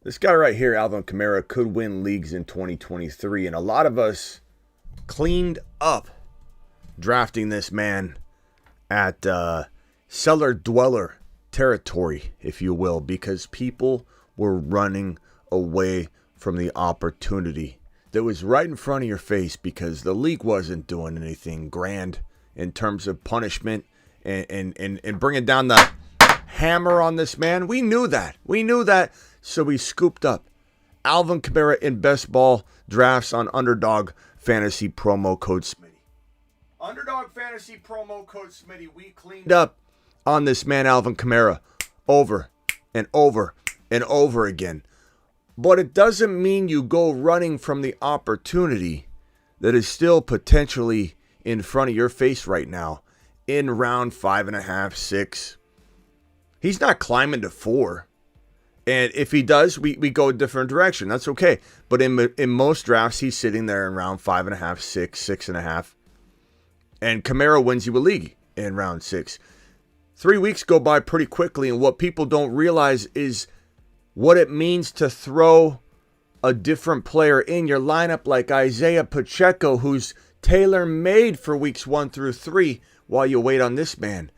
This guy right here, Alvin Kamara, could win leagues in 2023, and a lot of us cleaned up drafting this man at cellar dweller territory, if you will, because people were running away from the opportunity that was right in front of your face because the league wasn't doing anything grand in terms of punishment and bringing down the hammer on this man. We knew that. So we scooped up Alvin Kamara in best ball drafts on Underdog Fantasy promo code Smitty. Underdog Fantasy promo code Smitty. We cleaned up on this man, Alvin Kamara, over and over and over again. But it doesn't mean you go running from the opportunity that is still potentially in front of your face right now in round 5.5, 6. He's not climbing to 4. And if he does, we go a different direction. That's okay. But in most drafts, he's sitting there in round 5.5, 6, 6.5. And Kamara wins you a league in round 6. 3 weeks go by pretty quickly, and what people don't realize is what it means to throw a different player in your lineup like Isaiah Pacheco, who's tailor-made for weeks 1 through 3 while you wait on this man.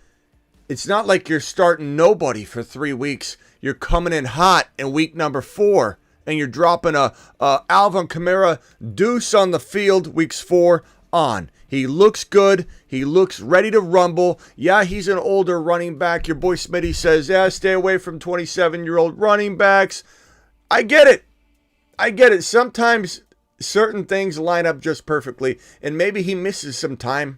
It's not like you're starting nobody for 3 weeks. You're coming in hot in week number 4, and you're dropping a Alvin Kamara deuce on the field weeks 4 on. He looks good. He looks ready to rumble. Yeah, he's an older running back. Your boy Smitty says, yeah, stay away from 27-year-old running backs. I get it. Sometimes certain things line up just perfectly, and maybe he misses some time.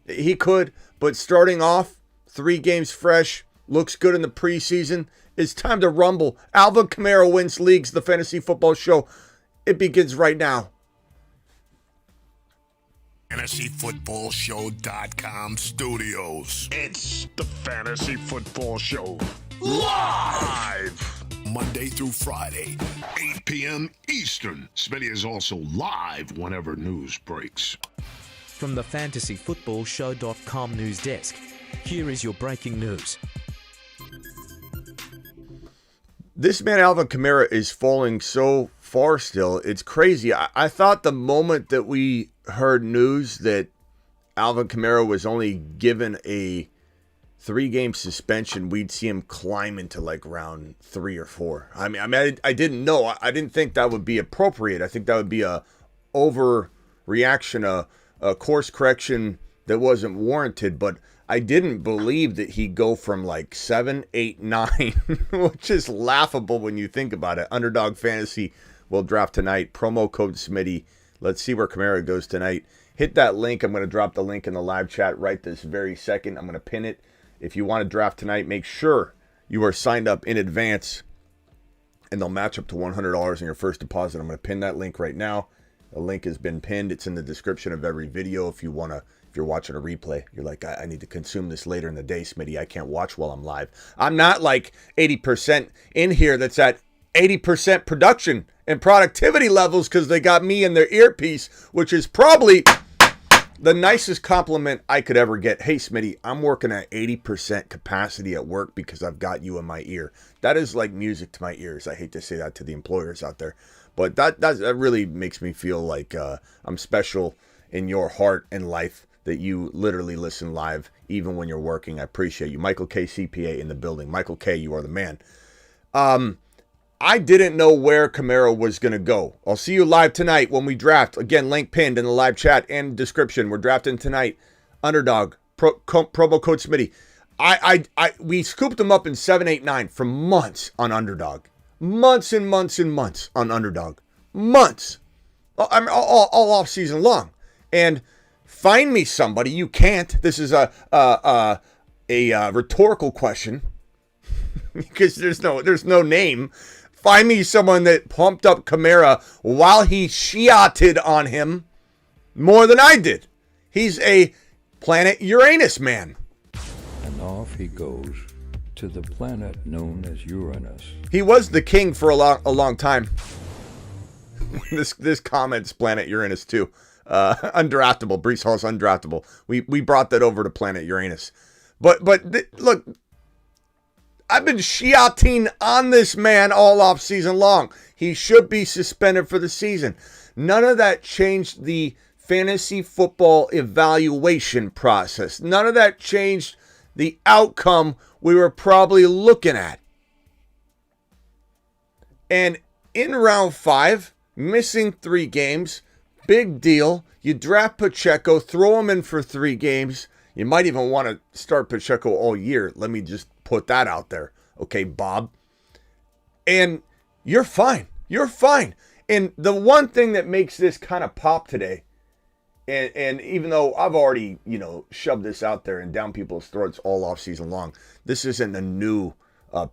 He could, but starting off 3 games fresh, looks good in the preseason. It's time to rumble. Alvin Kamara wins leagues, the Fantasy Football Show. It begins right now. FantasyFootballShow.com studios. It's the Fantasy Football Show. Live! Monday through Friday, 8 p.m. Eastern. Smitty is also live whenever news breaks. From the FantasyFootballShow.com news desk, here is your breaking news. This man, Alvin Kamara, is falling so far still. It's crazy. I thought the moment that we heard news that Alvin Kamara was only given a 3-game suspension, we'd see him climb into like round 3 or 4. I didn't know. I didn't think that would be appropriate. I think that would be a overreaction, a course correction that wasn't warranted, but I didn't believe that he'd go from like 7, 8, 9, which is laughable when you think about it. Underdog Fantasy will draft tonight. Promo code Smitty. Let's see where Kamara goes tonight. Hit that link. I'm going to drop the link in the live chat right this very second. I'm going to pin it. If you want to draft tonight, make sure you are signed up in advance, and they'll match up to $100 in your first deposit. I'm going to pin that link right now. The link has been pinned. It's in the description of every video if you want to. If you're watching a replay, you're like, I need to consume this later in the day, Smitty. I can't watch while I'm live. I'm not like 80% in here that's at 80% production and productivity levels because they got me in their earpiece, which is probably the nicest compliment I could ever get. Hey, Smitty, I'm working at 80% capacity at work because I've got you in my ear. That is like music to my ears. I hate to say that to the employers out there, but that really makes me feel like I'm special in your heart and life, that you literally listen live even when you're working. I appreciate you. Michael K. CPA in the building. Michael K., you are the man. I didn't know where Kamara was going to go. I'll see you live tonight when we draft. Again, link pinned in the live chat and description. We're drafting tonight. Underdog, promo code Smitty. We scooped him up in 7, 8, 9 for months on Underdog. Months and months and months on Underdog. Months. All off season long. And find me somebody. You can't. This is a rhetorical question because there's no name. Find me someone that pumped up Kamara while he shiated on him more than I did. He's a planet Uranus man. And off he goes to the planet known as Uranus. He was the king for a long time. This comment's planet Uranus too. Undraftable. Brees Hall's undraftable. We brought that over to planet Uranus. But look, I've been shouting on this man all off season long. He should be suspended for the season. None of that changed the fantasy football evaluation process. None of that changed the outcome we were probably looking at. And in round 5, missing 3 games, big deal. You draft Pacheco, throw him in for 3 games. You might even want to start Pacheco all year. Let me just put that out there. Okay, Bob. And you're fine. You're fine. And the one thing that makes this kind of pop today, and even though I've already, shoved this out there and down people's throats all off season long, this isn't a new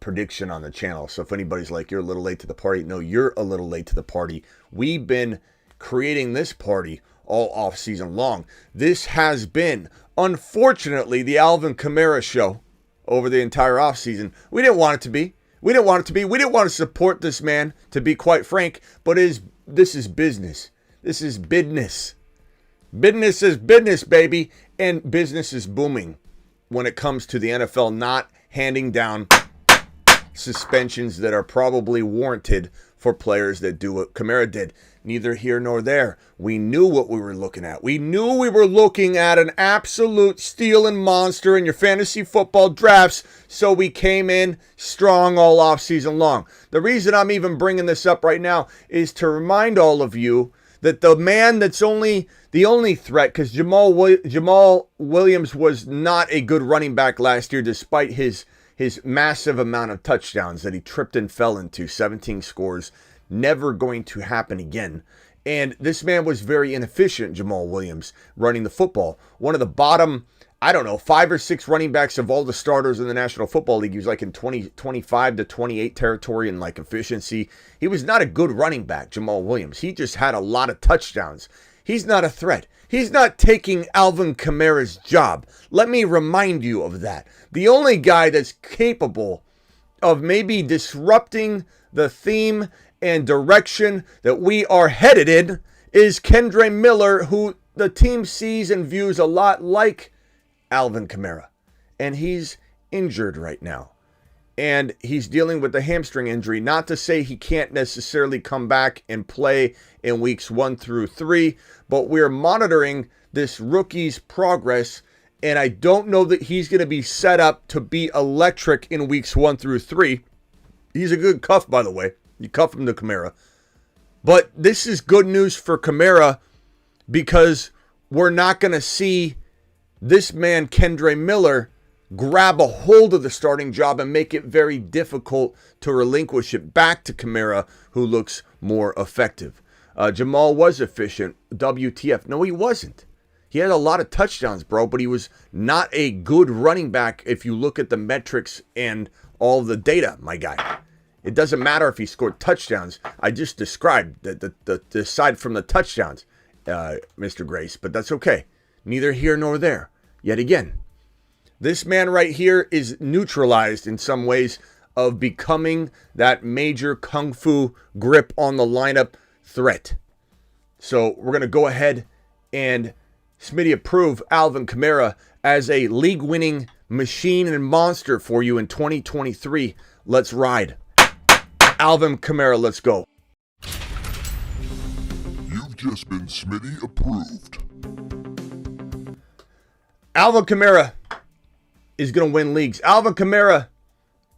prediction on the channel. So if anybody's like, you're a little late to the party, no, you're a little late to the party. We've been creating this party all off season long. This has been, unfortunately, the Alvin Kamara show over the entire off season. We didn't want it to be. We didn't want to support this man, to be quite frank, but this is business. This is business. Business is business, baby. And business is booming when it comes to the NFL not handing down suspensions that are probably warranted for players that do what Kamara did. Neither here nor there. We knew what we were looking at. We knew we were looking at an absolute steal and monster in your fantasy football drafts, so we came in strong all off season long. The reason I'm even bringing this up right now is to remind all of you that the man that's the only threat, because Jamal Williams was not a good running back last year despite his massive amount of touchdowns that he tripped and fell into, 17 scores. Never going to happen again. And this man was very inefficient, Jamal Williams, running the football. One of the bottom, 5 or 6 running backs of all the starters in the National Football League. He was like in 25 to 28 territory in like efficiency. He was not a good running back, Jamal Williams. He just had a lot of touchdowns. He's not a threat. He's not taking Alvin Kamara's job. Let me remind you of that. The only guy that's capable of maybe disrupting the theme and direction that we are headed in is Kendre Miller, who the team sees and views a lot like Alvin Kamara. And he's injured right now. And he's dealing with a hamstring injury. Not to say he can't necessarily come back and play in weeks 1 through 3, but we're monitoring this rookie's progress. And I don't know that he's going to be set up to be electric in weeks 1 through 3. He's a good cuff, by the way. You cuff him to Kamara. But this is good news for Kamara because we're not going to see this man, Kendre Miller, grab a hold of the starting job and make it very difficult to relinquish it back to Kamara, who looks more effective. Jamal was efficient. WTF. No, he wasn't. He had a lot of touchdowns, bro, but he was not a good running back if you look at the metrics and all the data, my guy. It doesn't matter if he scored touchdowns. I just described the aside from the touchdowns, Mr. Grace, but that's okay. Neither here nor there. Yet again, this man right here is neutralized in some ways of becoming that major kung fu grip on the lineup threat. So we're going to go ahead and Smitty approve Alvin Kamara as a league-winning machine and monster for you in 2023. Let's ride. Alvin Kamara, let's go. You've just been Smitty approved. Alvin Kamara is going to win leagues. Alvin Kamara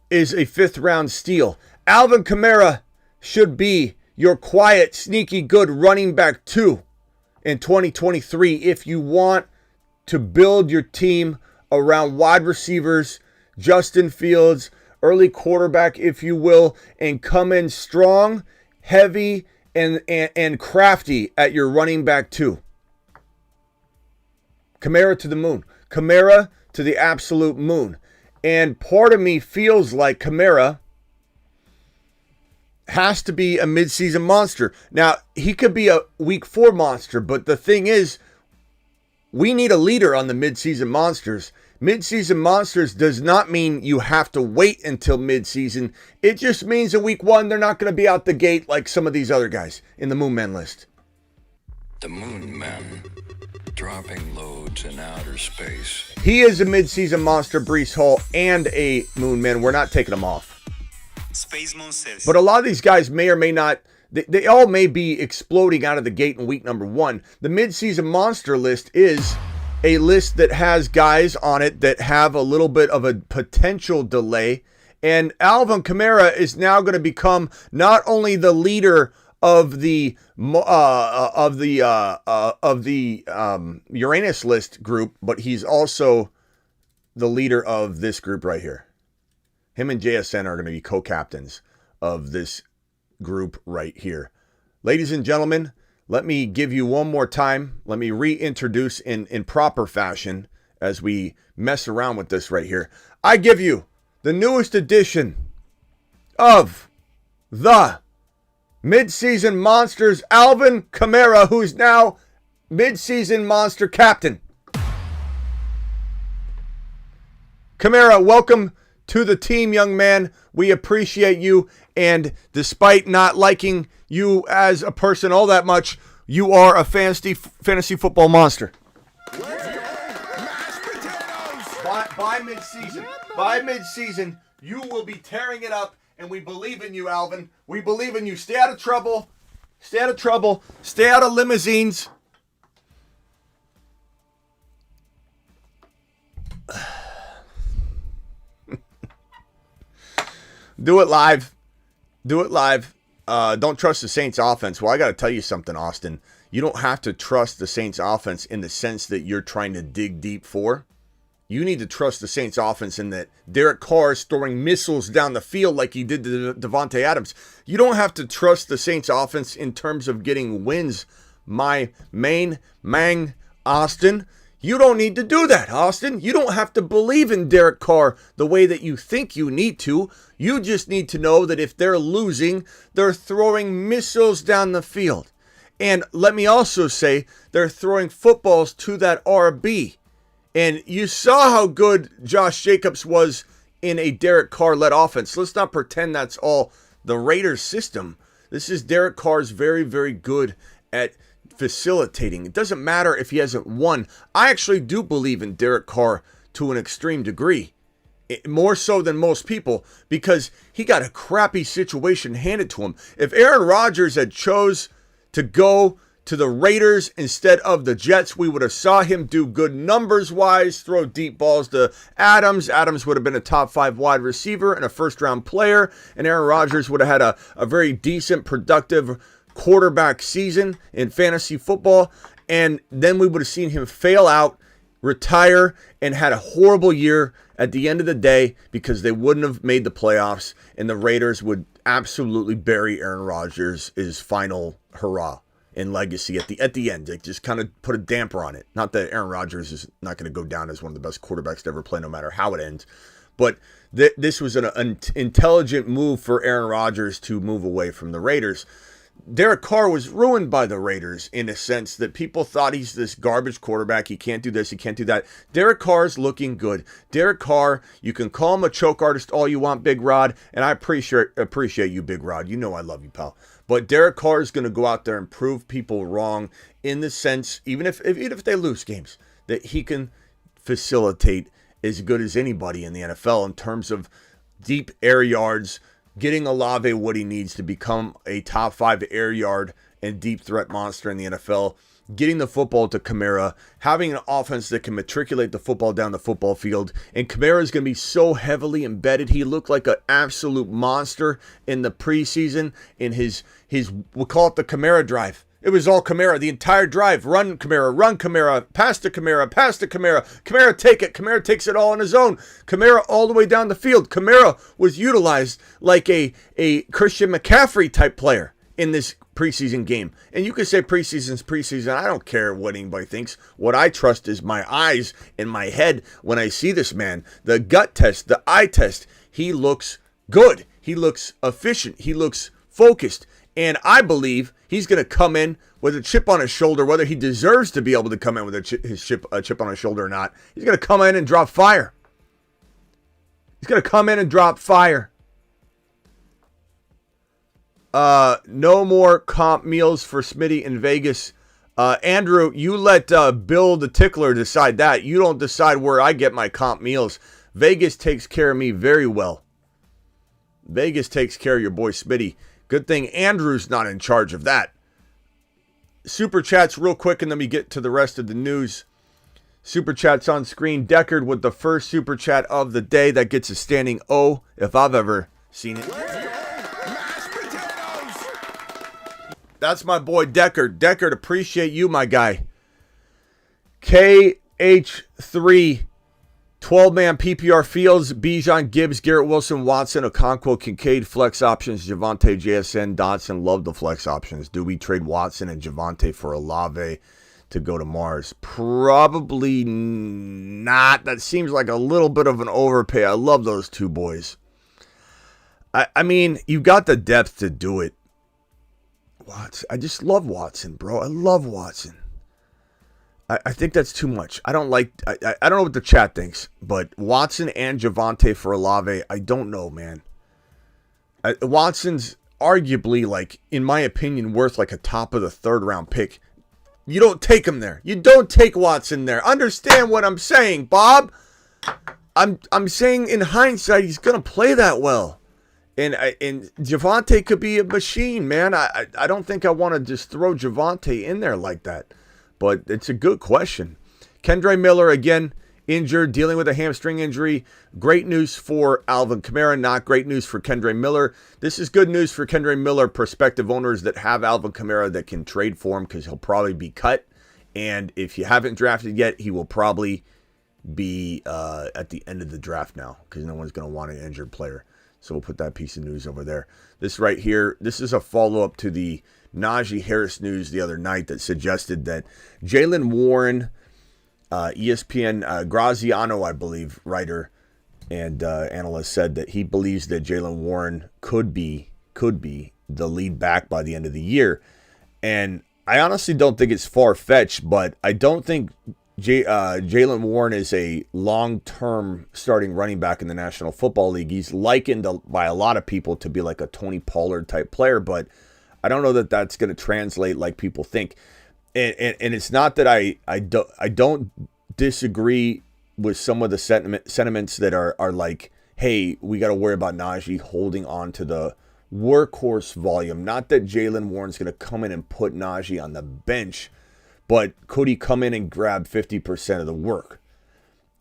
is a 5th-round steal. Alvin Kamara should be your quiet, sneaky, good running back 2 in 2023 if you want to build your team around wide receivers, Justin Fields, early quarterback, if you will, and come in strong, heavy, and crafty at your running back 2. Kamara to the moon. Kamara to the absolute moon. And part of me feels like Kamara has to be a midseason monster. Now, he could be a week 4 monster, but the thing is, we need a leader on the midseason monsters. Midseason monsters does not mean you have to wait until midseason. It just means in week 1, they're not going to be out the gate like some of these other guys in the Moon Man list. The Moon Man. dropping loads in outer space. He is a midseason monster, Breece Hall, and a Moon Man. We're not taking him off. Spacemoon says. But a lot of these guys may or may not, they all may be exploding out of the gate in week number 1. The midseason monster list is a list that has guys on it that have a little bit of a potential delay. And Alvin Kamara is now going to become not only the leader of the Uranus list group, but he's also the leader of this group right here. Him and JSN are going to be co-captains of this group right here. Ladies and gentlemen, let me give you one more time. Let me reintroduce in proper fashion as we mess around with this right here. I give you the newest edition of the Midseason Monsters, Alvin Kamara, who's now Midseason Monster Captain. Kamara, welcome to the team, young man. We appreciate you, and despite not liking you as a person all that much, you are a fantasy football monster. By mid-season, you will be tearing it up, and we believe in you, Alvin. We believe in you. Stay out of trouble. Stay out of trouble. Stay out of limousines. Do it live. Do it live. Don't trust the Saints offense. Well, I got to tell you something, Austin. You don't have to trust the Saints offense in the sense that you're trying to dig deep for. You need to trust the Saints offense in that Derek Carr is throwing missiles down the field like he did to Devontae Adams. You don't have to trust the Saints offense in terms of getting wins, my main man, Austin. You don't need to do that, Austin. You don't have to believe in Derek Carr the way that you think you need to. You just need to know that if they're losing, they're throwing missiles down the field. And let me also say, they're throwing footballs to that RB. And you saw how good Josh Jacobs was in a Derek Carr-led offense. Let's not pretend that's all the Raiders system. This is Derek Carr's very, very good at facilitating. It doesn't matter if he hasn't won. I actually do believe in Derek Carr to an extreme degree. More so than most people, because he got a crappy situation handed to him. If Aaron Rodgers had chose to go to the Raiders instead of the Jets, we would have saw him do good numbers-wise, throw deep balls to Adams. Adams would have been a top 5 wide receiver and a first-round player, and Aaron Rodgers would have had a very decent, productive quarterback season in fantasy football, and then we would have seen him fail out, retire, and had a horrible year at the end of the day because they wouldn't have made the playoffs, and the Raiders would absolutely bury Aaron Rodgers' final hurrah in legacy at the end. They just kind of put a damper on it. Not that Aaron Rodgers is not going to go down as one of the best quarterbacks to ever play, no matter how it ends. But this was an intelligent move for Aaron Rodgers to move away from the Raiders. Derek Carr was ruined by the Raiders in a sense that people thought he's this garbage quarterback. He can't do this. He can't do that. Derek Carr's looking good. Derek Carr, you can call him a choke artist all you want, Big Rod, and I appreciate you, Big Rod. You know I love you, pal. But Derek Carr is going to go out there and prove people wrong in the sense, even if they lose games, that he can facilitate as good as anybody in the NFL in terms of deep air yards, getting Olave what he needs to become a top 5 air yard and deep threat monster in the NFL, getting the football to Kamara, having an offense that can matriculate the football down the football field. And Kamara is going to be so heavily embedded. He looked like an absolute monster in the preseason in his we'll call it the Kamara drive. It was all Kamara, the entire drive. Run Kamara, pass to Kamara. Kamara take it. Kamara takes it all on his own. Kamara all the way down the field. Kamara was utilized like a Christian McCaffrey type player in this preseason game. And you could say preseason's preseason. I don't care what anybody thinks. What I trust is my eyes and my head when I see this man. The gut test, the eye test. He looks good. He looks efficient. He looks focused. And I believe he's going to come in with a chip on his shoulder, whether he deserves to be able to come in with a chip on his shoulder or not. He's going to come in and drop fire. No more comp meals for Smitty in Vegas. Andrew, you let Bill the Tickler decide that. You don't decide where I get my comp meals. Vegas takes care of me very well. Vegas takes care of your boy Smitty. Good thing Andrew's not in charge of that. Super chats real quick, and then we get to the rest of the news. Super chats on screen. Deckard with the first super chat of the day. That gets a standing O if I've ever seen it. That's my boy Deckard. Deckard, appreciate you, my guy. KH3, 12-man PPR Fields, Bijan, Gibbs, Garrett Wilson, Watson, Okonkwo, Kincaid, flex options, Javonte, JSN, Dotson. Love the flex options. Do we trade Watson and Javonte for Olave to go to Mars? Probably not. That seems like a little bit of an overpay. I love those two boys. I mean, you got the depth to do it. Watson. I just love Watson, bro. I love Watson. I think that's too much. I don't know what the chat thinks, but Watson and Javonte for Olave, I don't know, man. Watson's arguably, like, in my opinion, worth like a top of the third round pick. You don't take him there. You don't take Watson there. Understand what I'm saying, Bob? I'm saying in hindsight, he's gonna play that well. And Javonte could be a machine, man. I don't think I want to just throw Javonte in there like that. But it's a good question. Kendre Miller, again, injured, dealing with a hamstring injury. Great news for Alvin Kamara, not great news for Kendre Miller. This is good news for Kendre Miller, prospective owners that have Alvin Kamara that can trade for him because he'll probably be cut. And if you haven't drafted yet, he will probably be at the end of the draft now because no one's going to want an injured player. So we'll put that piece of news over there. This right here, this is a follow-up to the Najee Harris news the other night that suggested that Jaylen Warren, ESPN Graziano, I believe, writer and analyst, said that he believes that Jaylen Warren could be the lead back by the end of the year. And I honestly don't think it's far-fetched, but I don't think Jaylen Warren is a long-term starting running back in the National Football League. He's likened by a lot of people to be like a Tony Pollard type player, but I don't know that that's going to translate like people think. And it's not that I don't disagree with some of the sentiments that are like, hey, we got to worry about Najee holding on to the workhorse volume. Not that Jaylen Warren's going to come in and put Najee on the bench, but could he come in and grab 50% of the work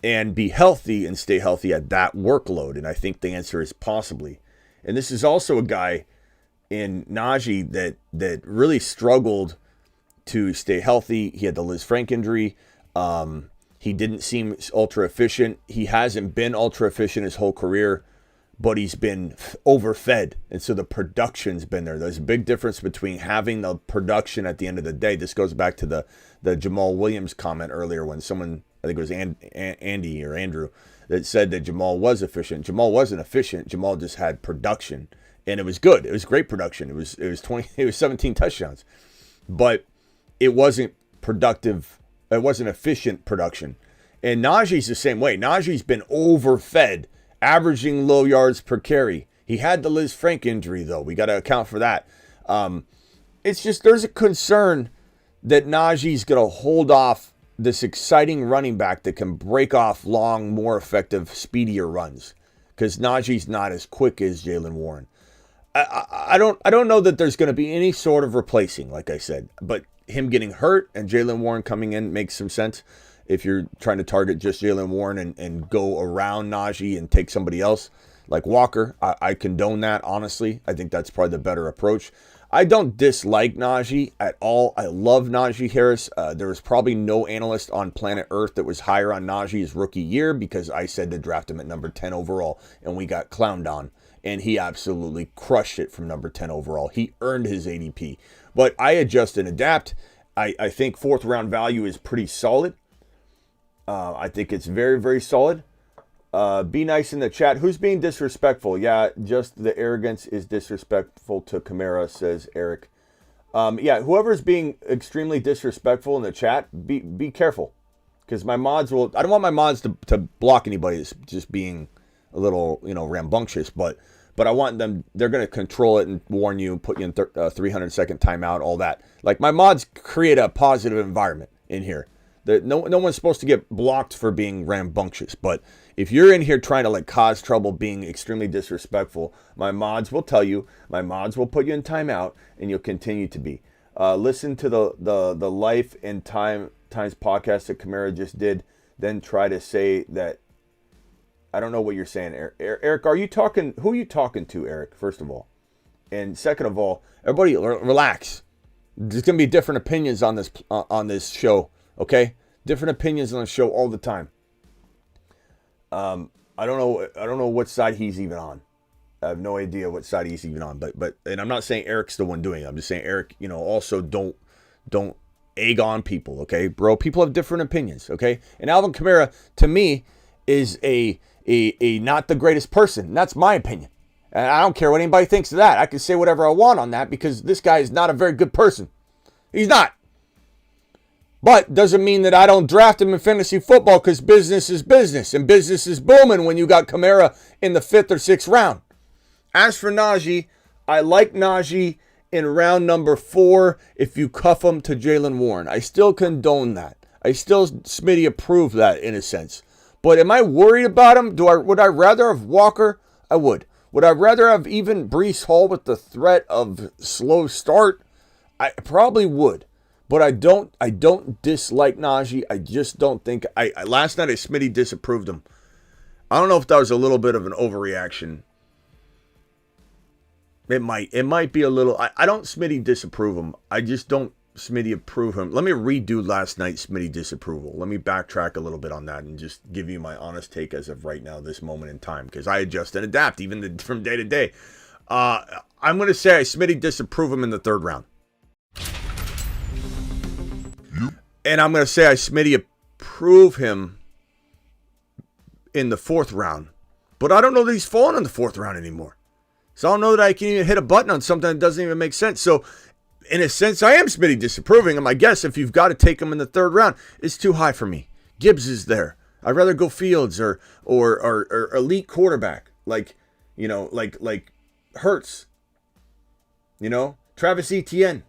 and be healthy and stay healthy at that workload? And I think the answer is possibly. And this is also a guy in Najee that really struggled to stay healthy. He had the Liz Frank injury. He didn't seem ultra efficient. He hasn't been ultra efficient his whole career, but he's been overfed. And so the production's been there. There's a big difference between having the production at the end of the day. This goes back to the Jamal Williams comment earlier when someone, I think it was Andy or Andrew, that said that Jamal was efficient. Jamal wasn't efficient. Jamal just had production. And it was good. It was great production. It was 17 touchdowns. But it wasn't productive. It wasn't efficient production. And Najee's the same way. Najee's been overfed, averaging low yards per carry. He had the Liz Frank injury, though. We got to account for that. It's just there's a concern that Najee's going to hold off this exciting running back that can break off long, more effective, speedier runs. Because Najee's not as quick as Jaylen Warren. I don't know that there's going to be any sort of replacing, like I said. But him getting hurt and Jaylen Warren coming in makes some sense. If you're trying to target just Jaylen Warren and go around Najee and take somebody else like Walker, I condone that, honestly. I think that's probably the better approach. I don't dislike Najee at all. I love Najee Harris. There was probably no analyst on planet Earth that was higher on Najee's rookie year because I said to draft him at number 10 overall, and we got clowned on. And he absolutely crushed it from number 10 overall. He earned his ADP. But I adjust and adapt. I think fourth round value is pretty solid. I think it's very, very solid. Be nice in the chat. Who's being disrespectful? Yeah, just the arrogance is disrespectful to Kamara, says Eric. Yeah, whoever's being extremely disrespectful in the chat, be careful. Because my mods will... I don't want my mods to block anybody that's just being a little, rambunctious. But but I want them, they're going to control it and warn you and put you in 300-second timeout, all that. Like, my mods create a positive environment in here. No one's supposed to get blocked for being rambunctious, but if you're in here trying to like cause trouble, being extremely disrespectful, my mods will tell you, my mods will put you in timeout, and you'll continue to be. Listen to the Life and Times podcast that Kamara just did, then try to say that. I don't know what you're saying, Eric. Eric, are you talking? Who are you talking to, Eric? First of all, and second of all, everybody relax. There's gonna be different opinions on this show. Okay, different opinions on the show all the time. I don't know what side he's even on. I have no idea what side he's even on. But and I'm not saying Eric's the one doing it. I'm just saying, Eric, also don't egg on people. Okay, bro. People have different opinions. Okay, and Alvin Kamara to me is a not the greatest person. That's my opinion. And I don't care what anybody thinks of that. I can say whatever I want on that because this guy is not a very good person. He's not. But doesn't mean that I don't draft him in fantasy football, because business is business, and business is booming when you got Kamara in the 5th or 6th round. As for Najee, I like Najee in round number 4 if you cuff him to Jaylen Warren. I still condone that. I still, Smitty, approve that in a sense. But am I worried about him? Would I rather have Walker? I would. Would I rather have even Breece Hall with the threat of slow start? I probably would. But I don't dislike Najee. I just don't think last night Smitty disapproved him. I don't know if that was a little bit of an overreaction. It might be a little. I don't Smitty disapprove him. I just don't Smitty approve him. Let me redo last night's Smitty disapproval. Let me backtrack a little bit on that and just give you my honest take as of right now, this moment in time, because I adjust and adapt even from day to day. I'm going to say I Smitty disapprove him in the 3rd round. And I'm going to say I Smitty approve him in the 4th round. But I don't know that he's fallen in the 4th round anymore. So I don't know that I can even hit a button on something that doesn't even make sense. So in a sense, I am Smitty disapproving him. I guess if you've got to take him in the 3rd round, it's too high for me. Gibbs is there. I'd rather go Fields or elite quarterback like Hurts. Travis Etienne.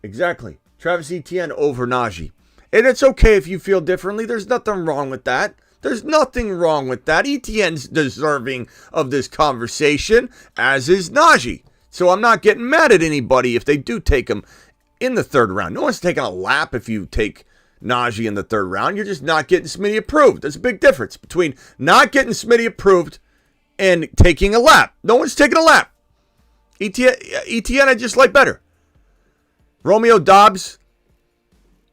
Exactly. Travis Etienne over Najee. And it's okay if you feel differently. There's nothing wrong with that. There's nothing wrong with that. Etienne's deserving of this conversation, as is Najee. So I'm not getting mad at anybody if they do take him in the 3rd round. No one's taking a lap if you take Najee in the 3rd round. You're just not getting Smitty approved. There's a big difference between not getting Smitty approved and taking a lap. No one's taking a lap. Etienne I just like better. Romeo Doubs,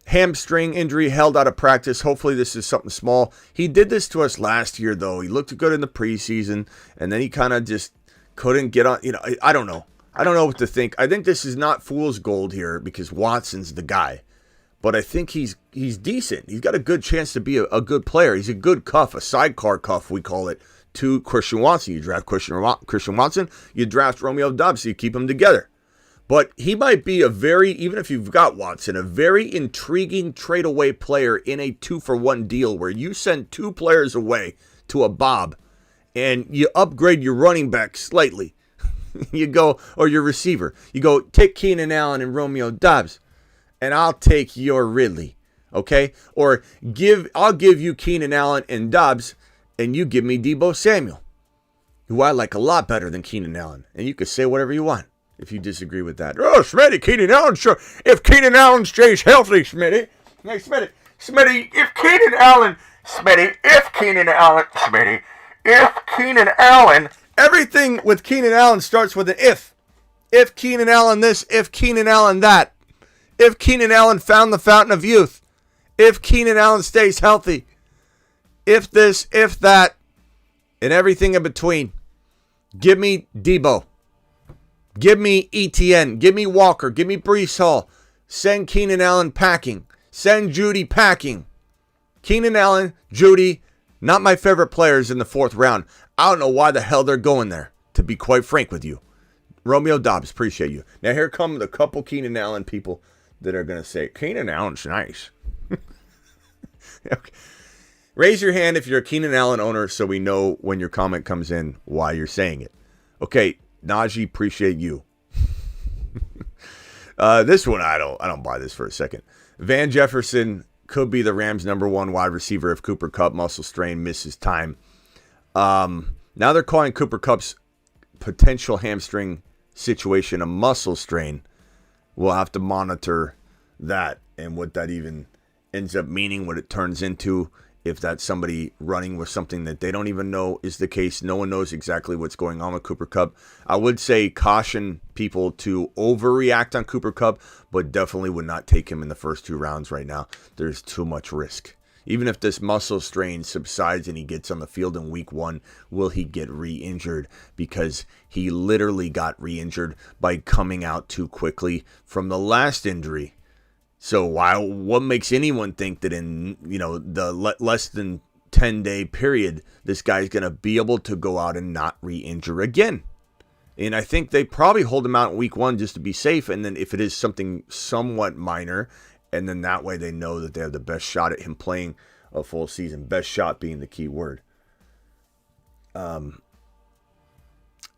hamstring injury, held out of practice. Hopefully this is something small. He did this to us last year, though. He looked good in the preseason, and then he kind of just couldn't get on. I don't know. I don't know what to think. I think this is not fool's gold here because Watson's the guy. But I think he's decent. He's got a good chance to be a good player. He's a good cuff, a sidecar cuff, we call it, to Christian Watson. You draft Christian Watson, you draft Romeo Doubs, so you keep them together. But he might be even if you've got Watson, a very intriguing trade-away player in a 2-for-1 deal where you send 2 players away to a Bob and you upgrade your running back slightly. You go, or your receiver. You go, take Keenan Allen and Romeo Doubs, and I'll take your Ridley, okay? Or I'll give you Keenan Allen and Doubs, and you give me Deebo Samuel, who I like a lot better than Keenan Allen. And you can say whatever you want if you disagree with that. Oh, Smitty, Keenan Allen, sure. If Keenan Allen stays healthy, Smitty. Hey, Smitty, if Keenan Allen, everything with Keenan Allen starts with an if. If Keenan Allen this, if Keenan Allen that. If Keenan Allen found the fountain of youth. If Keenan Allen stays healthy. If this, if that, and everything in between. Give me Deebo. Give me Etienne. Give me Walker. Give me Breece Hall. Send Keenan Allen packing. Send Judy packing. Keenan Allen, Judy, not my favorite players in the 4th round. I don't know why the hell they're going there, to be quite frank with you. Romeo Doubs, appreciate you. Now here come the couple Keenan Allen people that are going to say, Keenan Allen's nice. Okay. Raise your hand if you're a Keenan Allen owner so we know when your comment comes in why you're saying it. Okay, Najee, appreciate you. This one, I don't buy this for a second. Van Jefferson could be the Rams' #1 wide receiver if Cooper Kupp muscle strain misses time. Now they're calling Cooper Kupp's potential hamstring situation a muscle strain. We'll have to monitor that and what that even ends up meaning, what it turns into, if that's somebody running with something that they don't even know is the case. No one knows exactly what's going on with Cooper Kupp. I would say caution people to overreact on Cooper Kupp, but definitely would not take him in the first 2 rounds right now. There's too much risk. Even if this muscle strain subsides and he gets on the field in week 1, will he get re-injured? Because he literally got re-injured by coming out too quickly from the last injury. So what makes anyone think that in the less than 10-day period, this guy's going to be able to go out and not re-injure again? And I think they probably hold him out in week 1 just to be safe. And then if it is something somewhat minor, and then that way they know that they have the best shot at him playing a full season. Best shot being the key word.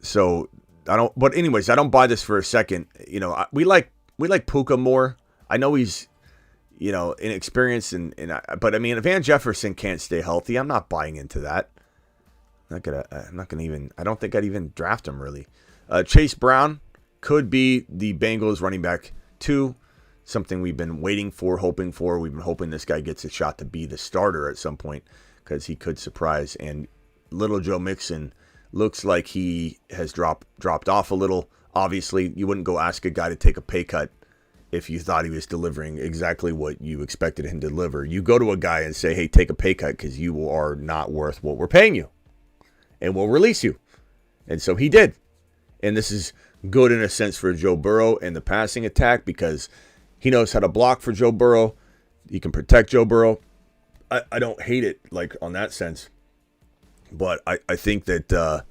So I don't. But anyways, I don't buy this for a second. We like Puka more. I know he's, inexperienced, but I mean, if Van Jefferson can't stay healthy, I'm not buying into that. I don't think I'd even draft him really. Chase Brown could be the Bengals running back 2. Something we've been waiting for, hoping for. We've been hoping this guy gets a shot to be the starter at some point because he could surprise. And little Joe Mixon looks like he has dropped off a little. Obviously, you wouldn't go ask a guy to take a pay cut if you thought he was delivering exactly what you expected him to deliver. You go to a guy and say, hey, take a pay cut because you are not worth what we're paying you. And we'll release you. And so he did. And this is good in a sense for Joe Burrow and the passing attack because he knows how to block for Joe Burrow. He can protect Joe Burrow. I don't hate it like on that sense. But I think that,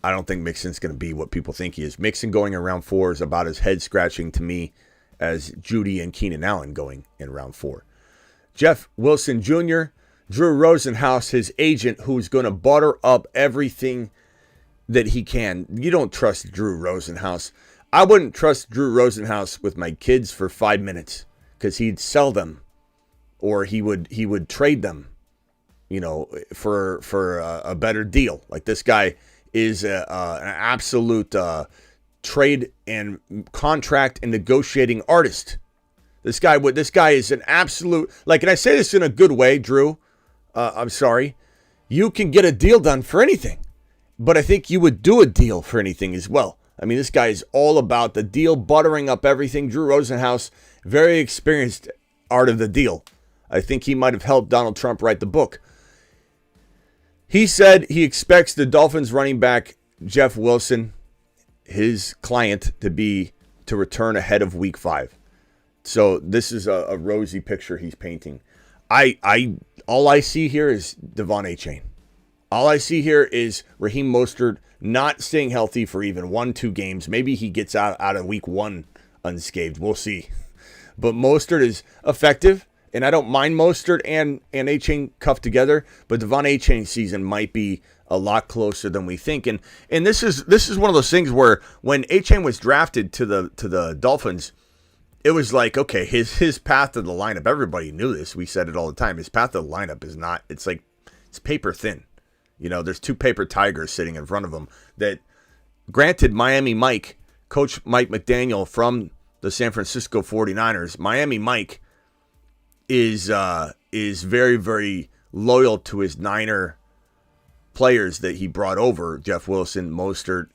I don't think Mixon's going to be what people think he is. Mixon going in round 4 is about as head-scratching to me as Judy and Keenan Allen going in round 4. Jeff Wilson Jr., Drew Rosenhaus, his agent, who's going to butter up everything that he can. You don't trust Drew Rosenhaus. I wouldn't trust Drew Rosenhaus with my kids for 5 minutes because he'd sell them or he would trade them, for a better deal. Like this guy is an absolute trade and contract and negotiating artist. This guy is an absolute, and I say this in a good way, Drew. I'm sorry. You can get a deal done for anything, but I think you would do a deal for anything as well. I mean, this guy is all about the deal, buttering up everything. Drew Rosenhaus, very experienced art of the deal. I think he might have helped Donald Trump write the book. He said he expects the Dolphins running back Jeff Wilson, his client, to return ahead of week 5. So this is a rosy picture he's painting. All I see here is Devon Achane. All I see here is Raheem Mostert not staying healthy for even 1-2 games. Maybe he gets out of week 1 unscathed. We'll see. But Mostert is effective, and I don't mind Mostert and Achane cuffed together, but Devon Achane's season might be a lot closer than we think. And this is one of those things where when Achane was drafted to the Dolphins, it was like, okay, his path to the lineup, everybody knew this. We said it all the time. His path to the lineup is not, it's paper thin. There's 2 paper tigers sitting in front of him that, granted, Miami Mike, Coach Mike McDaniel from the San Francisco 49ers, Miami Mike is very, very loyal to his Niner players that he brought over, Jeff Wilson, Mostert.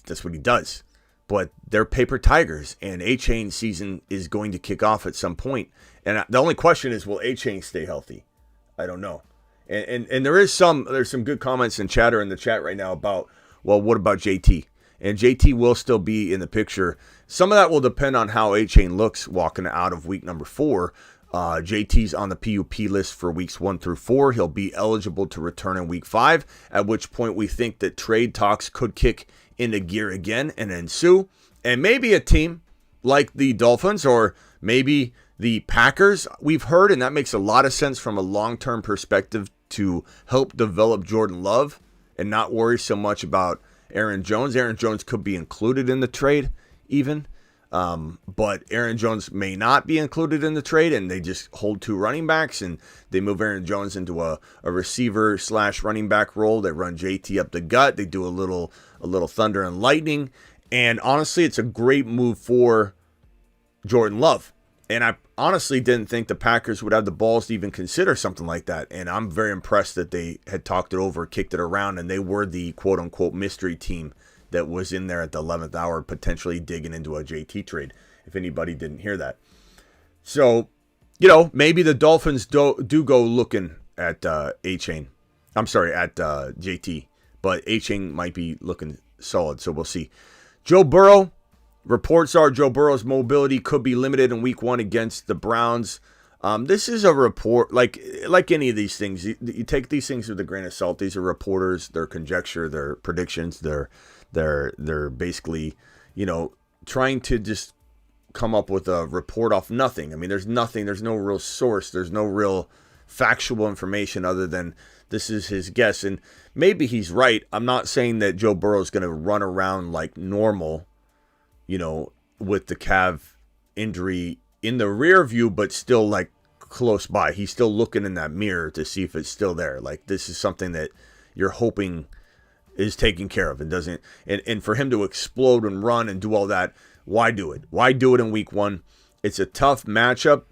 That's what he does. But they're paper tigers, and Achane's season is going to kick off at some point. And the only question is, will Achane stay healthy? I don't know. And there's some good comments and chatter in the chat right now about, well, what about JT? And JT will still be in the picture. Some of that will depend on how Achane looks walking out of week number 4. JT's on the PUP list for weeks 1 through 4. He'll be eligible to return in week 5, at which point we think that trade talks could kick into gear again and ensue. And maybe a team like the Dolphins or maybe the Packers, we've heard, and that makes a lot of sense from a long-term perspective, to help develop Jordan Love and not worry so much about Aaron Jones. Aaron Jones could be included in the trade even. But Aaron Jones may not be included in the trade, and they just hold 2 running backs, and they move Aaron Jones into a receiver / running back role. They run JT up the gut. They do a little thunder and lightning. And honestly, it's a great move for Jordan Love. And I honestly didn't think the Packers would have the balls to even consider something like that. And I'm very impressed that they had talked it over, kicked it around, and they were the quote-unquote mystery team that was in there at the 11th hour, potentially digging into a JT trade, if anybody didn't hear that. So, maybe the Dolphins do go looking at A-Chain. I'm sorry, at JT. But A-Chain might be looking solid, so we'll see. Joe Burrow. Reports are Joe Burrow's mobility could be limited in week 1 against the Browns. This is a report, like any of these things. You take these things with a grain of salt. These are reporters, their conjecture, their predictions, they're basically, trying to just come up with a report off nothing. I mean, there's nothing, there's no real source, there's no real factual information other than this is his guess. And maybe he's right. I'm not saying that Joe Burrow is going to run around like normal, with the calf injury in the rear view, but still like close by. He's still looking in that mirror to see if it's still there. Like, this is something that you're hoping is taken care of and doesn't, and for him to explode and run and do all that, why do it? Why do it in week 1? It's a tough matchup,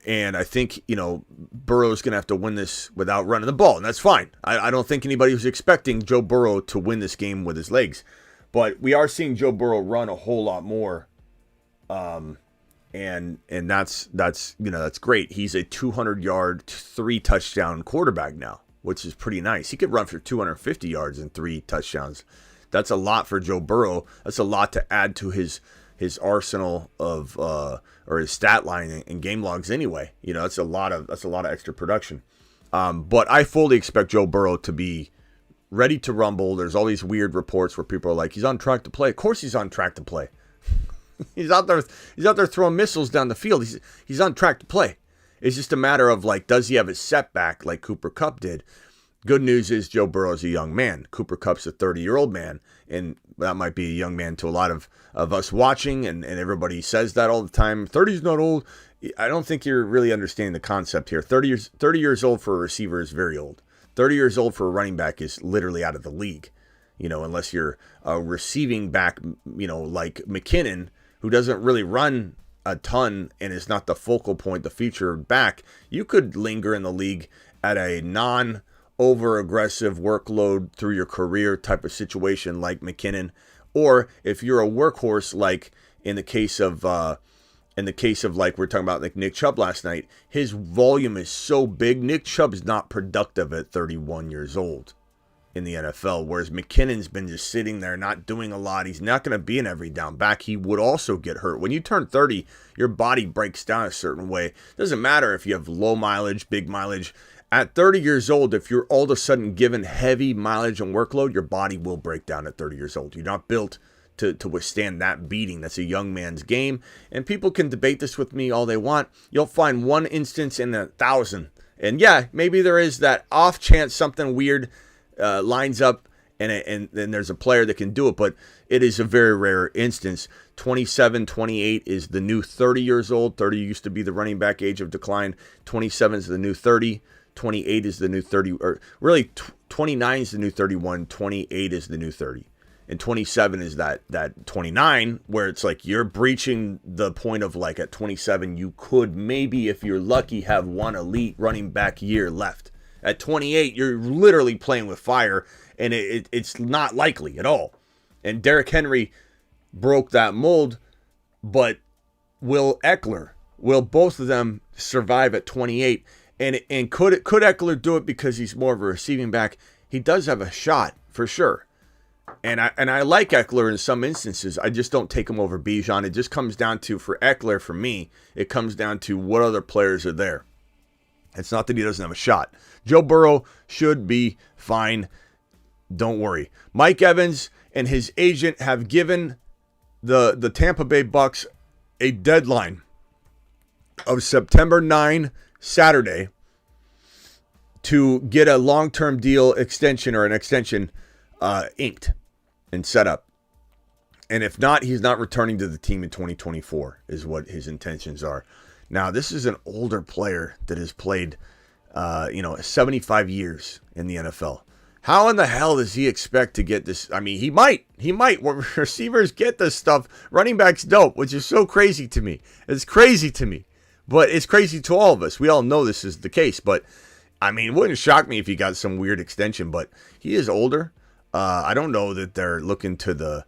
and I think, Burrow's going to have to win this without running the ball, and that's fine. I don't think anybody was expecting Joe Burrow to win this game with his legs, but we are seeing Joe Burrow run a whole lot more, and that's great. He's a 200-yard, 3-touchdown quarterback now, which is pretty nice. He could run for 250 yards and 3 touchdowns. That's a lot for Joe Burrow. That's a lot to add to his arsenal of or his stat line and game logs anyway. That's a lot of extra production. But I fully expect Joe Burrow to be ready to rumble. There's all these weird reports where people are like, he's on track to play. Of course he's on track to play. He's out there throwing missiles down the field. He's on track to play. It's just a matter of, like, does he have a setback like Cooper Kupp did? Good news is Joe Burrow's a young man. Cooper Kupp's a 30-year-old man, and that might be a young man to a lot of us watching, and everybody says that all the time. 30's not old. I don't think you're really understanding the concept here. 30 years old for a receiver is very old. 30 years old for a running back is literally out of the league, unless you're a receiving back, like McKinnon, who doesn't really run a ton and is not the focal point, the feature back. You could linger in the league at a non-over-aggressive workload through your career type of situation like McKinnon, or if you're a workhorse, like in the case of like we're talking about, like Nick Chubb last night, his volume is so big. Nick Chubb is not productive at 31 years old in the NFL, whereas McKinnon's been just sitting there not doing a lot. He's not going to be an every down back. He would also get hurt. When you turn 30, your body breaks down a certain way. It doesn't matter if you have low mileage, big mileage. At 30 years old, if you're all of a sudden given heavy mileage and workload, your body will break down at 30 years old. You're not built to withstand that beating. That's a young man's game. And people can debate this with me all they want. You'll find one instance in 1,000. And yeah, maybe there is that off chance something weird lines up and there's a player that can do it, but it is a very rare instance. 27, 28 is the new 30 years old. 30 used to be the running back age of decline. 27 is the new 30. 28 is the new 30, or really 29 is the new 31. 28 is the new 30. And 27 is that 29 where it's like you're breaching the point of, like, at 27, you could maybe, if you're lucky, have one elite running back year left. At 28, you're literally playing with fire, and it's not likely at all. And Derrick Henry broke that mold, but will both of them survive at 28? And could Eckler do it because he's more of a receiving back? He does have a shot, for sure. And I like Eckler in some instances. I just don't take him over Bijan. It just comes down to, for Eckler, for me, it comes down to what other players are there. It's not that he doesn't have a shot. Joe Burrow should be fine. Don't worry. Mike Evans and his agent have given the Tampa Bay Bucks a deadline of September 9, Saturday, to get a long-term deal extension or an extension inked. and set up. And if not, he's not returning to the team in 2024 is what his intentions are. Now, this is an older player that has played, 75 years in the NFL. How in the hell does he expect to get this? I mean, he might. Receivers get this stuff. Running backs don't, which is so crazy to me. It's crazy to me. But it's crazy to all of us. We all know this is the case. But, I mean, it wouldn't shock me if he got some weird extension. But he is older. I don't know that they're looking to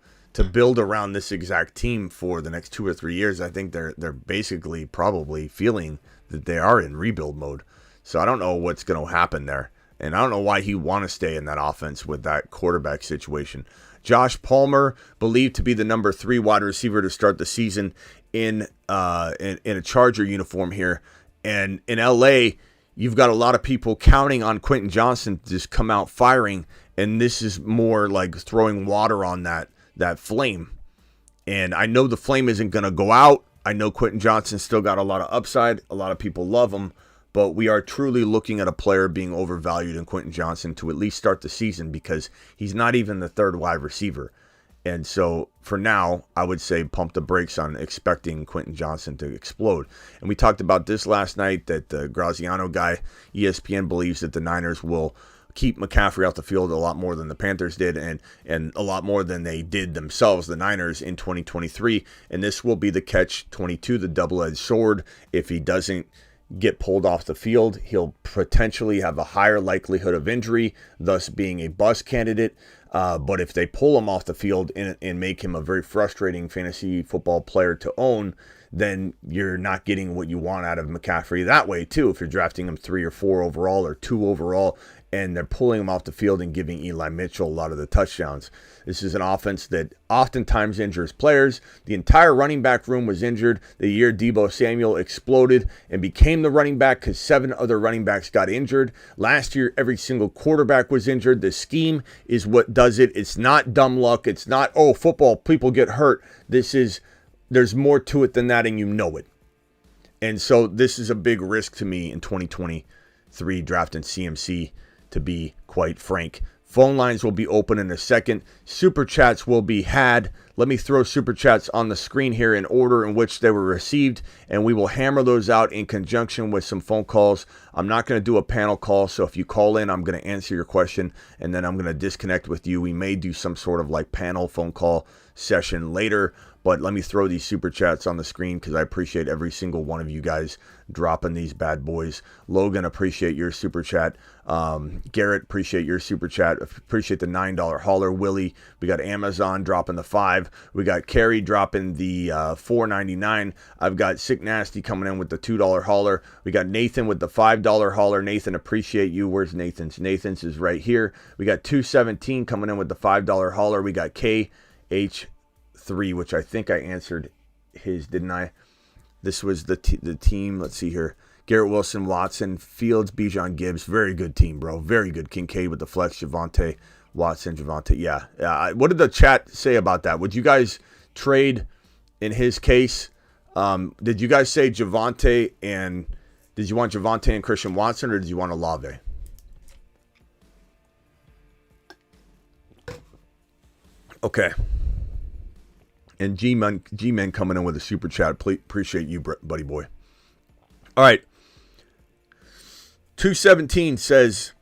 build around this exact team for the next 2 or 3 years. I think they're basically probably feeling that they are in rebuild mode. So I don't know what's going to happen there. And I don't know why he want to stay in that offense with that quarterback situation. Josh Palmer, believed to be the number 3 wide receiver to start the season in a Charger uniform here. And in LA, you've got a lot of people counting on Quentin Johnson to just come out firing. And this is more like throwing water on that flame. And I know the flame isn't going to go out. I know Quentin Johnson still got a lot of upside. A lot of people love him. But we are truly looking at a player being overvalued in Quentin Johnson to at least start the season because he's not even the 3rd wide receiver. And so for now, I would say pump the brakes on expecting Quentin Johnson to explode. And we talked about this last night, that the Graziano guy, ESPN, believes that the Niners will keep McCaffrey off the field a lot more than the Panthers did and a lot more than they did themselves, the Niners, in 2023. And this will be the catch-22, the double-edged sword. If he doesn't get pulled off the field, he'll potentially have a higher likelihood of injury, thus being a bust candidate. But if they pull him off the field and make him a very frustrating fantasy football player to own, then you're not getting what you want out of McCaffrey that way too. If you're drafting him 3 or 4 overall or 2 overall, and they're pulling him off the field and giving Eli Mitchell a lot of the touchdowns. This is an offense that oftentimes injures players. The entire running back room was injured the year Deebo Samuel exploded and became the running back because 7 other running backs got injured. Last year, every single quarterback was injured. The scheme is what does it. It's not dumb luck. It's not, football, people get hurt. There's more to it than that, and you know it. And so this is a big risk to me in 2023 drafting CMC, to be quite frank. Phone lines will be open in a second. Super chats will be had. Let me throw super chats on the screen here in order in which they were received, and we will hammer those out in conjunction with some phone calls. I'm not going to do a panel call, so if you call in, I'm going to answer your question, and then I'm going to disconnect with you. We may do some sort of like panel phone call session later, but let me throw these super chats on the screen because I appreciate every single one of you guys dropping these bad boys. Logan, appreciate your super chat. Garrett, appreciate your super chat. Appreciate the $9 hauler. Willie, we got Amazon dropping the 5. We got Carrie dropping the $4.99. I've got Sick Nasty coming in with the $2 hauler. We got Nathan with the $5 hauler. Nathan, appreciate you. Where's Nathan's? Nathan's is right here. We got 217 coming in with the $5 hauler. We got KH3, which I think I answered his, didn't I? This was the team. Let's see here. Garrett Wilson, Watson, Fields, Bijan Gibbs. Very good team, bro. Very good. Kincaid with the flex, Javonte, Watson, Javonte. Yeah. What did the chat say about that? Would you guys trade in his case? Did you guys say Javonte and did you want Javonte and Christian Watson, or did you want Olave? Okay. And G-Man coming in with a super chat. Appreciate you, buddy boy. All right. 217 says,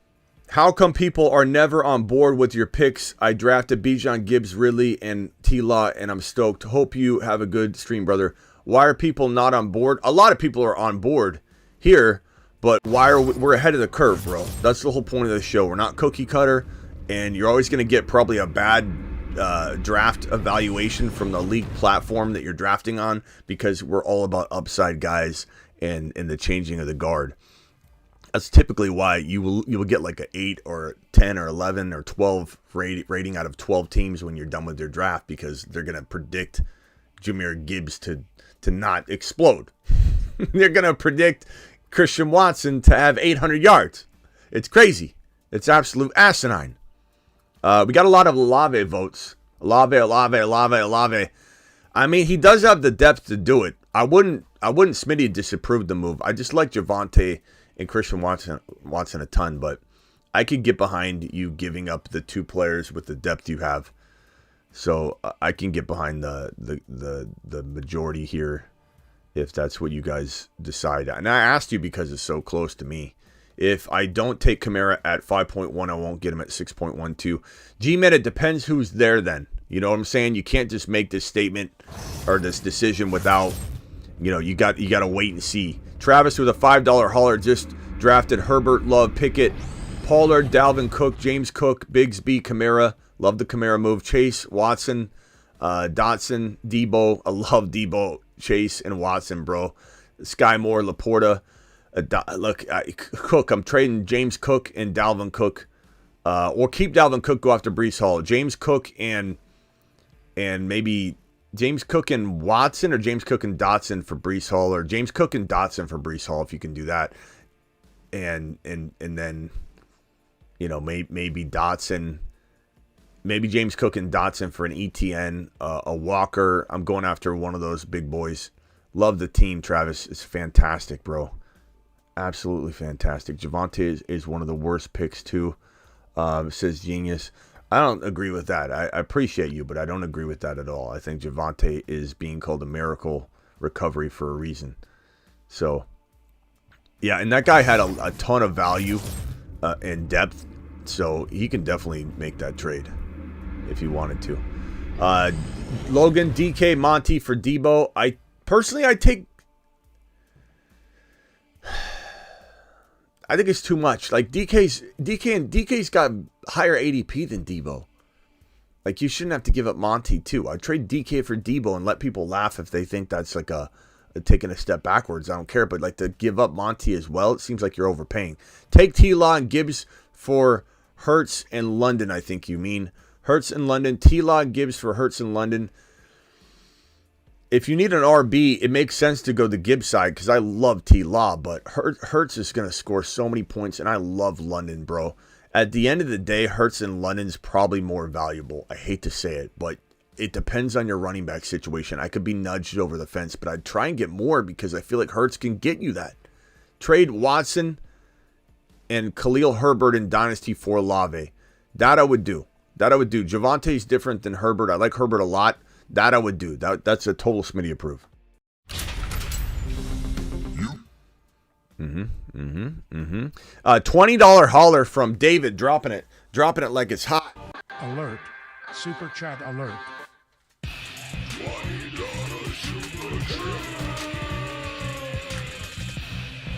how come people are never on board with your picks? I drafted Bijan Gibbs, Ridley, and T-Law, and I'm stoked. Hope you have a good stream, brother. Why are people not on board? A lot of people are on board here, but we're ahead of the curve, bro. That's the whole point of the show. We're not cookie cutter, and you're always going to get probably a bad draft evaluation from the league platform that you're drafting on because we're all about upside guys and the changing of the guard. That's typically why you will get like an 8 or 10 or 11 or 12 rating out of 12 teams when you're done with their draft, because they're going to predict Jahmyr Gibbs to not explode. They're going to predict Christian Watson to have 800 yards. It's crazy. It's absolute asinine. We got a lot of Olave votes. Olave. I mean, he does have the depth to do it. I wouldn't Smitty disapprove the move. I just like Javonte and Christian Watson a ton, but I could get behind you giving up the 2 players with the depth you have. So I can get behind the majority here if that's what you guys decide. And I asked you because it's so close to me. If I don't take Kamara at 5.1, I won't get him at 6.12. G-Man, it depends who's there then. You know what I'm saying? You can't just make this statement or this decision without, you got to wait and see. Travis with a $5 hauler just drafted Herbert, Love, Pickett, Pollard, Dalvin Cook, James Cook, Bigsby, Kamara. Love the Kamara move. Chase, Watson, Dotson, Debo. I love Debo, Chase, and Watson, bro. Sky Moore, Laporta. Cook. I'm trading James Cook and Dalvin Cook. Or keep Dalvin Cook, go after Breece Hall. James Cook and maybe James Cook and Watson, or James Cook and Dotson for Breece Hall, or James Cook and Dotson for Breece Hall if you can do that. And then, maybe Dotson. Maybe James Cook and Dotson for an ETN, a Walker. I'm going after one of those big boys. Love the team, Travis. It's fantastic, bro. Absolutely fantastic. Javonte is one of the worst picks, too, says Genius. I don't agree with that. I appreciate you, but I don't agree with that at all. I think Javonte is being called a miracle recovery for a reason. So, yeah, and that guy had a ton of value and depth, so he can definitely make that trade if he wanted to. Logan, DK, Monty for Debo. I think it's too much. Like DK's got higher ADP than Debo. Like, you shouldn't have to give up Monty too. I'd trade DK for Debo and let people laugh if they think that's like a taking a step backwards. I don't care, but like to give up Monty as well, it seems like you're overpaying. Take T-Law and Gibbs for Hurts and London, I think you mean. Hurts and London. T-Law and Gibbs for Hurts and London. If you need an RB, it makes sense to go the Gibbs side because I love T-Law, but Hurts is going to score so many points, and I love London, bro. At the end of the day, Hurts and London's probably more valuable. I hate to say it, but it depends on your running back situation. I could be nudged over the fence, but I'd try and get more because I feel like Hurts can get you that. Trade Watson and Khalil Herbert in Dynasty for Olave. That I would do. Javante's different than Herbert. I like Herbert a lot. That I would do. That's a total Smitty approve. $20 hauler from David, dropping it like it's hot. Alert. Super chat alert. $20 super chat.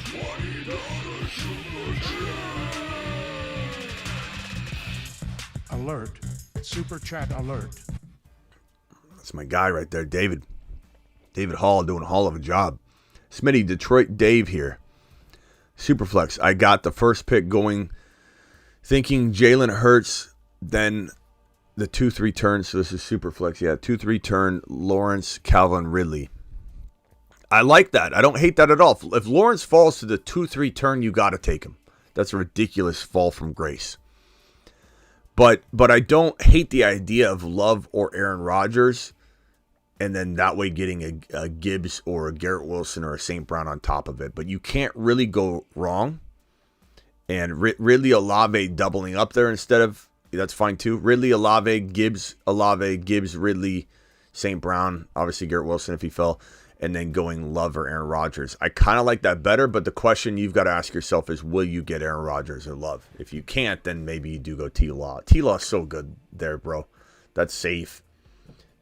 $20 super chat. Alert. Super chat alert. That's my guy right there, David. David Hall doing a hell of a job. Smitty, Detroit Dave here. Superflex. I got the first pick going, thinking Jalen Hurts, then the 2-3 turn. So this is Superflex. Yeah, 2-3 turn, Lawrence, Calvin, Ridley. I like that. I don't hate that at all. If Lawrence falls to the 2-3 turn, you got to take him. That's a ridiculous fall from grace. But I don't hate the idea of Love or Aaron Rodgers, and then that way getting a Gibbs or a Garrett Wilson or a St. Brown on top of it. But you can't really go wrong. And Ridley, Olave doubling up there instead of, that's fine too. Ridley, Olave, Gibbs, Ridley, St. Brown, obviously Garrett Wilson if he fell, and then going Love or Aaron Rodgers. I kind of like that better, but the question you've got to ask yourself is, will you get Aaron Rodgers or Love? If you can't, then maybe you do go T-Law. T-Law's so good there, bro. That's safe.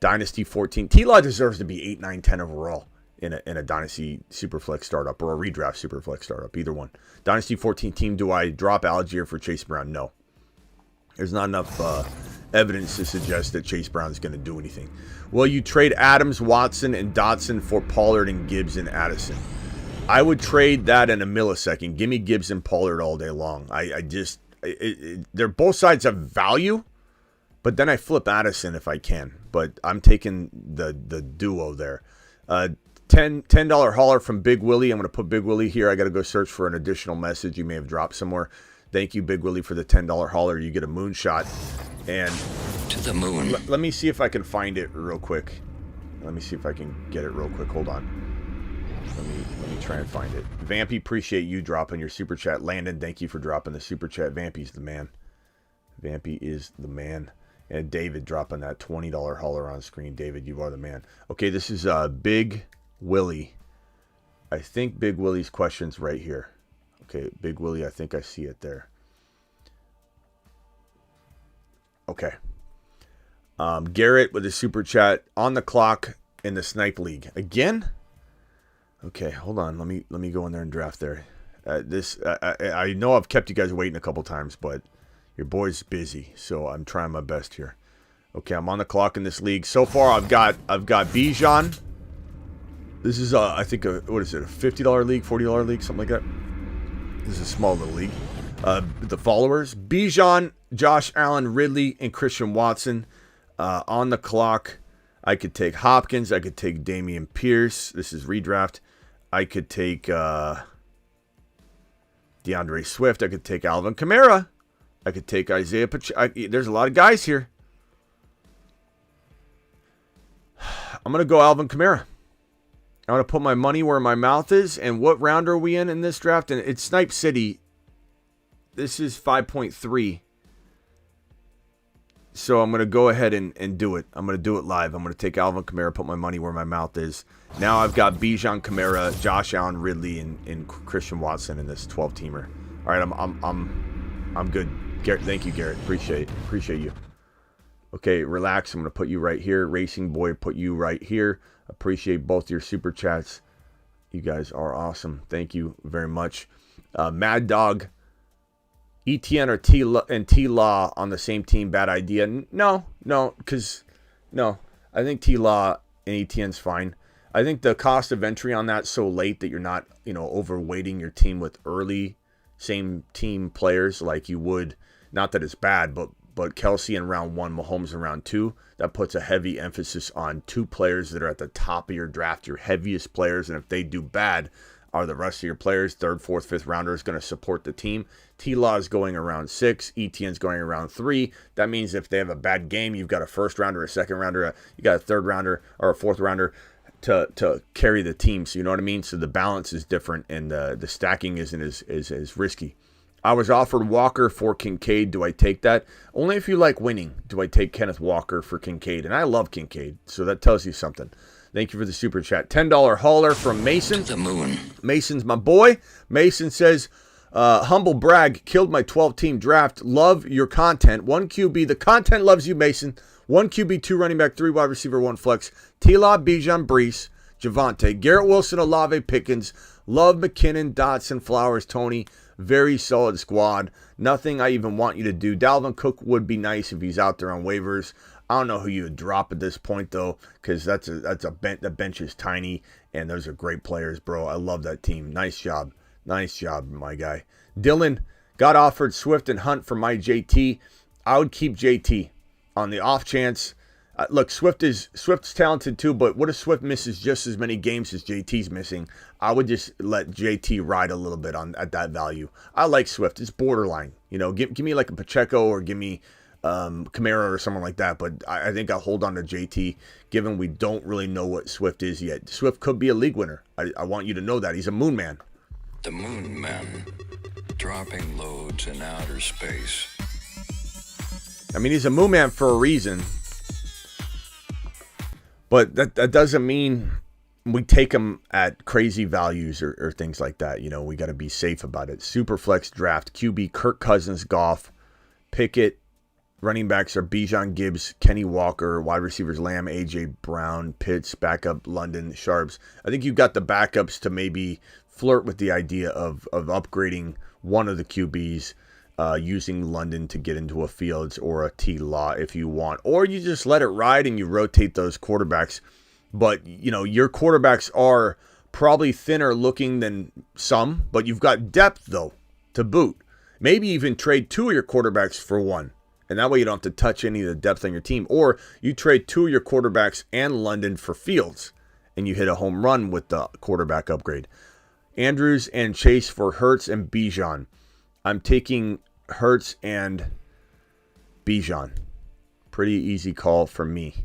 Dynasty 14. T-Law deserves to be 8, 9, 10 overall in a Dynasty Superflex startup or a redraft Superflex startup, either one. Dynasty 14 team, do I drop Algier for Chase Brown? No. There's not enough evidence to suggest that Chase Brown is going to do anything. Will you trade Adams, Watson, and Dotson for Pollard and Gibbs and Addison? I would trade that in a millisecond. Give me Gibbs and Pollard all day long. They're both sides have value, but then I flip Addison if I can. But I'm taking the duo there. $10 hauler from Big Willie. I'm going to put Big Willie here. I got to go search for an additional message you may have dropped somewhere. Thank you, Big Willie, for the $10 hauler. You get a moonshot. And to the moon. Let me see if I can find it real quick. Let me see if I can get it real quick. Hold on. Let me try and find it. Vampy, appreciate you dropping your super chat. Landon, thank you for dropping the super chat. Vampy's the man. Vampy is the man. And David dropping that $20 hauler on screen. David, you are the man. Okay, this is Big Willie. I think Big Willie's question's right here. Okay, Big Willie, I think I see it there. Okay. Garrett with a super chat. On the clock in the Snipe League. Again? Okay, hold on. Let me go in there and draft there. I know I've kept you guys waiting a couple times, but your boy's busy, so I'm trying my best here. Okay, I'm on the clock in this league. So far, I've got Bijan. This is I think what is it? A $50 league, $40 league, something like that. This is a small little league. The followers: Bijan, Josh Allen, Ridley, and Christian Watson. On the clock, I could take Hopkins. I could take Damian Pierce. This is redraft. I could take DeAndre Swift. I could take Alvin Kamara. I could take Isaiah Pacheco. There's a lot of guys here. I'm going to go Alvin Kamara. I'm going to put my money where my mouth is. And what round are we in this draft? And it's Snipe City. This is 5.3. So I'm going to go ahead and do it. I'm going to do it live. I'm going to take Alvin Kamara, put my money where my mouth is. Now I've got Bijan, Kamara, Josh Allen, Ridley, and Christian Watson in this 12-teamer. All right, I'm good. Garrett, thank you, Garrett. Appreciate you. Okay, relax. I'm going to put you right here. Racing Boy, put you right here. Appreciate both your super chats. You guys are awesome. Thank you very much. Mad Dog, ETN or T-Law on the same team, bad idea. No. I think T-Law and ETN's fine. I think the cost of entry on that so late that you're not, overweighting your team with early same team players like you would. Not that it's bad, but Kelsey in round 1, Mahomes in round 2. That puts a heavy emphasis on 2 players that are at the top of your draft, your heaviest players, and if they do bad, are the rest of your players, 3rd, 4th, 5th rounders, going to support the team. T-Law is going around 6. ETN's going around 3. That means if they have a bad game, you've got a 1st rounder, a 2nd rounder, you got a 3rd rounder, or a 4th rounder to carry the team. So you know what I mean? So the balance is different, and the stacking isn't as risky. I was offered Walker for Kincaid. Do I take that? Only if you like winning do I take Kenneth Walker for Kincaid. And I love Kincaid, so that tells you something. Thank you for the super chat. $10 hauler from Mason. To the moon. Mason's my boy. Mason says, humble brag, killed my 12-team draft. Love your content. 1 QB. The content loves you, Mason. 1 QB, 2 running back, 3 wide receiver, 1 flex. T-Law, Bijan, Brees, Javante, Garrett Wilson, Olave, Pickens. Love McKinnon, Dotson, Flowers, Tony. Very solid squad. Nothing I even want you to do. Dalvin Cook would be nice if he's out there on waivers. I don't know who you would drop at this point, though, because the bench is tiny, and those are great players, bro. I love that team. Nice job. Nice job, my guy. Dylan got offered Swift and Hunt for my JT. I would keep JT on the off chance. Look, Swift's talented too, but what if Swift misses just as many games as JT's missing? I would just let JT ride a little bit at that value. I like Swift. It's borderline. Give me like a Pacheco or give me Kamara or someone like that, but I think I'll hold on to JT given we don't really know what Swift is yet. Swift could be a league winner. I want you to know that. He's a moon man. The moon men, dropping loads in outer space. I mean, he's a moon man for a reason. But that doesn't mean we take him at crazy values or things like that. We got to be safe about it. Superflex draft, QB, Kirk Cousins, Goff, Pickett. Running backs are Bijan, Gibbs, Kenny Walker. Wide receivers, Lamb, A.J. Brown, Pitts, backup, London, Sharps. I think you've got the backups to maybe flirt with the idea of upgrading one of the QBs, using London to get into a Fields or a T-Law if you want. Or you just let it ride and you rotate those quarterbacks. But, your quarterbacks are probably thinner looking than some, but you've got depth, though, to boot. Maybe even trade 2 of your quarterbacks for 1. And that way you don't have to touch any of the depth on your team. Or you trade 2 of your quarterbacks and London for Fields, and you hit a home run with the quarterback upgrade. Andrews and Chase for Hurts and Bijan. I'm taking Hurts and Bijan. Pretty easy call for me.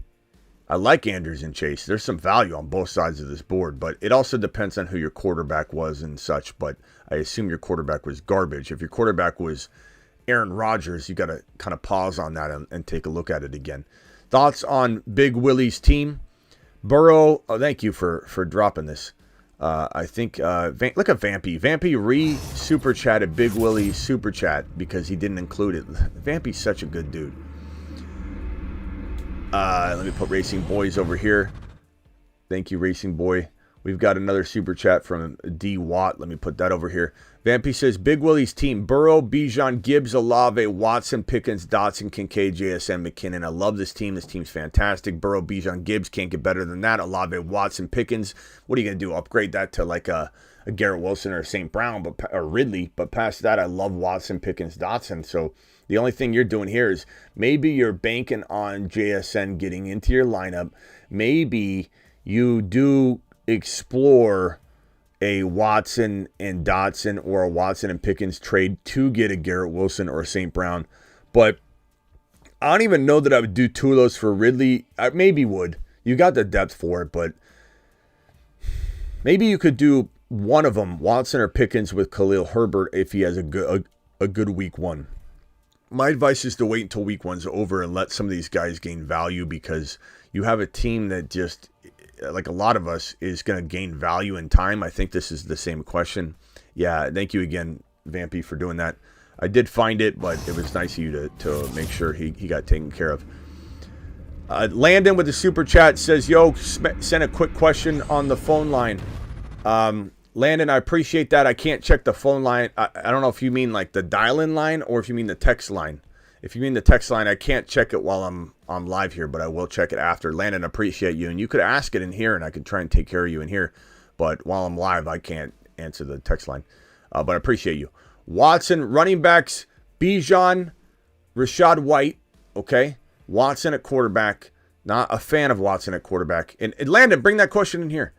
I like Andrews and Chase. There's some value on both sides of this board, but it also depends on who your quarterback was and such. But I assume your quarterback was garbage. If your quarterback was Aaron Rodgers, you got to kind of pause on that and take a look at it again. Thoughts on Big Willie's team? Burrow, thank you for dropping this. I think, look at Vampy. Vampy super chatted Big Willie super chat because he didn't include it. Vampy's such a good dude. Let me put Racing Boys over here. Thank you, Racing Boy. We've got another super chat from D. Watt. Let me put that over here. Vampy says, Big Willie's team, Burrow, Bijan, Gibbs, Olave, Watson, Pickens, Dotson, Kincaid, JSN, McKinnon. I love this team. This team's fantastic. Burrow, Bijan, Gibbs, can't get better than that. Olave, Watson, Pickens. What are you going to do? Upgrade that to like a Garrett Wilson or St. Brown or Ridley. But past that, I love Watson, Pickens, Dotson. So the only thing you're doing here is maybe you're banking on JSN getting into your lineup. Maybe you do explore a Watson and Dotson or a Watson and Pickens trade to get a Garrett Wilson or a St. Brown. But I don't even know that I would do two of those for Ridley. I maybe would. You got the depth for it, but maybe you could do one of them, Watson or Pickens, with Khalil Herbert if he has a good week one. My advice is to wait until week one's over and let some of these guys gain value, because you have a team that just, like a lot of us, is going to gain value in time. I think this is the same question. Yeah, thank you again, Vampy, for doing that. I did find it, but it was nice of you to make sure he got taken care of. Landon with the super chat says, yo, send a quick question on the phone line. Landon, I appreciate that. I can't check the phone line. I don't know if you mean like the dial-in line or if you mean the text line. If you mean the text line, I can't check it while I'm live here, but I will check it after. Landon, appreciate you. And you could ask it in here, and I could try and take care of you in here. But while I'm live, I can't answer the text line. But I appreciate you. Watson, running backs, Bijan, Rashad White, okay? Watson at quarterback. Not a fan of Watson at quarterback. And Landon, bring that question in here.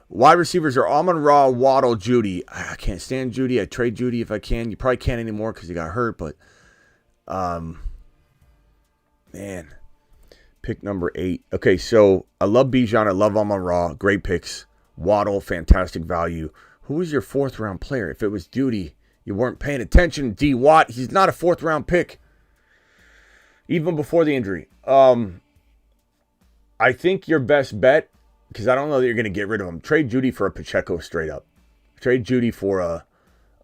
Wide receivers are Amon-Ra, Waddle, Judy. I can't stand Judy. I trade Judy if I can. You probably can't anymore because he got hurt, but man, pick number 8. Okay, so I love Bijan. I love Amon-Ra. Great picks. Waddle, fantastic value. Who was your 4th round player? If it was Judy, you weren't paying attention. D. Watt, he's not a 4th round pick, even before the injury. I think your best bet, because I don't know that you're going to get rid of him, trade Judy for a Pacheco straight up. Trade Judy for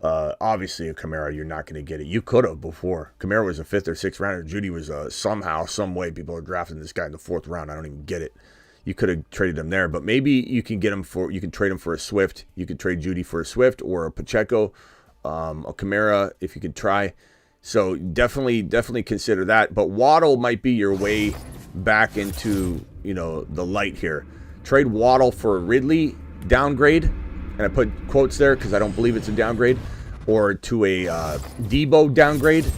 obviously a Kamara. You're not going to get it. You could have before. Kamara was a 5th or 6th rounder. Judy was somehow, some way, people are drafting this guy in the 4th round. I don't even get it. You could have traded him there, but maybe you can get him for. You can trade him for a Swift. You could trade Judy for a Swift or a Pacheco, a Kamara if you could try. So definitely consider that. But Waddle might be your way back into the light here. Trade Waddle for a Ridley downgrade, and I put quotes there because I don't believe it's a downgrade, or to a Debo downgrade,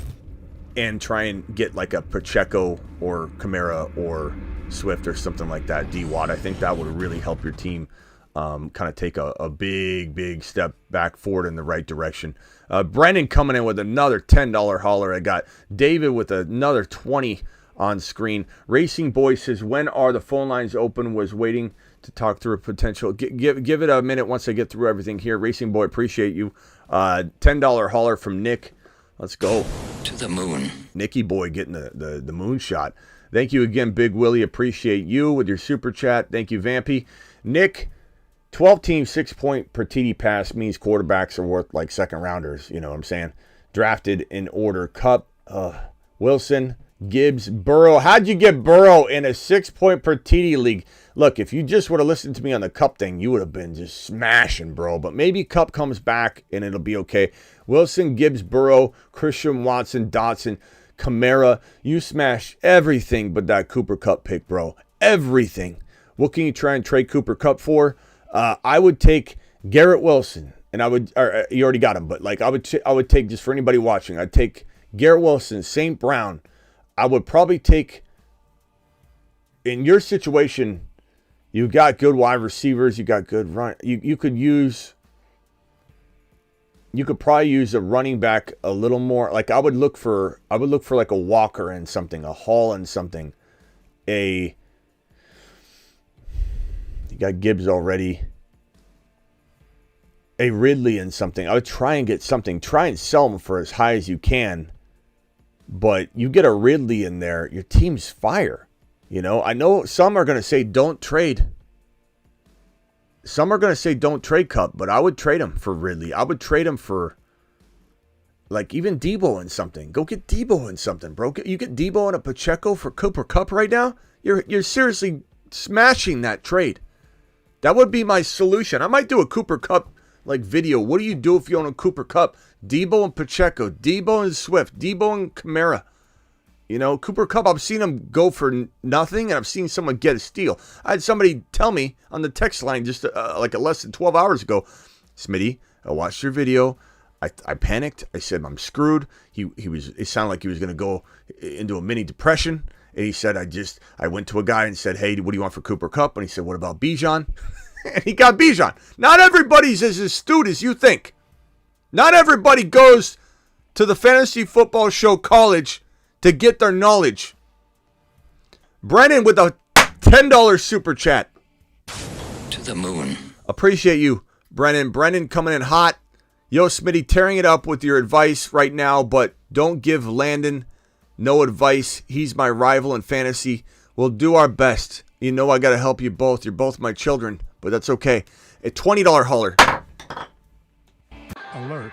and try and get like a Pacheco or Kamara or Swift or something like that. D-Watt, I think that would really help your team kind of take a big step back forward in the right direction. Brendan coming in with another $10 holler. I got David with another 20 on screen. Racing Boy says, when are the phone lines open? Was waiting to talk through a potential. Give it a minute once I get through everything here. Racing Boy, appreciate you. $10 holler from Nick. Let's go. To the moon. Nicky Boy getting the moon shot. Thank you again, Big Willie. Appreciate you with your super chat. Thank you, Vampy. Nick, 12 teams, 6 point per TD pass means quarterbacks are worth like second rounders. You know what I'm saying? Drafted in order. Cup, Wilson, Gibbs, Burrow. How'd you get Burrow in a 6 point per TD league? Look, if you just would have listened to me on the Cup thing, you would have been just smashing, bro. But maybe Cup comes back and it'll be okay. Wilson, Gibbs, Burrow, Christian Watson, Dotson, Kamara. You smash everything but that Cooper Kupp pick, bro. Everything. What can you try and trade Cooper Kupp for? I would take Garrett Wilson, and you already got him, but like I would take, just for anybody watching, I'd take Garrett Wilson, St. Brown. I would probably take, in your situation, you got good wide receivers, you got good run. You could probably use a running back a little more. Like I would look for like a Walker and something, a Hall and something. You got Gibbs already. A Ridley and something. I would try and get something. Try and sell them for as high as you can. But you get a Ridley in there, your team's fire. You know, I know some are going to say don't trade. Some are going to say don't trade Kupp, but I would trade him for Ridley. I would trade him for, like, even Debo and something. Go get Debo and something, bro. You get Debo and a Pacheco for Cooper Kupp right now? You're seriously smashing that trade. That would be my solution. I might do a Cooper Kupp like video. What do you do if you own a Cooper Kupp? Debo and Pacheco, Debo and Swift, Debo and Kamara. You know, Cooper Kupp, I've seen him go for nothing, and I've seen someone get a steal. I had somebody tell me on the text line just like less than 12 hours ago, Smitty, I watched your video. I panicked. I said, I'm screwed. It sounded like he was going to go into a mini depression. And he said, I went to a guy and said, hey, what do you want for Cooper Kupp? And he said, what about Bijan? And he got Bijan. Not everybody's as astute as you think. Not everybody goes to the Fantasy Football Show College to get their knowledge. Brennan with a $10 super chat. To the moon. Appreciate you, Brennan. Brennan coming in hot. Yo, Smitty, tearing it up with your advice right now, but don't give Landon no advice. He's my rival in fantasy. We'll do our best. You know I got to help you both. You're both my children, but that's okay. A $20 hauler. Alert.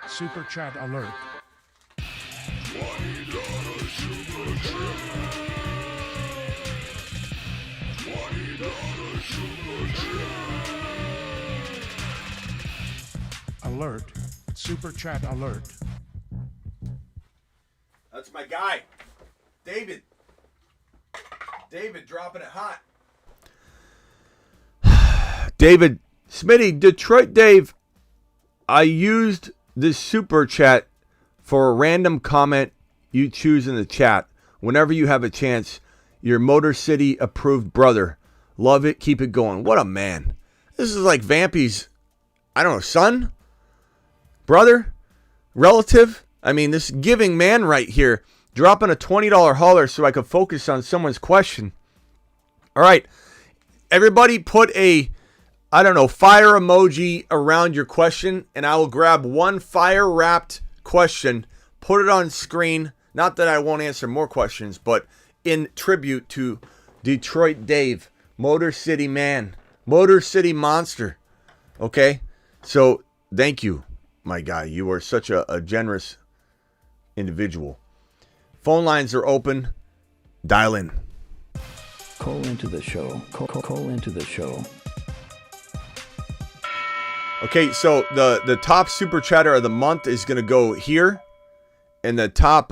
Super chat alert. Alert. Super chat alert. That's my guy. David. David dropping it hot. David, Smitty, Detroit Dave, I used this super chat for a random comment you choose in the chat. Whenever you have a chance, your Motor City approved brother. Love it. Keep it going. What a man. This is like Vampy's, I don't know, son? Brother? Relative? I mean, this giving man right here, dropping a $20 hauler so I could focus on someone's question. All right. Everybody put a, I don't know, fire emoji around your question, and I will grab one fire-wrapped question, put it on screen. Not that I won't answer more questions, but in tribute to Detroit Dave, Motor City man, Motor City monster. Okay? So, thank you, my guy. You are such a generous individual. Phone lines are open. Dial in. Call into the show. Call into the show. Okay, so the top super chatter of the month is going to go here. And the top,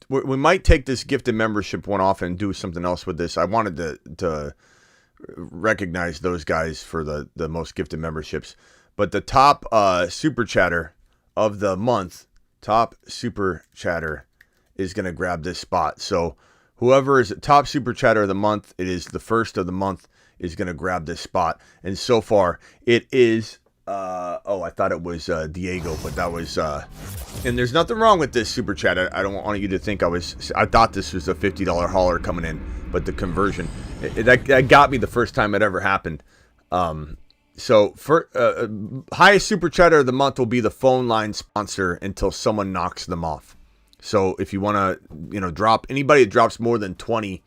we might take this gifted membership one off and do something else with this. I wanted to recognize those guys for the most gifted memberships. But the top super chatter of the month, top super chatter, is going to grab this spot. So whoever is top super chatter of the month, it is the first of the month, is going to grab this spot. And so far, it is, I thought it was Diego, but that was, and there's nothing wrong with this super chat. I don't want you to think I thought this was a $50 hauler coming in, but the conversion, that got me the first time it ever happened. So for highest super chatter of the month will be the phone line sponsor until someone knocks them off. So if you want to, drop, anybody that drops more than 20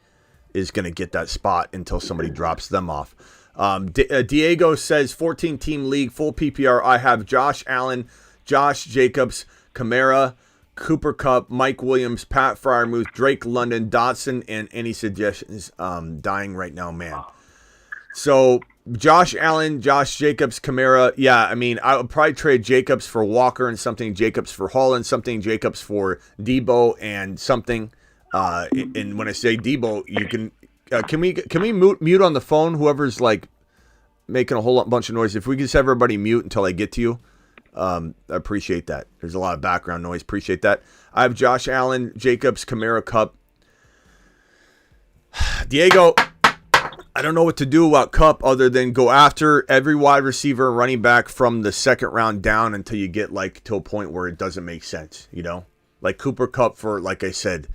is going to get that spot until somebody drops them off. Diego says 14-team league, full PPR. I have Josh Allen, Josh Jacobs, Kamara, Cooper Kupp, Mike Williams, Pat Freiermuth, Drake London, Dotson, and any suggestions dying right now, man. So Josh Allen, Josh Jacobs, Kamara. Yeah, I mean, I would probably trade Jacobs for Walker and something, Jacobs for Hall and something, Jacobs for Debo and something. And when I say Debo, you can can we mute on the phone? Whoever's like making a whole bunch of noise. If we can just have everybody mute until I get to you, I appreciate that. There's a lot of background noise. Appreciate that. I have Josh Allen, Jacobs, Kamara, Kupp. Diego, I don't know what to do about Kupp other than go after every wide receiver and running back from the second round down until you get like to a point where it doesn't make sense, Like Cooper Kupp for, like I said,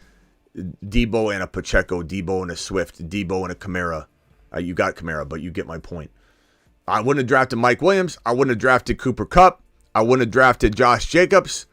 Debo and a Pacheco, Debo and a Swift, Debo and a Kamara. You got Kamara, but you get my point. I wouldn't have drafted Mike Williams. I wouldn't have drafted Cooper Kupp. I wouldn't have drafted Josh Jacobs.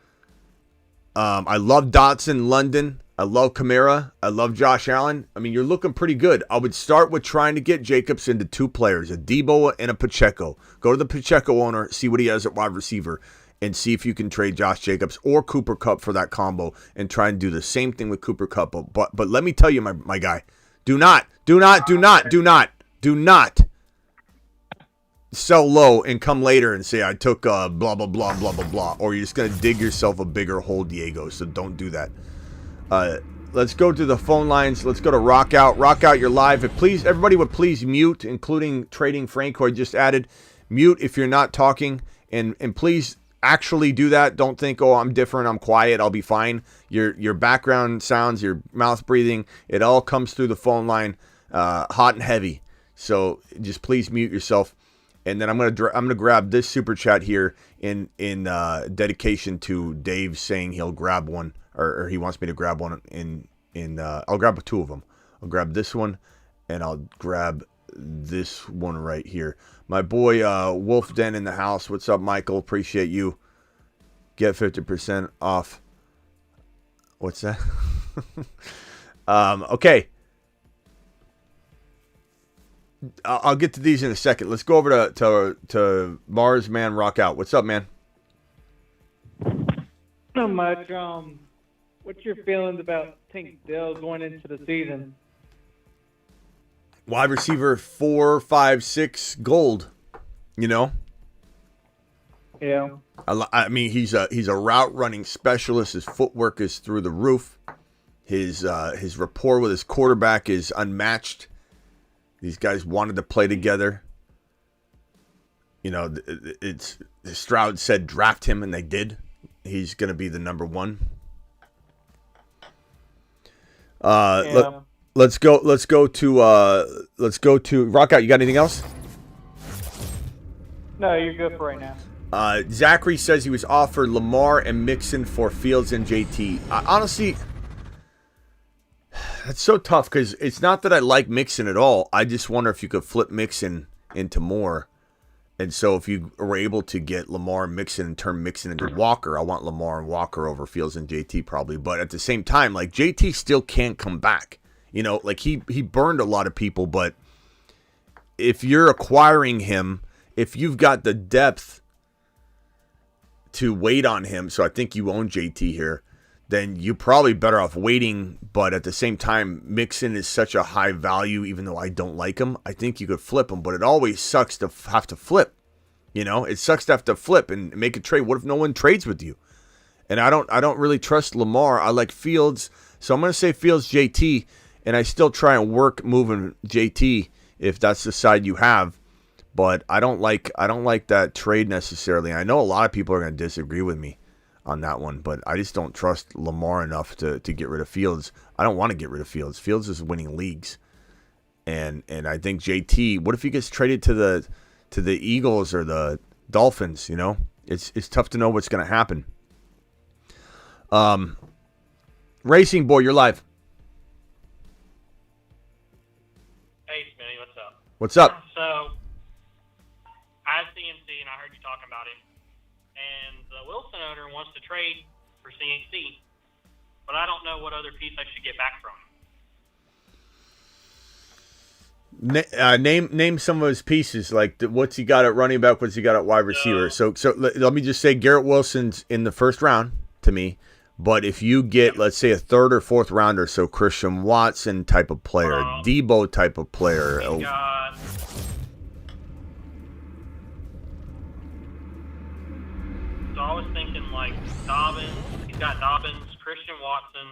I love Dotson, London. I love Kamara. I love Josh Allen. I mean, you're looking pretty good. I would start with trying to get Jacobs into 2 players, a Debo and a Pacheco. Go to the Pacheco owner, see what he has at wide receiver, and see if you can trade Josh Jacobs or Cooper Kupp for that combo and try and do the same thing with Cooper Kupp. But let me tell you, my guy, do not sell low and come later and say I took blah, blah, blah, blah, blah, blah, or you're just going to dig yourself a bigger hole, Diego. So don't do that. Let's go to the phone lines. Let's go to Rock Out. Rock Out, you're live. If please, everybody would please mute, including Trading Frank, who I just added. Mute if you're not talking, and please actually do that. Don't think, oh, I'm different, I'm quiet, I'll be fine. Your background sounds, your mouth breathing, it all comes through the phone line hot and heavy. So just please mute yourself. And then I'm gonna grab this super chat here in dedication to Dave saying he'll grab one, or he wants me to grab one. I'll grab 2 of them. I'll grab this one, and I'll grab this one right here. My boy Wolf Den in the house. What's up, Michael? Appreciate you. Get 50% off. What's that? Okay. I'll get to these in a second. Let's go over to Mars Man Rock Out. What's up, man? Not much. What's your feelings about Tank Dell going into the season? Wide receiver 4, 5, 6 gold. You know. Yeah. I mean, he's a route running specialist. His footwork is through the roof. His rapport with his quarterback is unmatched. These guys wanted to play together. You know, Stroud said draft him, and they did. He's going to be the number 1. Yeah. Let's go to Rock Out. You got anything else? No, you're good for right now. Zachary says he was offered Lamar and Mixon for Fields and JT. Honestly, that's so tough because it's not that I like Mixon at all. I just wonder if you could flip Mixon into more. And so if you were able to get Lamar and Mixon and turn Mixon into Walker, I want Lamar and Walker over Fields and JT probably. But at the same time, like JT still can't come back. You know, like he burned a lot of people. But if you're acquiring him, if you've got the depth to wait on him, so I think you own JT here, then you're probably better off waiting. But at the same time, Mixon is such a high value, even though I don't like him. I think you could flip him, but it always sucks to have to flip. You know, it sucks to have to flip and make a trade. What if no one trades with you? And I don't really trust Lamar. I like Fields, so I'm going to say Fields JT, and I still try and work moving JT if that's the side you have. But I don't like that trade necessarily. I know a lot of people are going to disagree with me on that one, but I just don't trust Lamar enough to get rid of Fields. I don't want to get rid of Fields. Fields is winning leagues, and I think JT. What if he gets traded to the Eagles or the Dolphins? You know, it's tough to know what's going to happen. Racing Boy, you're live. Hey, Smitty, what's up? What's up? So, I have CMC, and I heard you talking about him. And the Wilson owner wants to trade for CMC, but I don't know what other piece I should get back from him. Name some of his pieces. Like what's he got at running back? What's he got at wide receiver? So let me just say Garrett Wilson's in the first round to me. But if you get, let's say, a 3rd or 4th rounder, so Christian Watson type of player, Debo type of player. So I was thinking like Dobbins. He's got Dobbins, Christian Watson,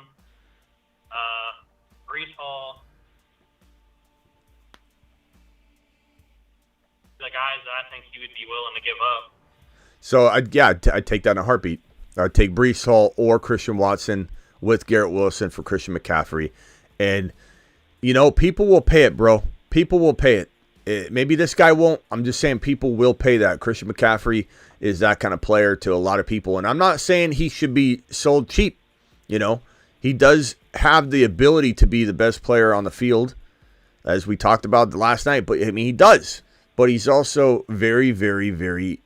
Breece Hall. The guys that I think he would be willing to give up. So I'd take that in a heartbeat. I'd take Breece Hall or Christian Watson with Garrett Wilson for Christian McCaffrey. And, you know, people will pay it, bro. People will pay it. Maybe this guy won't. I'm just saying people will pay that. Christian McCaffrey is that kind of player to a lot of people. And I'm not saying he should be sold cheap. You know, he does have the ability to be the best player on the field, as we talked about last night. But, I mean, he does. But he's also very, very, very,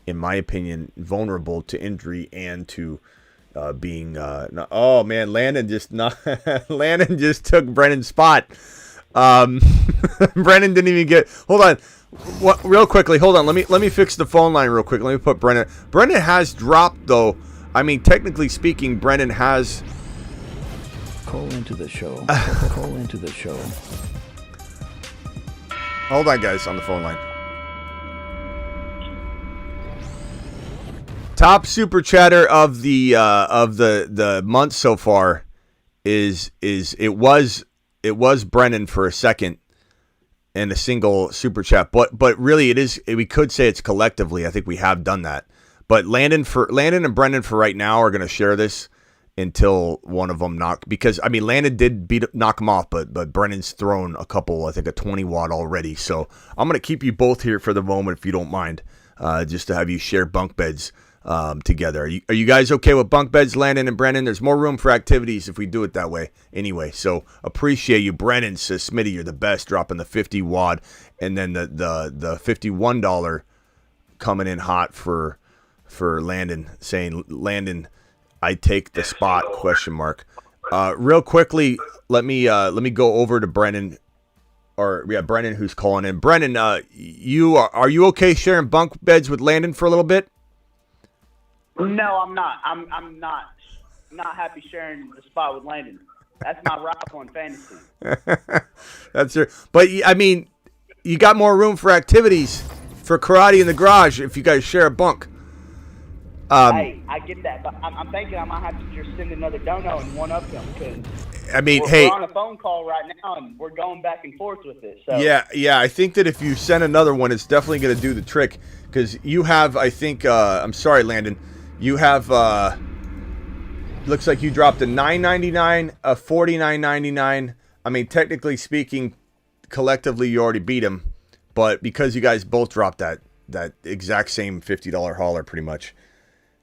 in my opinion, vulnerable to injury and to being oh man, Landon just not Landon just took Brennan's spot. Brennan didn't even get. Hold on, real quickly. Hold on. Let me fix the phone line real quick. Let me put Brennan. Brennan has dropped though. I mean, technically speaking, Brennan has. Call into the show. Call into the show. Hold on, guys, on the phone line. Top super chatter of the month so far is it was Brennan for a second in a single super chat, but really we could say it's collectively. I think we have done that. But Landon and Brendan for right now are going to share this until one of them because I mean Landon did knock him off, but Brennan's thrown a couple, I think a 20 watt already. So I'm going to keep you both here for the moment if you don't mind, just to have you share bunk beds together. Are you guys okay with bunk beds, Landon and Brennan? There's more room for activities if we do it that way. Anyway, so appreciate you. Brennan says, Smitty, you're the best, dropping the 50 watt, and then the $51 coming in hot for Landon, saying, Landon, I take the spot, ? Real quickly, let me go over to Brennan, Brennan who's calling in. Brennan, are you okay sharing bunk beds with Landon for a little bit? No, I'm not. I'm not happy sharing the spot with Landon. That's my rival in fantasy. That's your. But I mean, you got more room for activities for karate in the garage if you guys share a bunk. Hey, I get that, but I'm thinking I might have to just send another dono and one up them because I mean, we're on a phone call right now and we're going back and forth with it. So yeah, I think that if you send another one, it's definitely going to do the trick because you have, I think, I'm sorry, Landon, you have, looks like you dropped a $9.99, a $49.99. I mean, technically speaking, collectively you already beat him, but because you guys both dropped that exact same $50 hauler, pretty much.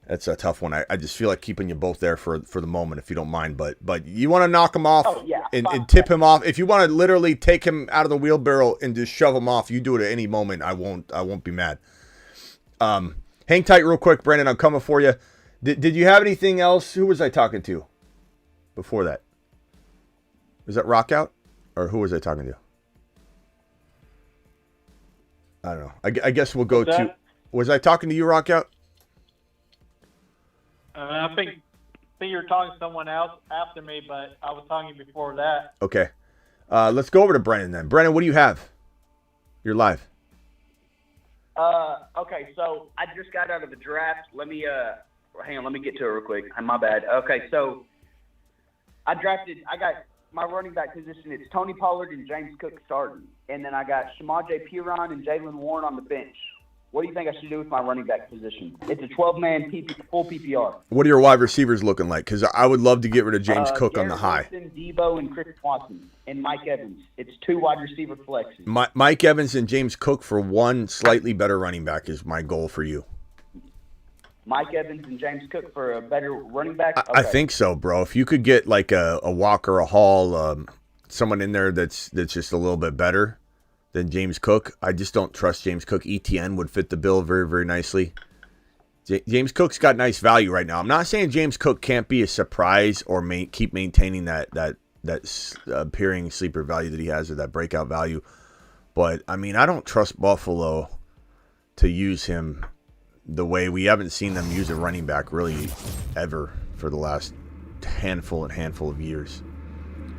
That's a tough one. I just feel like keeping you both there for the moment, if you don't mind. But you want to knock him off and tip him off. If you want to literally take him out of the wheelbarrow and just shove him off, you do it at any moment. I won't be mad. Hang tight real quick, Brendan. I'm coming for you. Did you have anything else? Who was I talking to before that? Was that Rockout? Or who was I talking to? I don't know. I guess we'll go to... Was I talking to you, Rockout? I think you were talking to someone else after me, but I was talking before that. Okay. Let's go over to Brennan then. Brennan, what do you have? You're live. Okay, so I just got out of the draft. Let me hang on, let me get to it real quick. My bad. Okay, so I got my running back position. It's Tony Pollard and James Cook starting. And then I got Shamaje Perine and Jalen Warren on the bench. What do you think I should do with my running back position? It's a 12-man full PPR. What are your wide receivers looking like? Because I would love to get rid of James Cook Garrett on the high. Wilson, Debo, and Chris Watson, and Mike Evans. It's 2 wide receiver flexes. Mike Evans and James Cook for one slightly better running back is my goal for you. Mike Evans and James Cook for a better running back? Okay. I think so, bro. If you could get like a Walker, a Hall, someone in there that's just a little bit better than James Cook. I just don't trust James Cook. ETN would fit the bill very, very nicely. James Cook's got nice value right now. I'm not saying James Cook can't be a surprise or keep maintaining that appearing sleeper value that he has or that breakout value. But, I mean, I don't trust Buffalo to use him the way we haven't seen them use a running back really ever for the last handful of years.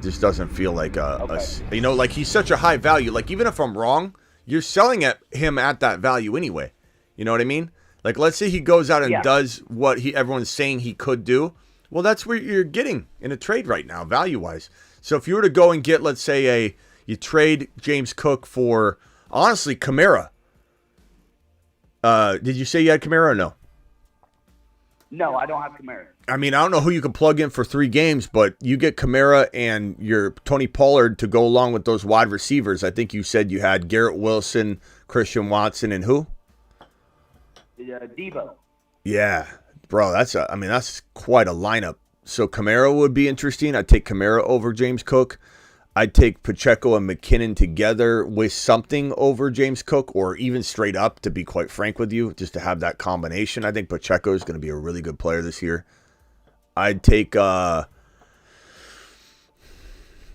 Just doesn't feel like like he's such a high value. Like, even if I'm wrong, you're selling him at that value anyway. You know what I mean? Like, let's say he goes out and does what everyone's saying he could do. Well, that's where you're getting in a trade right now, value-wise. So if you were to go and get, let's say, you trade James Cook for, honestly, Kamara. Did you say you had Kamara or no? No, I don't have Kamara. I mean, I don't know who you can plug in for 3 games, but you get Kamara and your Tony Pollard to go along with those wide receivers. I think you said you had Garrett Wilson, Christian Watson, and who? Debo. Yeah, bro, that's quite a lineup. So Kamara would be interesting. I'd take Kamara over James Cook. I'd take Pacheco and McKinnon together with something over James Cook, or even straight up, to be quite frank with you, just to have that combination. I think Pacheco is going to be a really good player this year. I'd take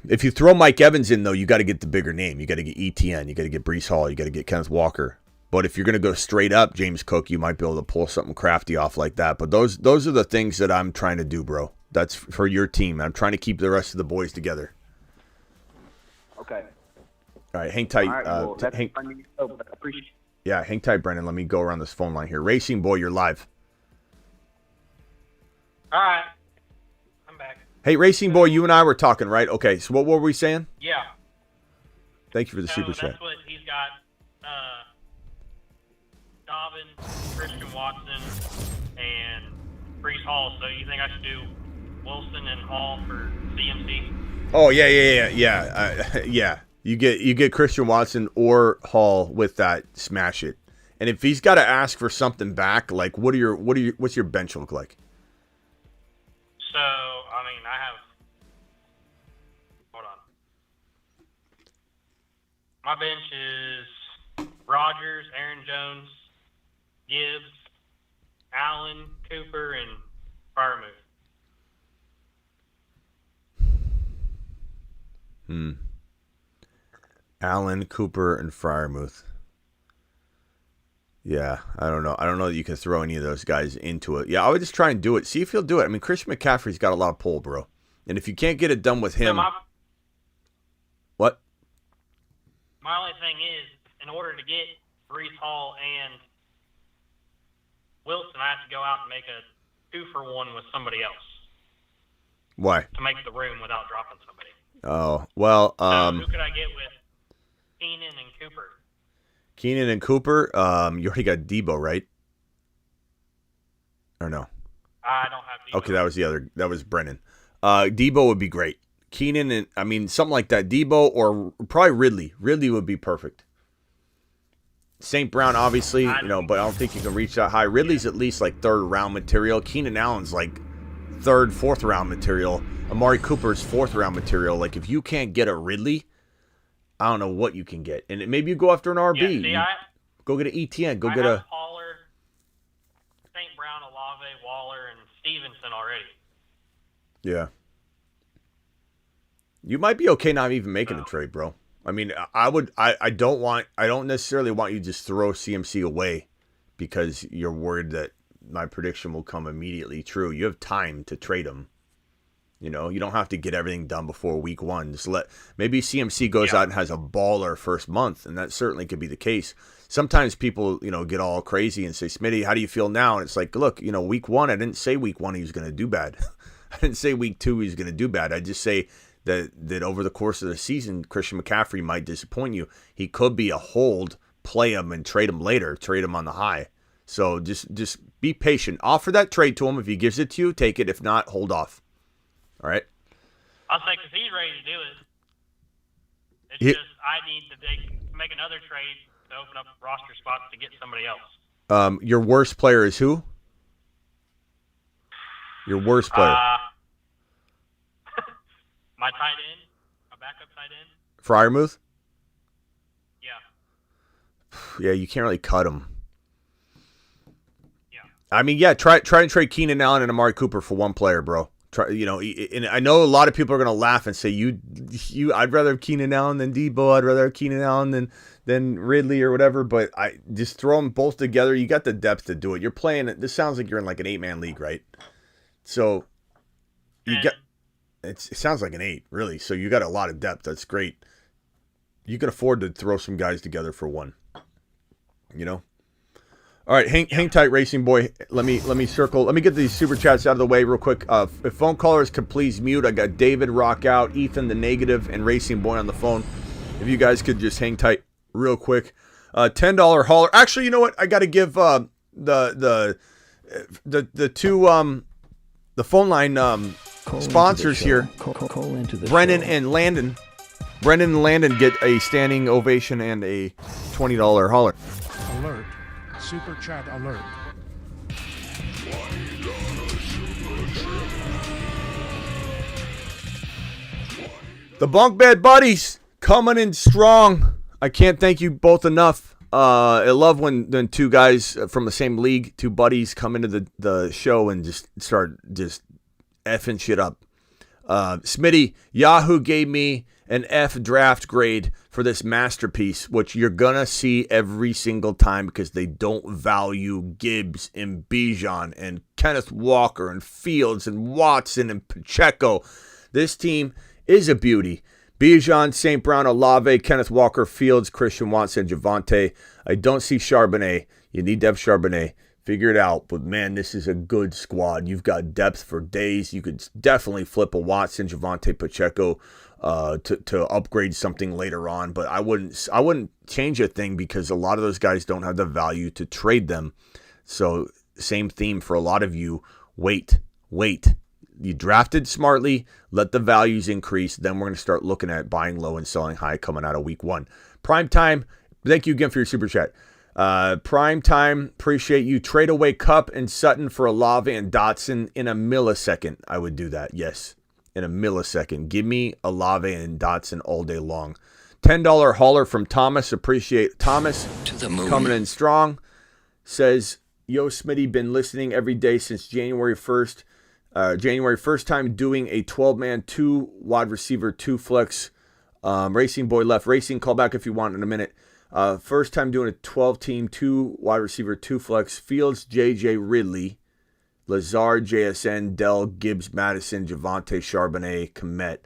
if you throw Mike Evans in, though, you got to get the bigger name. You got to get ETN. You got to get Breece Hall. You got to get Kenneth Walker. But if you're going to go straight up James Cook, you might be able to pull something crafty off like that. But those are the things that I'm trying to do, bro. That's for your team. I'm trying to keep the rest of the boys together. Okay. All right, hang tight. All right, well, that's I appreciate. Yeah, hang tight, Brendan. Let me go around this phone line here. Racing Boy, you're live. All right. I'm back. Hey, Racing Boy, you and I were talking, right? Okay, so what were we saying? Yeah. Thank you for the super that's chat. That's what he's got. Dobbins, Christian Watson, and Breece Hall. So you think I should do Wilson and Hall for CMC? Oh yeah. You get Christian Watson or Hall with that. Smash it. And if he's got to ask for something back, like what's your bench look like? So I mean, I have. Hold on. My bench is Rodgers, Aaron Jones, Gibbs, Allen, Cooper, and Freiermuth. Allen, Cooper, and Freiermuth. Yeah, I don't know. I don't know that you can throw any of those guys into it. Yeah, I would just try and do it. See if he'll do it. I mean, Christian McCaffrey's got a lot of pull, bro. And if you can't get it done with him... What? My only thing is, in order to get Breece Hall and Wilson, I have to go out and make a 2-for-1 with somebody else. Why? To make the room without dropping somebody. Oh, well... so who could I get with Keenan and Cooper? Keenan and Cooper, you already got Debo, right? Or no? I don't have Debo. Okay, that was Brennan. Debo would be great. Keenan and, I mean, something like that. Debo or probably Ridley. Ridley would be perfect. St. Brown, obviously, but I don't think you can reach that high. Ridley's at least like third round material. Keenan Allen's like third, fourth round material. Amari Cooper's fourth round material. Like, if you can't get a Ridley, I don't know what you can get. And maybe you go after an RB. Yeah, go get an ETN. Go I get have a Pollard, St. Brown, Olave, Waller, and Stevenson already. Yeah. You might be okay not even making a trade, bro. I mean, I don't necessarily want you to just throw CMC away because you're worried that my prediction will come immediately true. You have time to trade him. You know, you don't have to get everything done before week 1. Just maybe CMC goes out and has a baller first month, and that certainly could be the case. Sometimes people, get all crazy and say, Smitty, how do you feel now? And it's like, look, week 1, I didn't say week 1 he was going to do bad. I didn't say week 2 he was going to do bad. I just say that over the course of the season, Christian McCaffrey might disappoint you. He could be a hold, play him, and trade him later, trade him on the high. So just be patient. Offer that trade to him. If he gives it to you, take it. If not, hold off. All right? I'll say because he's ready to do it. It's just I need to make another trade to open up roster spots to get somebody else. Your worst player is who? Your worst player? My tight end, my backup tight end. Freiermuth? Yeah. Yeah, you can't really cut him. Yeah. I mean, yeah, try and trade Keenan Allen and Amari Cooper for one player, bro. And I know a lot of people are going to laugh and say, I'd rather have Keenan Allen than Debo. I'd rather have Keenan Allen than Ridley or whatever. But I just throw them both together. You got the depth to do it. You're playing. This sounds like you're in like an 8-man league, right? So it sounds like an 8, really. So you got a lot of depth. That's great. You can afford to throw some guys together for one. All right, hang tight, Racing Boy. Let me circle. Let me get these super chats out of the way real quick. If phone callers could please mute. I got David Rock out, Ethan the Negative, and Racing Boy on the phone. If you guys could just hang tight real quick. $10 hauler. Actually, you know what? I got to give the two the phone line sponsors here. Call into the Brennan show. and Landon. Brendan and Landon get a standing ovation and a $20 hauler. Alert. Super chat alert. The Bunk Bed Buddies coming in strong. I can't thank you both enough. I love when two guys from the same league, two buddies, come into the show and just start effing shit up. Smitty, Yahoo gave me an F draft grade for this masterpiece, which you're going to see every single time because they don't value Gibbs and Bijan and Kenneth Walker and Fields and Watson and Pacheco. This team is a beauty. Bijan, St. Brown, Olave, Kenneth Walker, Fields, Christian Watson, Javonte. I don't see Charbonnet. You need to have Charbonnet. Figure it out. But, man, this is a good squad. You've got depth for days. You could definitely flip a Watson, Javonte, Pacheco to upgrade something later on. But I wouldn't change a thing because a lot of those guys don't have the value to trade them. So, same theme for a lot of you. Wait. You drafted smartly. Let the values increase. Then we're going to start looking at buying low and selling high coming out of week 1. Prime time. Thank you again for your super chat. Prime time, appreciate you. Trade away Kupp and Sutton for Olave and Dotson in a millisecond. I would do that, yes. In a millisecond. Give me Olave and Dotson all day long. $10 hauler from Thomas. Appreciate Thomas. To the moon. Coming in strong. Says, yo, Smitty, been listening every day since January 1st. January 1st time doing a 12-man, 2 wide receiver, 2 flex. Racing boy left. Racing, call back if you want in a minute. First time doing a 12-team, 2 wide receiver, 2 flex. Fields, JJ, Ridley, Lazard, JSN, Dell, Gibbs, Madison, Javonte, Charbonnet, Komet.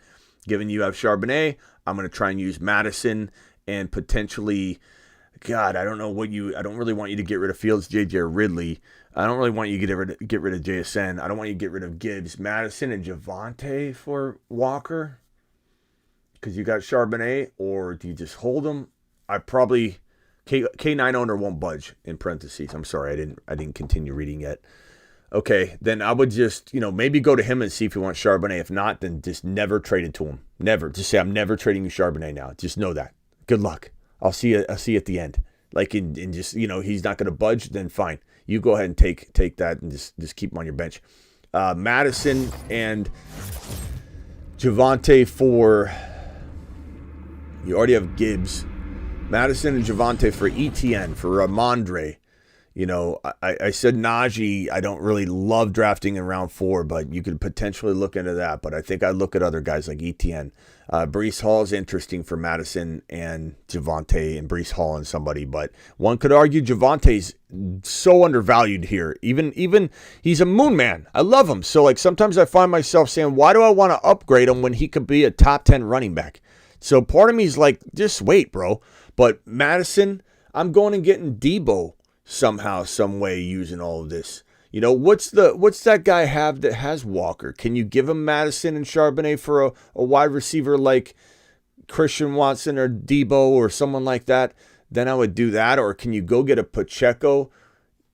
Given you have Charbonnet, I'm going to try and use Madison and potentially, God, I don't really want you to get rid of Fields, JJ, or Ridley. I don't really want you to get rid of JSN. I don't want you to get rid of Gibbs, Madison, and Javonte for Walker because you got Charbonnet, or do you just hold them? I probably K9 owner won't budge in parentheses. I'm sorry, I didn't continue reading yet. Okay, then I would just, maybe go to him and see if he wants Charbonnet. If not, then just never trade it to him. Never. Just say I'm never trading you Charbonnet now. Just know that. Good luck. I'll see you at the end. Like in just he's not going to budge. Then fine. You go ahead and take that and just keep him on your bench. Madison and Javonte for. You already have Gibbs. Madison and Javonte for ETN, for Ramondre. I said Najee, I don't really love drafting in round 4, but you could potentially look into that. But I think I'd look at other guys like ETN. Breece Hall is interesting for Madison and Javonte and Breece Hall and somebody. But one could argue Javante's so undervalued here. Even he's a moon man. I love him. So sometimes I find myself saying, why do I want to upgrade him when he could be a top 10 running back? So part of me is like, just wait, bro. But Madison, I'm going and getting Debo somehow, some way using all of this. What's that guy have that has Walker? Can you give him Madison and Charbonnet for a wide receiver like Christian Watson or Debo or someone like that? Then I would do that. Or can you go get a Pacheco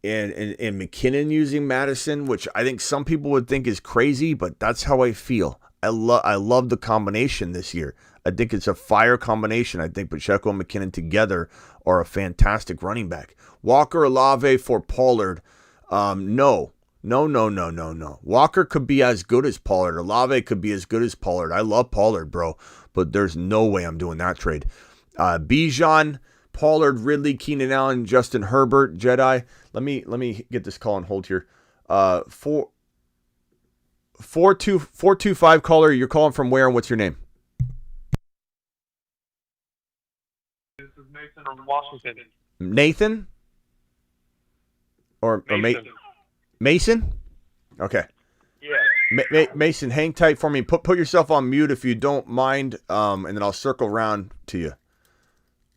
and McKinnon using Madison, which I think some people would think is crazy, but that's how I feel. I love the combination this year. I think it's a fire combination. I think Pacheco and McKinnon together are a fantastic running back. Walker, Olave for Pollard. No. Walker could be as good as Pollard. Olave could be as good as Pollard. I love Pollard, bro, but there's no way I'm doing that trade. Bijan, Pollard, Ridley, Keenan Allen, Justin Herbert, Jedi. Let me get this call on hold here. 425 caller. You're calling from where and what's your name? This is Nathan from Washington. Nathan? Or Mason? Okay. Yeah. Mason, hang tight for me. Put yourself on mute if you don't mind, and then I'll circle around to you.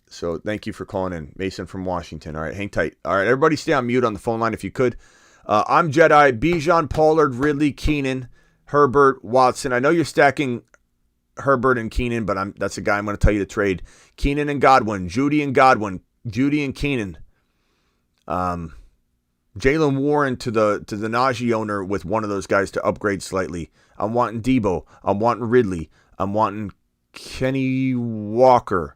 So thank you for calling in. Mason from Washington. All right, hang tight. All right, everybody stay on mute on the phone line if you could. I'm Jedi, Bijan, Pollard, Ridley, Keenan, Herbert, Watson. I know you're stacking Herbert and Keenan, but that's a guy I'm going to tell you to trade. Keenan and Godwin, Judy and Keenan. Jalen Warren to the Najee owner with one of those guys to upgrade slightly. I'm wanting Debo. I'm wanting Ridley. I'm wanting Kenny Walker.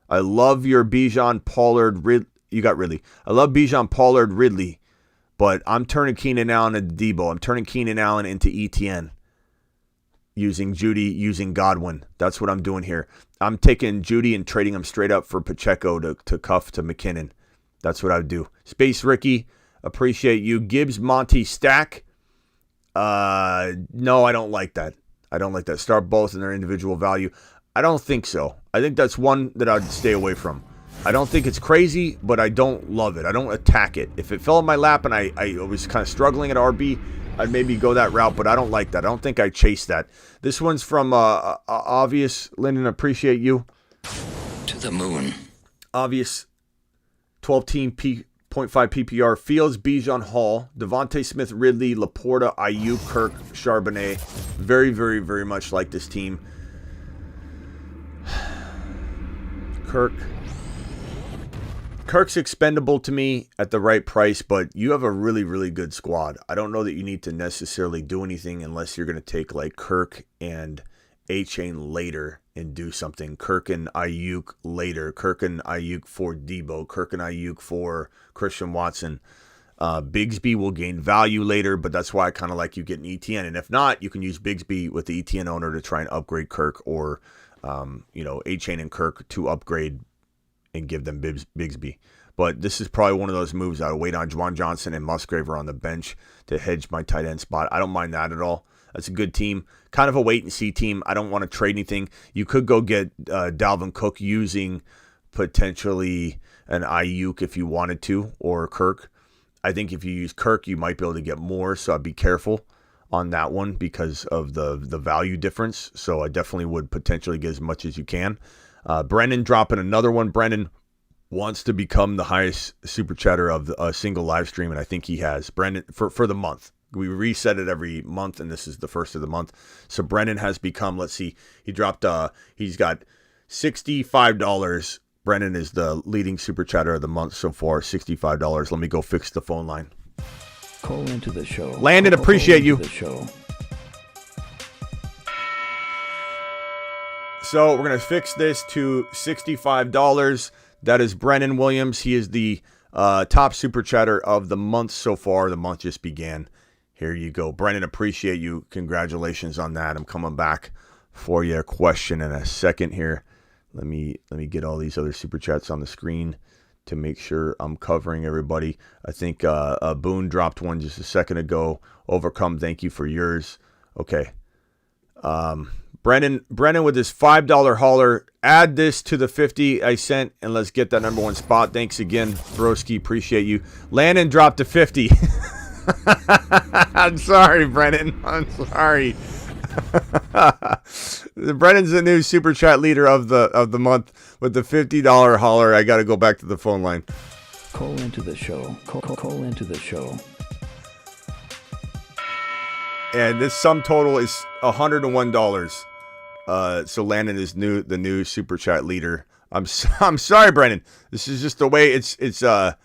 I love your Bijan, Pollard, you got Ridley. I love Bijan, Pollard, Ridley, but I'm turning Keenan Allen into Debo. I'm turning Keenan Allen into ETN. Using Judy, using Godwin. That's what I'm doing here. I'm taking Judy and trading him straight up for Pacheco to cuff to McKinnon. That's what I would do. Space Ricky, appreciate you. Gibbs, Monty, stack. No, I don't like that. I don't like that. Start both in their individual value. I don't think so. I think that's one that I'd stay away from. I don't think it's crazy, but I don't love it. I don't attack it. If it fell in my lap and I was kind of struggling at RB, I'd maybe go that route, but I don't like that. I don't think I chase that. This one's from Obvious. Lyndon, appreciate you. To the moon. Obvious 12-team 0.5 PPR. Fields, Bijan, Hall, Devontae Smith, Ridley, Laporta, Ayuk, Kirk, Charbonnet. Very, very, very much like this team. Kirk's expendable to me at the right price, but you have a really, really good squad. I don't know that you need to necessarily do anything unless you're going to take like Kirk and A-Chain later and do something. Kirk and Ayuk later. Kirk and Ayuk for Debo. Kirk and Ayuk for Christian Watson. Bigsby will gain value later, but that's why I kind of like you getting ETN. And if not, you can use Bigsby with the ETN owner to try and upgrade Kirk, or A-Chain and Kirk to upgrade and give them Bigsby. But this is probably one of those moves I would wait on. Juwan Johnson and Musgrave are on the bench to hedge my tight end spot. I don't mind that at all. That's a good team. Kind of a wait-and-see team. I don't want to trade anything. You could go get Dalvin Cook using potentially an Ayuk if you wanted to, or Kirk. I think if you use Kirk, you might be able to get more, so I'd be careful on that one because of the value difference. So I definitely would potentially get as much as you can. Brennan dropping another one. Brennan wants to become the highest super chatter of a single live stream, and I think he has. Brennan, for the month. We reset it every month, and this is the first of the month. So Brennan has become, let's see, he dropped, he's got $65. Brennan is the leading super chatter of the month so far, $65. Let me go fix the phone line. Call into the show. Landon, appreciate you. The show. So we're going to fix this to $65. That is Brennan Williams. He is the top super chatter of the month so far. The month just began. Here you go. Brennan, appreciate you. Congratulations on that. I'm coming back for your question in a second here. Let me get all these other super chats on the screen to make sure I'm covering everybody. I think Boone dropped one just a second ago. Overcome, thank you for yours. Okay. Brennan with his $5 hauler. Add this to the 50 I sent, and let's get that number one spot. Thanks again, Broski. Appreciate you. Landon dropped to 50. I'm sorry, Brennan. I'm sorry. Brennan's the new super chat leader of the month with the $50 hauler. I got to go back to the phone line. Call into the show. Call into the show. And this sum total is $101. So Landon is the new super chat leader. I'm sorry, Brennan. This is just the way it's a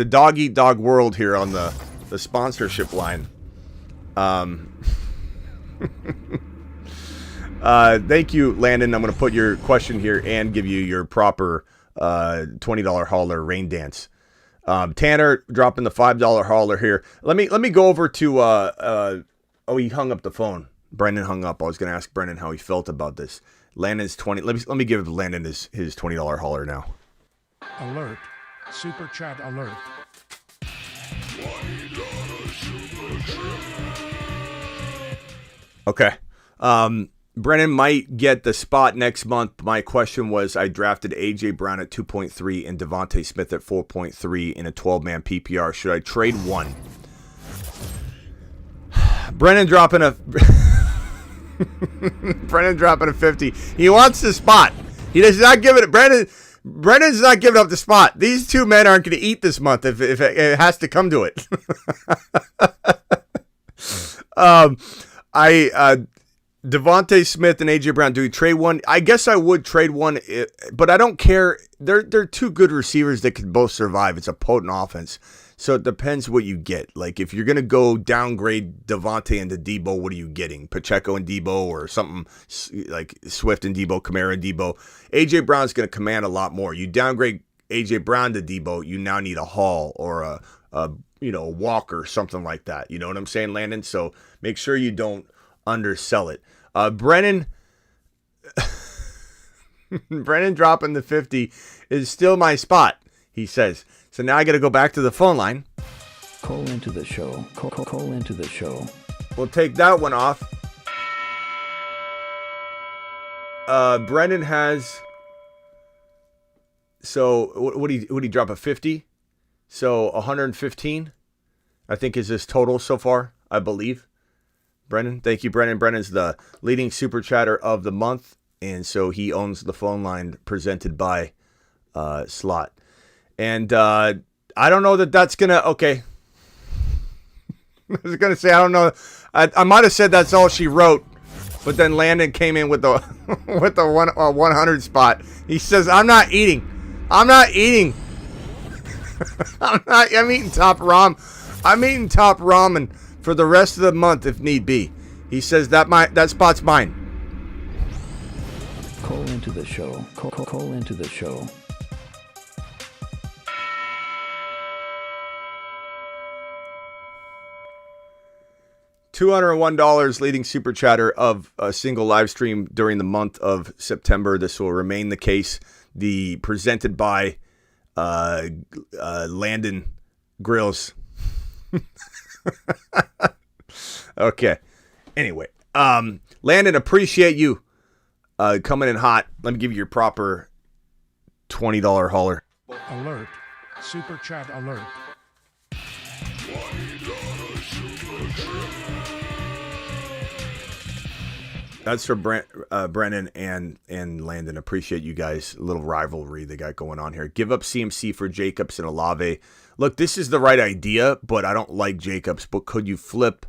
dog eat dog world here on the sponsorship line. Thank you, Landon. I'm going to put your question here and give you your proper $20 hauler rain dance. Tanner dropping the $5 hauler here. Let me go over to he hung up the phone. Brendan hung up. I was going to ask Brendan how he felt about this. Landon's 20. Let me give Landon his $20 hauler now. Alert. Super chat alert. Okay. Brennan might get the spot next month. My question was, I drafted A.J. Brown at 2.3 and Devontae Smith at 4.3 in a 12-man PPR. Should I trade one? Brennan dropping a 50. He wants the spot. He does not give it. Brennan's not giving up the spot. These two men aren't going to eat this month if it has to come to it. Devontae Smith and A.J. Brown, do we trade one? I guess I would trade one, but I don't care. They're two good receivers that can both survive. It's a potent offense. So it depends what you get. Like, if you're going to go downgrade Devontae into Debo, what are you getting? Pacheco and Debo, or something like Swift and Debo, Kamara and Debo. A.J. Brown's going to command a lot more. You downgrade A.J. Brown to Debo, you now need a Hall or a Walker, something like that. You know what I'm saying, Landon? So make sure you don't undersell it. Brennan dropping the 50 is still my spot, he says. So now I got to go back to the phone line. Call into the show. Call into the show. We'll take that one off. Brendan has. So what did he drop, a 50? So 115, I think, is his total so far, I believe. Brendan, thank you, Brendan. Brendan's the leading super chatter of the month, and so he owns the phone line presented by Slot. And I don't know that's gonna. Okay, I was gonna say I don't know. I might have said that's all she wrote, but then Landon came in with the with the 100 spot. He says, I'm not eating. I'm eating top I'm eating top ramen for the rest of the month if need be. He says that spot's mine. Call into the show. Call into the show. $201 leading super chatter of a single live stream during the month of September. This will remain the case. The presented by Landon Grills. Okay. Anyway, Landon, appreciate you coming in hot. Let me give you your proper $20 hauler. Alert. Super chat alert. That's for Brennan and Landon. Appreciate you guys. A little rivalry they got going on here. Give up CMC for Jacobs and Olave. Look, this is the right idea, but I don't like Jacobs. But could you flip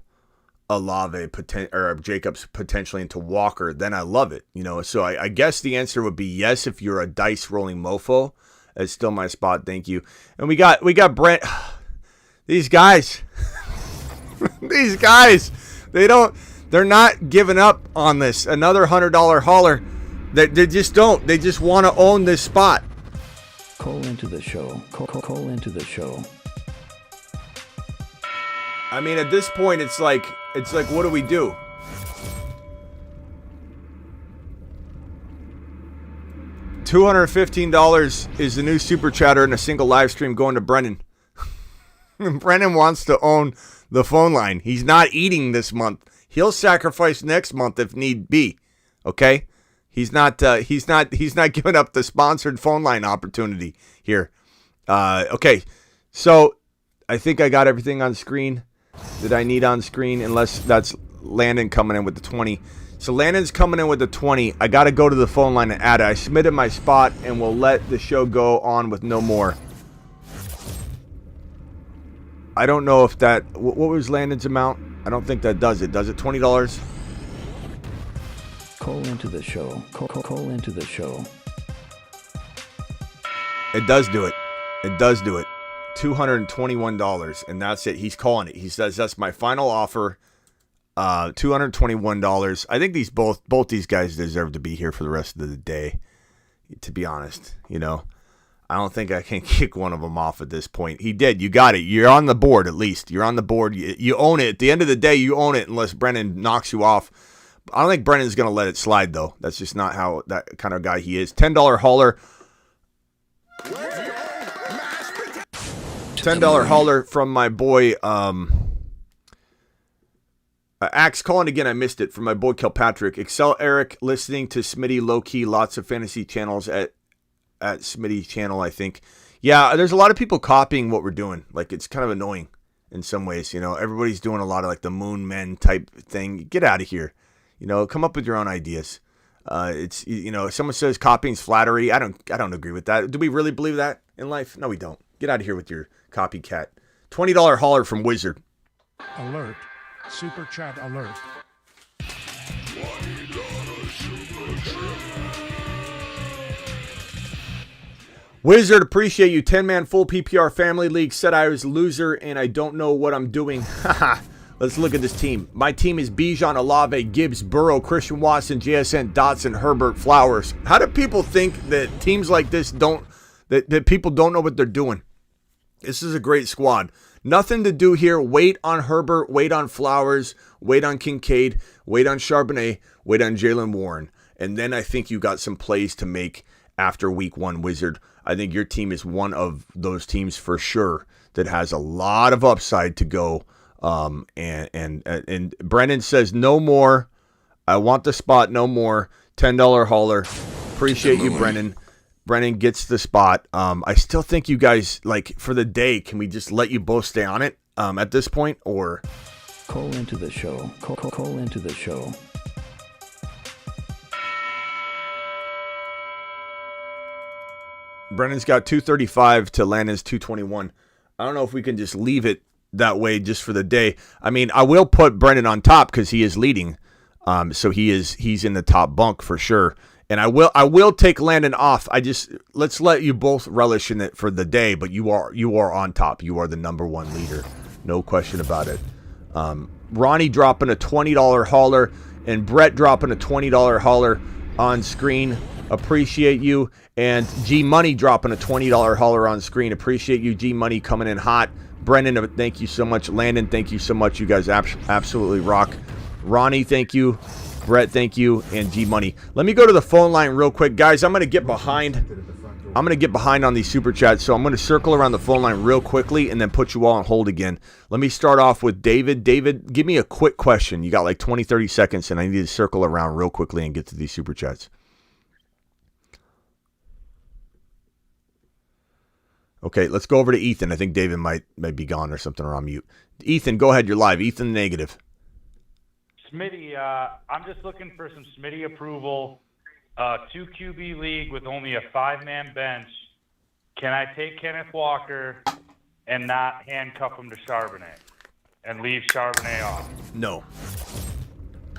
Olave or Jacobs potentially into Walker? Then I love it. So I guess the answer would be yes if you're a dice rolling mofo. That's still my spot. Thank you. And we got Brent. These guys. These guys. They're not giving up on this. Another $100 hauler. They just don't. They just want to own this spot. Call into the show. Call into the show. I mean, at this point, it's like, what do we do? $215 is the new super chatter in a single live stream going to Brennan. Brennan wants to own the phone line. He's not eating this month. He'll sacrifice next month if need be. Okay? He's not giving up the sponsored phone line opportunity here. Okay. So I think I got everything on screen that I need on screen, unless that's Landon coming in with the 20. So Landon's coming in with the 20. I got to go to the phone line and add it. I submitted my spot, and we'll let the show go on with no more. I don't know if that... What was Landon's amount? I don't think that does it. Does it $20? Call into the show. Call into the show. It does do it. It does do it. $221, and that's it. He's calling it. He says that's my final offer. $221. I think both these guys deserve to be here for the rest of the day. To be honest, I don't think I can kick one of them off at this point. He did. You got it. You're on the board at least. You're on the board. You own it. At the end of the day, you own it unless Brennan knocks you off. I don't think Brennan's going to let it slide, though. That's just not how that kind of guy he is. $10 hauler. $10 hauler from my boy Axe. Calling again. I missed it. From my boy Kilpatrick. Excel Eric listening to Smitty low key. Lots of fantasy channels at Smitty's channel, I think. Yeah, there's a lot of people copying what we're doing. Like, it's kind of annoying in some ways. Everybody's doing a lot of like the Moon Men type thing. Get out of here. Come up with your own ideas. It's if someone says copying's flattery, I don't agree with that. Do we really believe that in life? No, we don't. Get out of here with your copycat. $20 hauler from Wizard. Alert. Super chat alert. Wizard, appreciate you. 10-man full PPR family league. Said I was a loser and I don't know what I'm doing. Haha. Let's look at this team. My team is Bijan, Olave, Gibbs, Burrow, Christian Watson, JSN, Dotson, Herbert, Flowers. How do people think that teams like this that people don't know what they're doing? This is a great squad. Nothing to do here. Wait on Herbert, wait on Flowers, wait on Kincaid, wait on Charbonnet, wait on Jalen Warren. And then I think you got some plays to make after week one, Wizard. I think your team is one of those teams for sure that has a lot of upside to go. And Brennan says, no more. I want the spot, no more. $10 hauler. Appreciate you, Brennan. Brennan gets the spot. I still think you guys, like, for the day, can we just let you both stay on it at this point? Or Call into the show. Call into the show. Brennan's got 235 to Landon's 221. I don't know if we can just leave it that way just for the day. I mean, I will put Brennan on top because he is leading. So he's in the top bunk for sure. And I will take Landon off. Let's let you both relish in it for the day, but you are on top. You are the number one leader. No question about it. Ronnie dropping a $20 hauler and Brett dropping a $20 hauler on screen. Appreciate you. And G Money dropping a $20 hauler on screen. Appreciate you, G Money, coming in hot. Brendan, thank you so much. Landon, thank you so much. You guys absolutely rock. Ronnie, thank you. Brett, thank you. And G Money. Let me go to the phone line real quick. Guys, I'm going to get behind on these super chats, so I'm going to circle around the phone line real quickly and then put you all on hold again. Let me start off with David. David, give me a quick question. You got like 20, 30 seconds, and I need to circle around real quickly and get to these super chats. Okay, let's go over to Ethan. I think David might be gone or something, or on mute. Ethan, go ahead. You're live. Ethan, negative. Smitty, I'm just looking for some Smitty approval. 2 QB league with only a 5-man bench. Can I take Kenneth Walker and not handcuff him to Charbonnet and leave Charbonnet off? No.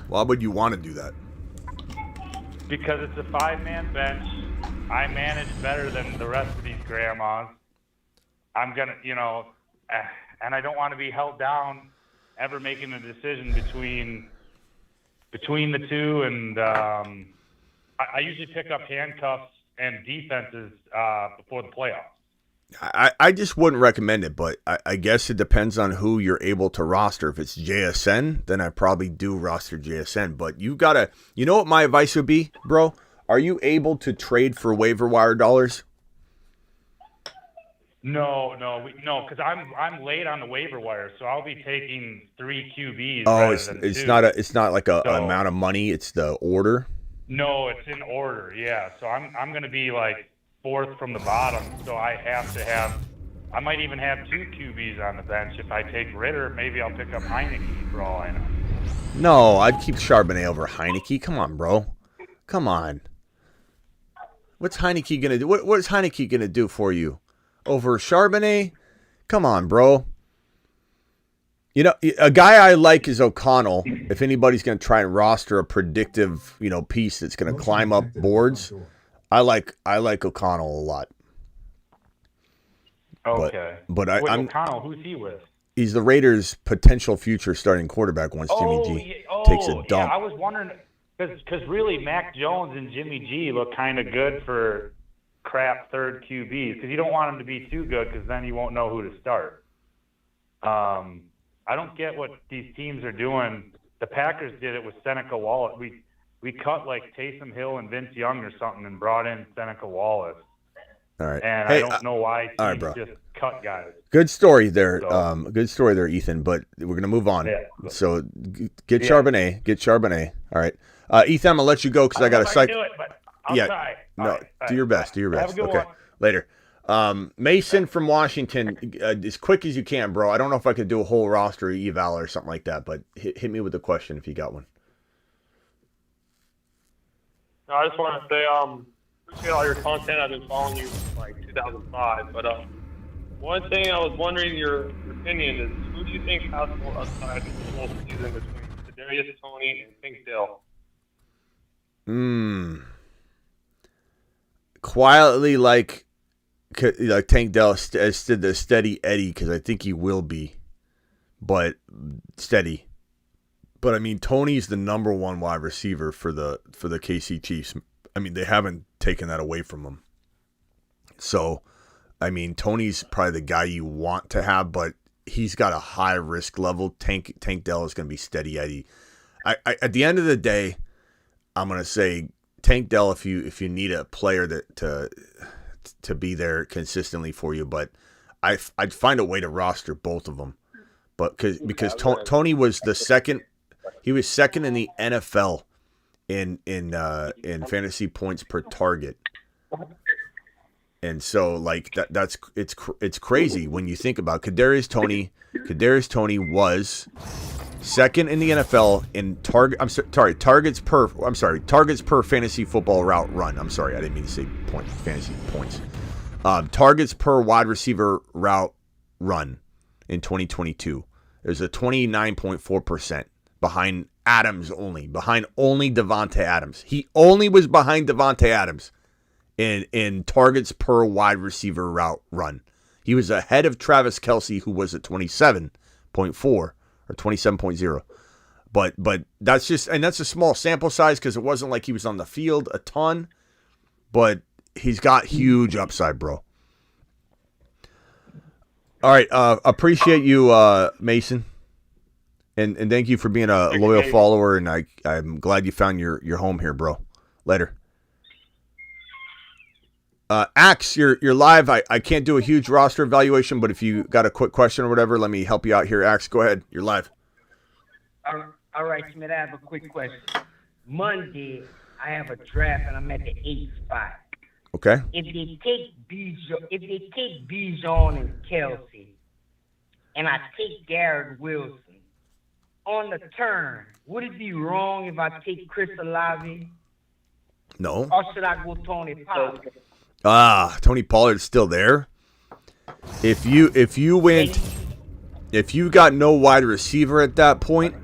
Why would you want to do that? Because it's a 5-man bench. I manage better than the rest of these grandmas. I'm going to, and I don't want to be held down ever making a decision between the two. And I usually pick up handcuffs and defenses before the playoffs. I just wouldn't recommend it, but I guess it depends on who you're able to roster. If it's JSN, then I probably do roster JSN. But you got to, what my advice would be, bro? Are you able to trade for waiver wire dollars? No, because I'm late on the waiver wire, so I'll be taking 3 QBs. Oh, it's not like a amount of money. It's the order. No, it's in order. Yeah, so I'm going to be like 4th from the bottom. So I have to have. I might even have 2 QBs on the bench. If I take Ritter, maybe I'll pick up Heineke for all I know. No, I'd keep Charbonnet over Heineke. Come on, bro. Come on. What's Heineke gonna do? What is Heineke gonna do for you? Over Charbonnet? Come on, bro. A guy I like is O'Connell. If anybody's going to try and roster a predictive, piece that's going to climb up boards, I like O'Connell a lot. Okay. But O'Connell, who's he with? He's the Raiders' potential future starting quarterback once Jimmy G takes a dump. Yeah, I was wondering because really Mac Jones and Jimmy G look kind of good for crap 3rd QBs because you don't want them to be too good because then you won't know who to start. I don't get what these teams are doing. The Packers did it with Seneca Wallace. We cut like Taysom Hill and Vince Young or something and brought in Seneca Wallace. All right. And I don't know why teams just cut guys. Good story there. Good story there, Ethan. But we're gonna move on. Yeah. So get Charbonnet. Get Charbonnet. All right. Ethan, I'm gonna let you go because I got to do it, but I'll try. No, do your best. Do your best. Have a good one. Later. Mason from Washington, as quick as you can, bro. I don't know if I could do a whole roster eval or something like that, but hit me with a question if you got one. No, I just want to say, appreciate all your content. I've been following you since like 2005. But one thing I was wondering your opinion is, who do you think has more upside in the whole season between Kadarius Toney and Tank Dell? Quietly, like Tank Dell stood the steady Eddie because I think he will be, but steady. But I mean, Tony's the number 1 wide receiver for the KC Chiefs. I mean, they haven't taken that away from him. So, I mean, Tony's probably the guy you want to have, but he's got a high risk level. Tank Dell is going to be steady Eddie. I at the end of the day, I'm going to say Tank Dell if you need a player that to be there consistently for you, but I'd find a way to roster both of them, but because Tony was the second, he was second in the NFL in fantasy points per target, and so like it's crazy when you think about it. Kadarius Toney was second in the NFL in targets per fantasy football route run. I'm sorry, I didn't mean to say fantasy points. Targets per wide receiver route run in 2022. There's a 29.4% behind behind only Devontae Adams. He only was behind Devontae Adams in targets per wide receiver route run. He was ahead of Travis Kelce, who was at 27.4 or 27.0. But that's a small sample size because it wasn't like he was on the field a ton, but he's got huge upside, bro. All right, appreciate you, Mason, and thank you for being a loyal follower, and I'm glad you found your home here, bro. Later. Axe, you're live. I can't do a huge roster evaluation, but if you got a quick question or whatever, let me help you out here. Axe, go ahead. You're live. All right, Smith, I have a quick question. Monday, I have a draft, and I'm at the 8th spot. Okay. If they take Bijan and Kelsey, and I take Garrett Wilson, on the turn, would it be wrong if I take Chris Olave? No. Or should I go Tony Pollard? Tony Pollard's still there. If you got no wide receiver at that point,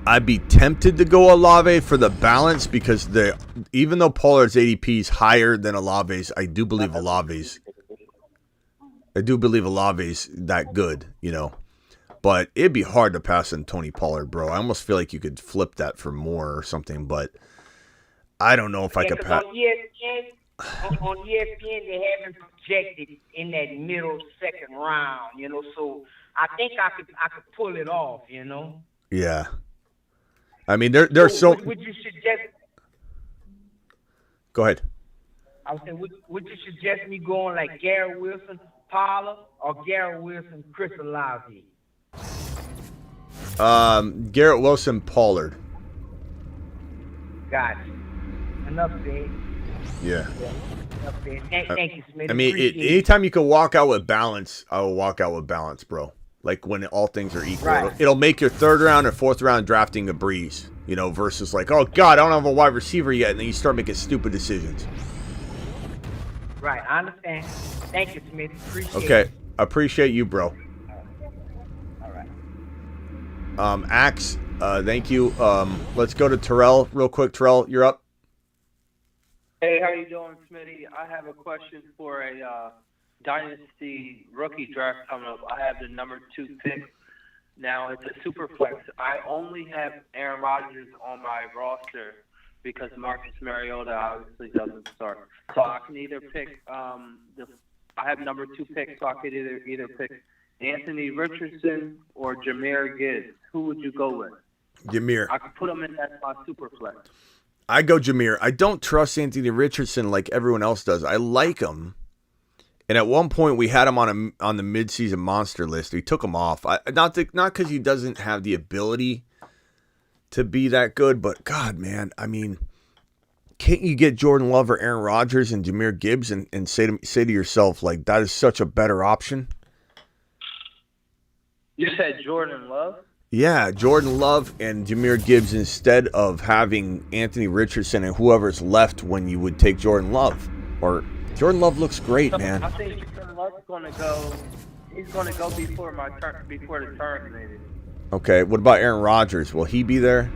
I'd be tempted to go Olave for the balance because even though Pollard's ADP is higher than Olave's, I do believe Olave's that good, you know. But it'd be hard to pass on Tony Pollard, bro. I almost feel like you could flip that for more or something, but I don't know if I could pass. On ESPN, they haven't projected in that middle second round, you know. So I think I could pull it off, you know. Yeah. I mean, there's so. Would you suggest? Go ahead. I was saying, would you suggest me going like Garrett Wilson, Pollard, or Garrett Wilson, Chris Olave? Garrett Wilson, Pollard. Gotcha. Enough said. Yeah. Enough said. Thank you, Smith. I mean, anytime you can walk out with balance, I will walk out with balance, bro. Like when all things are equal, right. It'll make your third round or fourth round drafting a breeze, you know, versus like, oh God, I don't have a wide receiver yet, and then you start making stupid decisions. Right, I understand. Thank you, Smith. Appreciate okay, it. Appreciate you, bro. All right. Axe, thank you. Let's go to Terrell real quick. Terrell, you're up. Hey, how you doing, Smitty? I have a question for a Dynasty rookie draft coming up. I have the number 2 pick. Now, it's a super flex. I only have Aaron Rodgers on my roster because Marcus Mariota obviously doesn't start. So I can either pick I have number 2 pick, so I could either pick Anthony Richardson or Jahmyr Gibbs. Who would you go with? Jahmyr. I could put him in as my super flex. I go Jahmyr. I don't trust Anthony Richardson like everyone else does. I like him. And at one point, we had him on the midseason monster list. We took him off. Not because he doesn't have the ability to be that good, but God, man, I mean, can't you get Jordan Love or Aaron Rodgers and Jahmyr Gibbs and say to yourself, like, that is such a better option? You said Jordan Love? Yeah, Jordan Love and Jahmyr Gibbs instead of having Anthony Richardson and whoever's left when you would take Jordan Love. Or Jordan Love looks great, man. I think Jordan Love's going to go. He's going to go before the turn, maybe. Okay, what about Aaron Rodgers? Will he be there?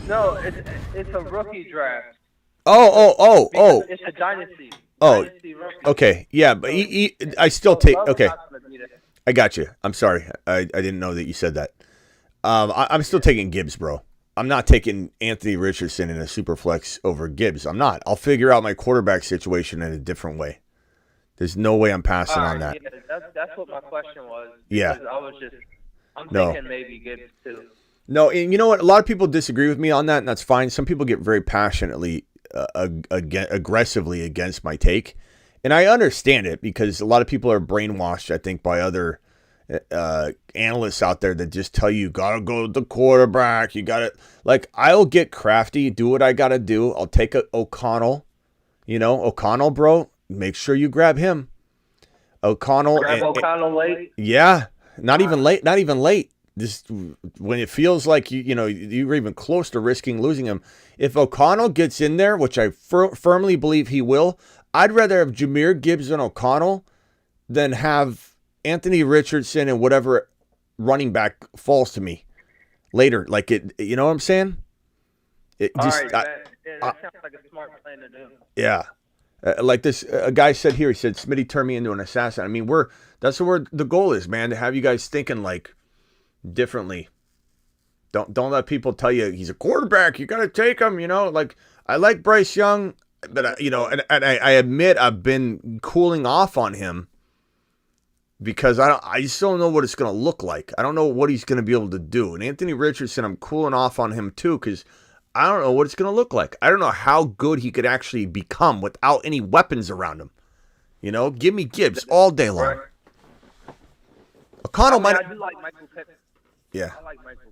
No, it's a rookie draft. Oh. It's a dynasty. Oh, dynasty rookie. Okay, yeah, but I still take. Okay, I got you. I'm sorry, I didn't know that you said that. I'm still taking Gibbs, bro. I'm not taking Anthony Richardson in a super flex over Gibbs. I'm not. I'll figure out my quarterback situation in a different way. There's no way I'm passing on that. Yeah, that's what my question was. Yeah. I'm thinking maybe Gibbs too. No, and you know what? A lot of people disagree with me on that, and that's fine. Some people get very passionately, aggressively against my take, And I understand it because a lot of people are brainwashed, I think, by other analysts out there that just tell you gotta go to the quarterback. You gotta, like, I'll get crafty, do what I gotta do. I'll take a O'Connell, O'Connell, bro. Make sure you grab him. O'Connell. Grab O'Connell late. Yeah, not even late. Not even late. Just when it feels like you're even close to risking losing him. If O'Connell gets in there, which I firmly believe he will, I'd rather have Jahmyr Gibbs and O'Connell than have Anthony Richardson and whatever running back falls to me later. Like it, you know what I'm saying? It All just, right, that sounds like a smart plan to do. Yeah. Like this, a guy said here, he said, Smitty turned me into an assassin. I mean, that's where the goal is, man, to have you guys thinking like differently. Don't let people tell you he's a quarterback. You got to take him, like I like Bryce Young, but and I admit I've been cooling off on him because I just don't know what it's going to look like. I don't know what he's going to be able to do. And Anthony Richardson, I'm cooling off on him too because I don't know what it's going to look like. I don't know how good he could actually become without any weapons around him. Give me Gibbs all day long. Right. O'Connell I do like Michael Pittman. Yeah. I like Michael Pittman.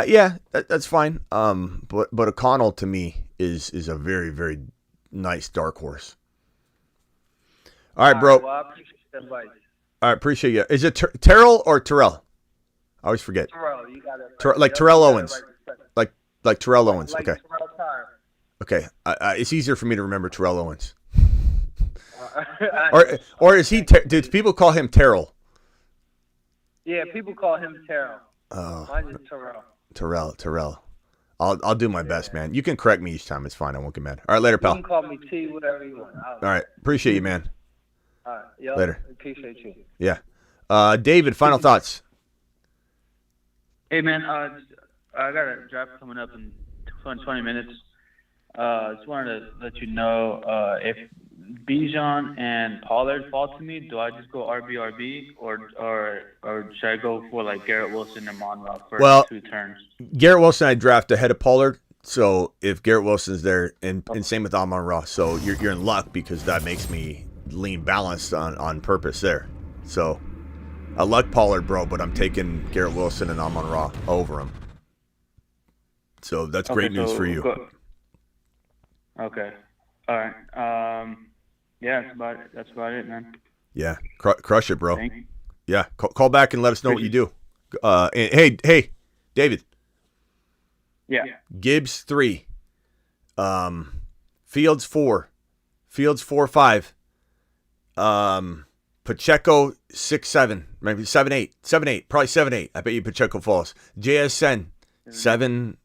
Yeah, that's fine. But O'Connell to me is a very, very nice dark horse. All right, bro. Well, I appreciate the advice. All right, appreciate you. Is it Terrell or Terrell? I always forget. Terrell, you got it. Like Terrell Owens. Like Terrell Owens. Like Okay. Terrell Carr. Okay. It's easier for me to remember Terrell Owens. Or is he? Do people call him Terrell? Yeah, people call him Terrell. Oh. Mine is Terrell. Terrell. I'll do my best, man. You can correct me each time. It's fine. I won't get mad. All right, later, pal. You can call me T, whatever you want. All right. Appreciate you, man. All right. Yep. Later. Appreciate you. Yeah. David, final thoughts. Hey, man. I got a draft coming up in 20 minutes. Just wanted to let you know if Bijan and Pollard fall to me, do I just go RB or should I go for like Garrett Wilson and Monroe for 2 turns? Garrett Wilson I draft ahead of Pollard. So if Garrett Wilson's there, and same with Amon-Ra, so you're in luck because that makes me lean balanced on purpose there. So I like Pollard, bro, but I'm taking Garrett Wilson and Amon-Ra over him. So that's great news for you. Okay. All right. Yeah, that's about it, man. Yeah, crush it, bro. Thank you. Yeah, call back and let us know what you do. And, hey, David. Yeah. Gibbs 3. Fields 4. Fields 4-5. Pacheco 6-7. Maybe 7-8. 7-8. Probably 7-8. I bet you Pacheco falls. JSN 7+.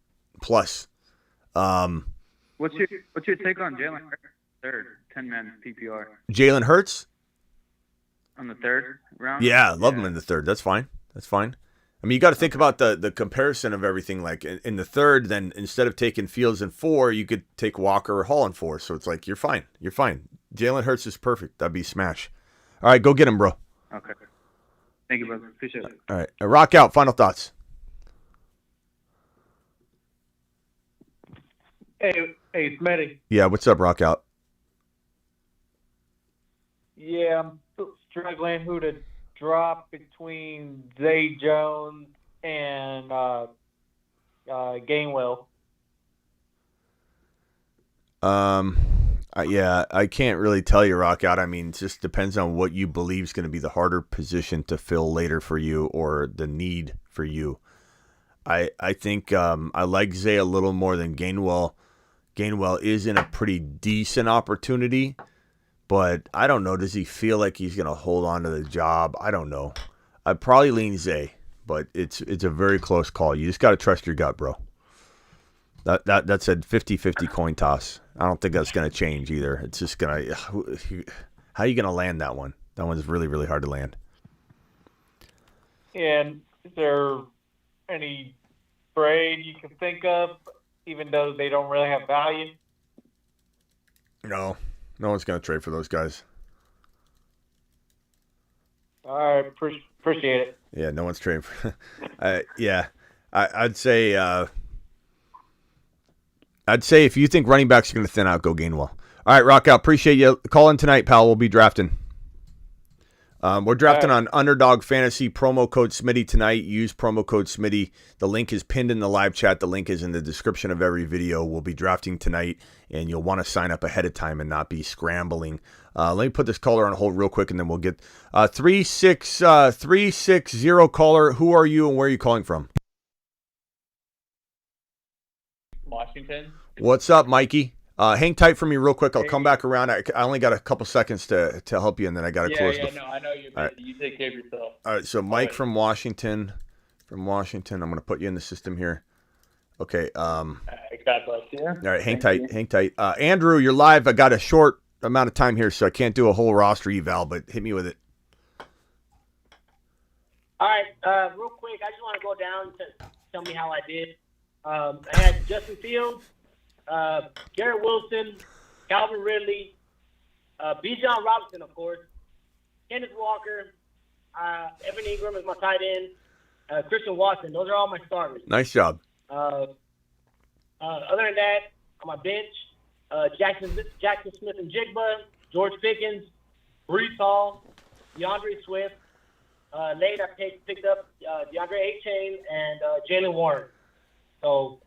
What's your take on Jalen Hurts, third 10-man PPR? Jalen Hurts on the third round? Yeah, love him in the third. That's fine. I mean, you got to think about the comparison of everything. Like in the third, then instead of taking Fields in 4, you could take Walker or Hall in 4. So it's like you're fine. Jalen Hurts is perfect. That'd be smash. All right, go get him, bro. Okay. Thank you, brother. Appreciate it. All right, rock out. Final thoughts. Hey, Smitty. Yeah, what's up, rock out? Yeah, I'm still struggling who to drop between Zay Jones and Gainwell. Yeah, I can't really tell you, rock out. I mean, it just depends on what you believe is going to be the harder position to fill later for you or the need for you. I think I like Zay a little more than Gainwell. Gainwell is in a pretty decent opportunity, but I don't know. Does he feel like he's going to hold on to the job? I don't know. I'd probably lean Zay, but it's a very close call. You just got to trust your gut, bro. That's a 50-50 coin toss. I don't think that's going to change either. It's just going to – how are you going to land that one? That one's really, really hard to land. And is there any trade you can think of, even though they don't really have value? No one's going to trade for those guys. All right, appreciate it. Yeah, no one's trading for. I'd say if you think running backs are going to thin out, go Gainwell. All right, Rock out. Appreciate you. Call in tonight, pal. We'll be drafting. We're drafting on Underdog Fantasy. Promo code Smitty tonight. Use promo code Smitty. The link is pinned in the live chat. The link is in the description of every video. We'll be drafting tonight, and you'll want to sign up ahead of time and not be scrambling. Let me put this caller on hold real quick, and then we'll get 360 caller. Who are you, and where are you calling from? Washington. What's up, Mikey? Hang tight for me real quick. I'll come back around. I only got a couple seconds to help you, and then I got to close. No, I know you're busy. Right. You take care of yourself. All right, so Mike from Washington. I'm going to put you in the system here. Okay. God bless you. All right, hang tight. Andrew, you're live. I got a short amount of time here, so I can't do a whole roster eval, but hit me with it. All right, real quick, I just want to go down to tell me how I did. I had Justin Fields, Garrett Wilson, Calvin Ridley, Bijan Robinson, of course, Kenneth Walker, Evan Ingram is my tight end, Christian Watson. Those are all my starters. Nice job. Other than that, on my bench, Jackson Smith and Jigba, George Pickens, Breece Hall, DeAndre Swift. Late, I picked up DeAndre A-Chain and Jalen Warren. So,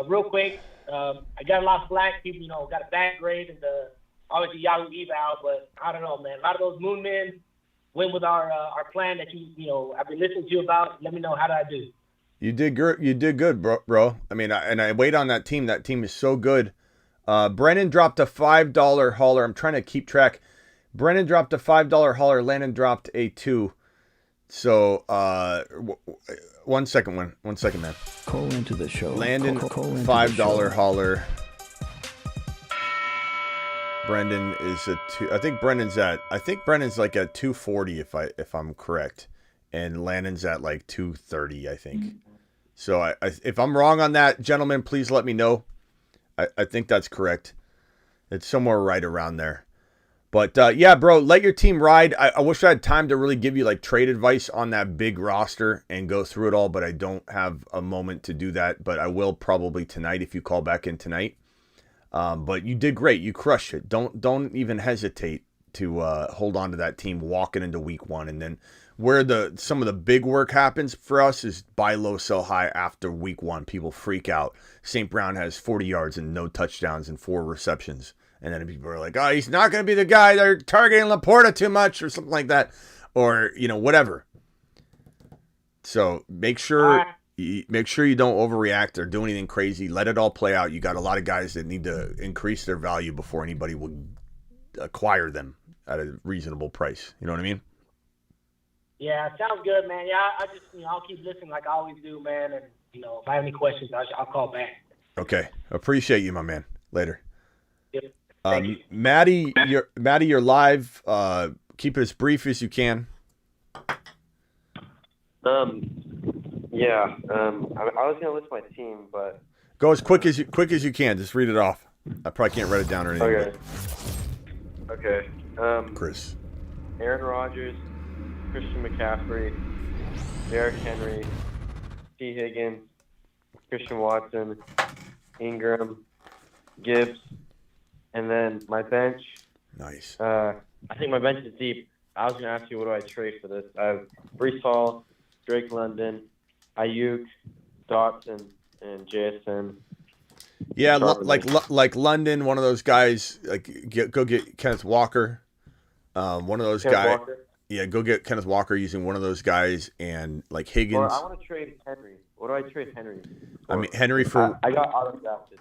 real quick, I got a lot of flack. People, got a bad grade in the obviously Yahoo eval, but I don't know, man. A lot of those moon men went with our plan that I've been listening to you about. Let me know, how did I do? You did good. You did good, bro. I mean, I wait on that team. That team is so good. Brennan dropped a $5 hauler. I'm trying to keep track. Brennan dropped a $5 hauler. Landon dropped a $2. So, 1 second, man. Call into the show. Landon, call into $5 hauler. Brendan is a 2. I think Brendan's like at 240 if I'm correct, and Landon's at like 230, I think. So if I'm wrong on that, gentlemen, please let me know. I think that's correct. It's somewhere right around there. But, yeah, bro, let your team ride. I wish I had time to really give you, like, trade advice on that big roster and go through it all, but I don't have a moment to do that. But I will probably tonight if you call back in tonight. But you did great. You crushed it. Don't even hesitate to hold on to that team walking into week 1. And then where some of the big work happens for us is buy low, sell high after week 1. People freak out. St. Brown has 40 yards and no touchdowns and 4 receptions. And then people are like, oh, he's not going to be the guy. They're targeting Laporta too much or something like that. Or, whatever. So make sure you don't overreact or do anything crazy. Let it all play out. You got a lot of guys that need to increase their value before anybody will acquire them at a reasonable price. You know what I mean? Yeah, sounds good, man. Yeah, I just, I'll keep listening like I always do, man. And, if I have any questions, I'll call back. Okay. Appreciate you, my man. Later. Yep. Maddie, you're live. Keep it as brief as you can. Yeah. I was gonna list my team, but go as quick as you can. Just read it off. I probably can't write it down or anything. Okay. Okay. Chris. Aaron Rodgers, Christian McCaffrey, Derrick Henry, T. Higgins, Christian Watson, Ingram, Gibbs. And then my bench. Nice. I think my bench is deep. I was going to ask you, what do I trade for this? I have Breece Hall, Drake London, Ayuk, Dotson, and JSN. Yeah, like London, one of those guys. Go get Kenneth Walker. One of those guys. Walker? Yeah, go get Kenneth Walker using one of those guys, and like Higgins. Or I want to trade Henry. What do I trade Henry for? I mean, Henry for. I got auto-drafted.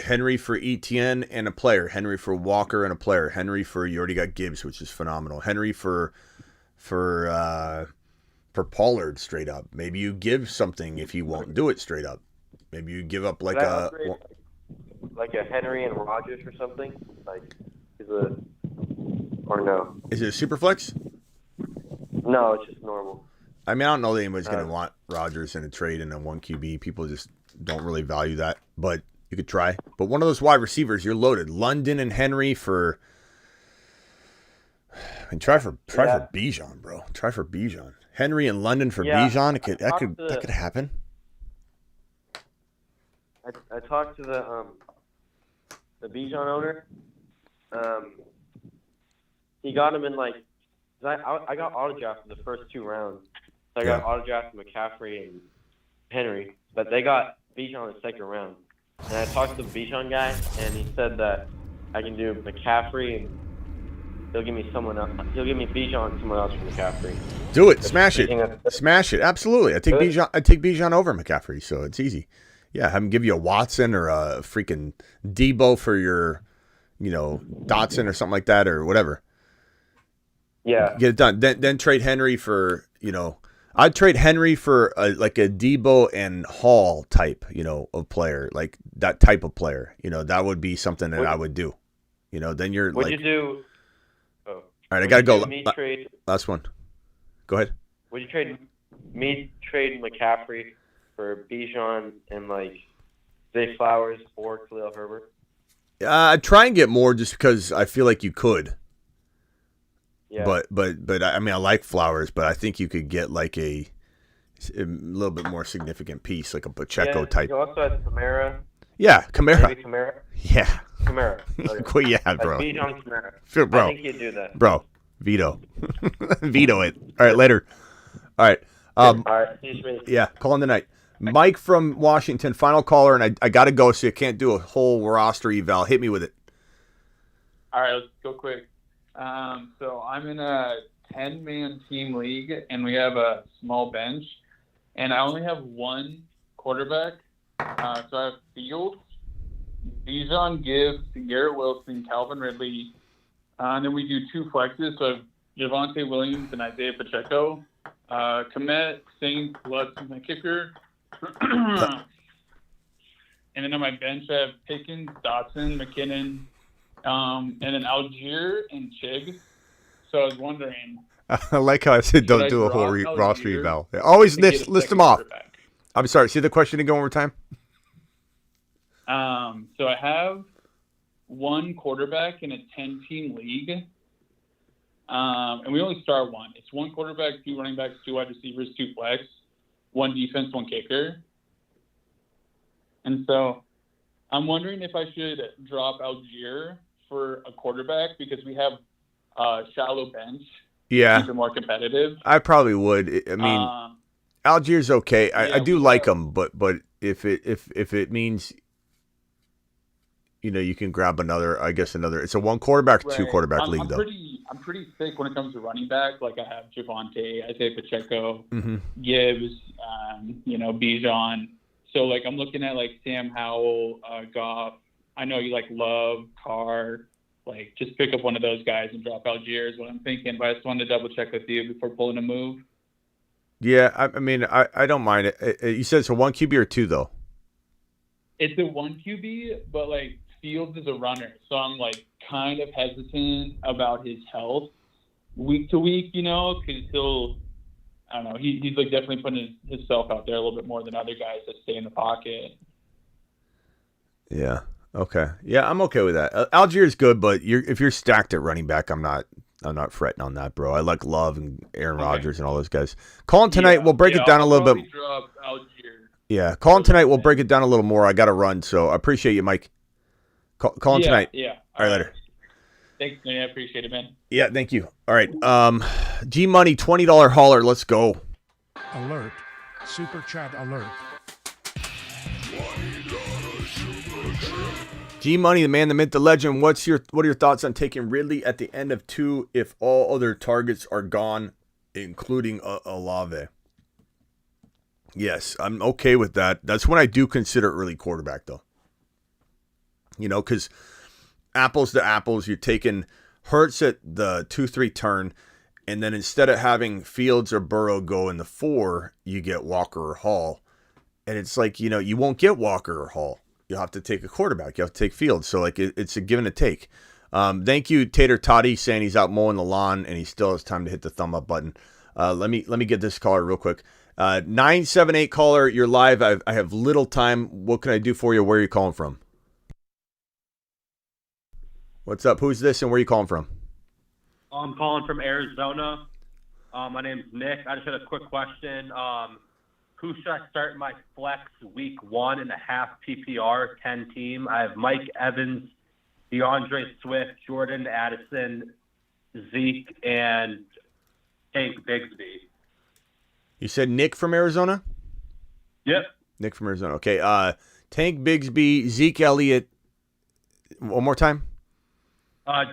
Henry for Etienne and a player. Henry for Walker and a player. Henry for, you already got Gibbs, which is phenomenal. Henry for Pollard straight up. Maybe you give something if he won't do it straight up. Maybe you give up like a Henry and Rodgers or something. Or no? Is it a super flex? No, it's just normal. I mean, I don't know that anybody's going to want Rodgers in a trade in a 1 QB. People just don't really value that, but you could try. But one of those wide receivers, you're loaded. London and Henry for. I mean, try for Bijan, bro. Try for Bijan. Henry and London for Bijan. That could happen. I talked to the Bijan owner. He got him in I got autographed in the first 2 rounds. So I got autographed McCaffrey and Henry, but they got Bijan in the second round. And I talked to the Bijan guy, and he said that I can do McCaffrey, and he'll give me someone else. He'll give me Bijan and someone else for McCaffrey. Do it. Smash it. Smash it. Absolutely. I take Bijan over McCaffrey, so it's easy. Yeah, have him give you a Watson or a freaking Debo for your, Dotson or something like that or whatever. Yeah. Get it done. Then trade Henry for, I'd trade Henry for a Debo and Hall type, of player, like that type of player. That would be something that I would do. Then you're Would you do? Oh. All right, I gotta go. Trade. Last one. Go ahead. Would you trade McCaffrey for Bijan and Zay Flowers or Khalil Herbert? I'd try and get more just because I feel like you could. Yeah. But I mean, I like Flowers, but I think you could get a little bit more significant piece, like a Pacheco type. You also had Kamara. Yeah, Kamara. Maybe Kamara. Yeah. Kamara. Okay. Yeah, bro. Bijan Kamara. Bro. I think you'd do that. Bro, veto. Veto it. All right, later. All right. All right. See you. Yeah, call in tonight. Mike from Washington, final caller, and I got to go, so you can't do a whole roster eval. Hit me with it. All right, let's go quick. So I'm in a 10-man team league, and we have a small bench, and I only have one quarterback. So I have Fields, Bijan, Gibbs, Garrett Wilson, Calvin Ridley, and then we do 2 flexes. So I have Javonte Williams and Isaiah Pacheco. Komet, Saints, Lutz, my kicker. And then on my bench, I have Pickens, Dotson, McKinnon, and then Algier and Chig. So I was wondering. I like how I said don't do a whole roster eval. Always list them off. I'm sorry. See the question again one more time? So I have one quarterback in a 10-team league. And we only start one. It's 1 quarterback, 2 running backs, 2 wide receivers, 2 flex, 1 defense, 1 kicker. And so I'm wondering if I should drop Algier for a quarterback because we have a shallow bench. Yeah. Keep it more competitive. I probably would. I mean, Algier's okay. I do like him, but if it means you can grab another. It's a 1 quarterback, 2 quarterback league though. I'm pretty thick when it comes to running back. Like I have Javonte, Isaiah Pacheco, Mm-hmm. Gibbs, Bijan. So I'm looking at Sam Howell, Goff. I know you Love, Carr. Just pick up one of those guys and drop Algier is what I'm thinking. But I just wanted to double check with you before pulling a move. Yeah, I mean, I don't mind it. You said it's a 1 QB or 2 though. It's a 1 QB, but Fields is a runner, so I'm kind of hesitant about his health week to week, because he'll, I don't know, he's definitely putting himself out there a little bit more than other guys that stay in the pocket. Yeah. Okay. Yeah, I'm okay with that. Algier's good, but if you're stacked at running back, I'm not fretting on that, bro. I like Love and Aaron Rodgers and all those guys. Call him tonight. We'll break it down a little bit. Drop Algier. Yeah, call him tonight. We'll break it down a little more. I got to run, so I appreciate you, Mike. Call him tonight. Yeah. All right, later. Thanks, man. I appreciate it, man. Yeah, thank you. All right. G Money, $20 hauler. Let's go. Alert. Super chat alert. G Money, the man, the myth, the legend. What are your thoughts on taking Ridley at the end of 2 if all other targets are gone, including Olave? Yes, I'm okay with that. That's when I do consider early quarterback, though. Because apples to apples, you're taking Hurts at the 2-3 turn, and then instead of having Fields or Burrow go in the 4, you get Walker or Hall. And it's you won't get Walker or Hall. You'll have to take a quarterback. You have to take Fields. So, it's a give and a take. Thank you, Tater Toddy, saying he's out mowing the lawn, and he still has time to hit the thumb up button. Let me get this caller real quick. 978 caller, you're live. I have little time. What can I do for you? Where are you calling from? What's up? Who's this and where are you calling from? I'm calling from Arizona. My name's Nick. I just had a quick question. Who should I start in my flex week 1.5 PPR 10 team? I have Mike Evans, DeAndre Swift, Jordan Addison, Zeke, and Tank Bigsby. You said Nick from Arizona? Yep. Nick from Arizona. Okay. Tank Bigsby, Zeke Elliott. One more time.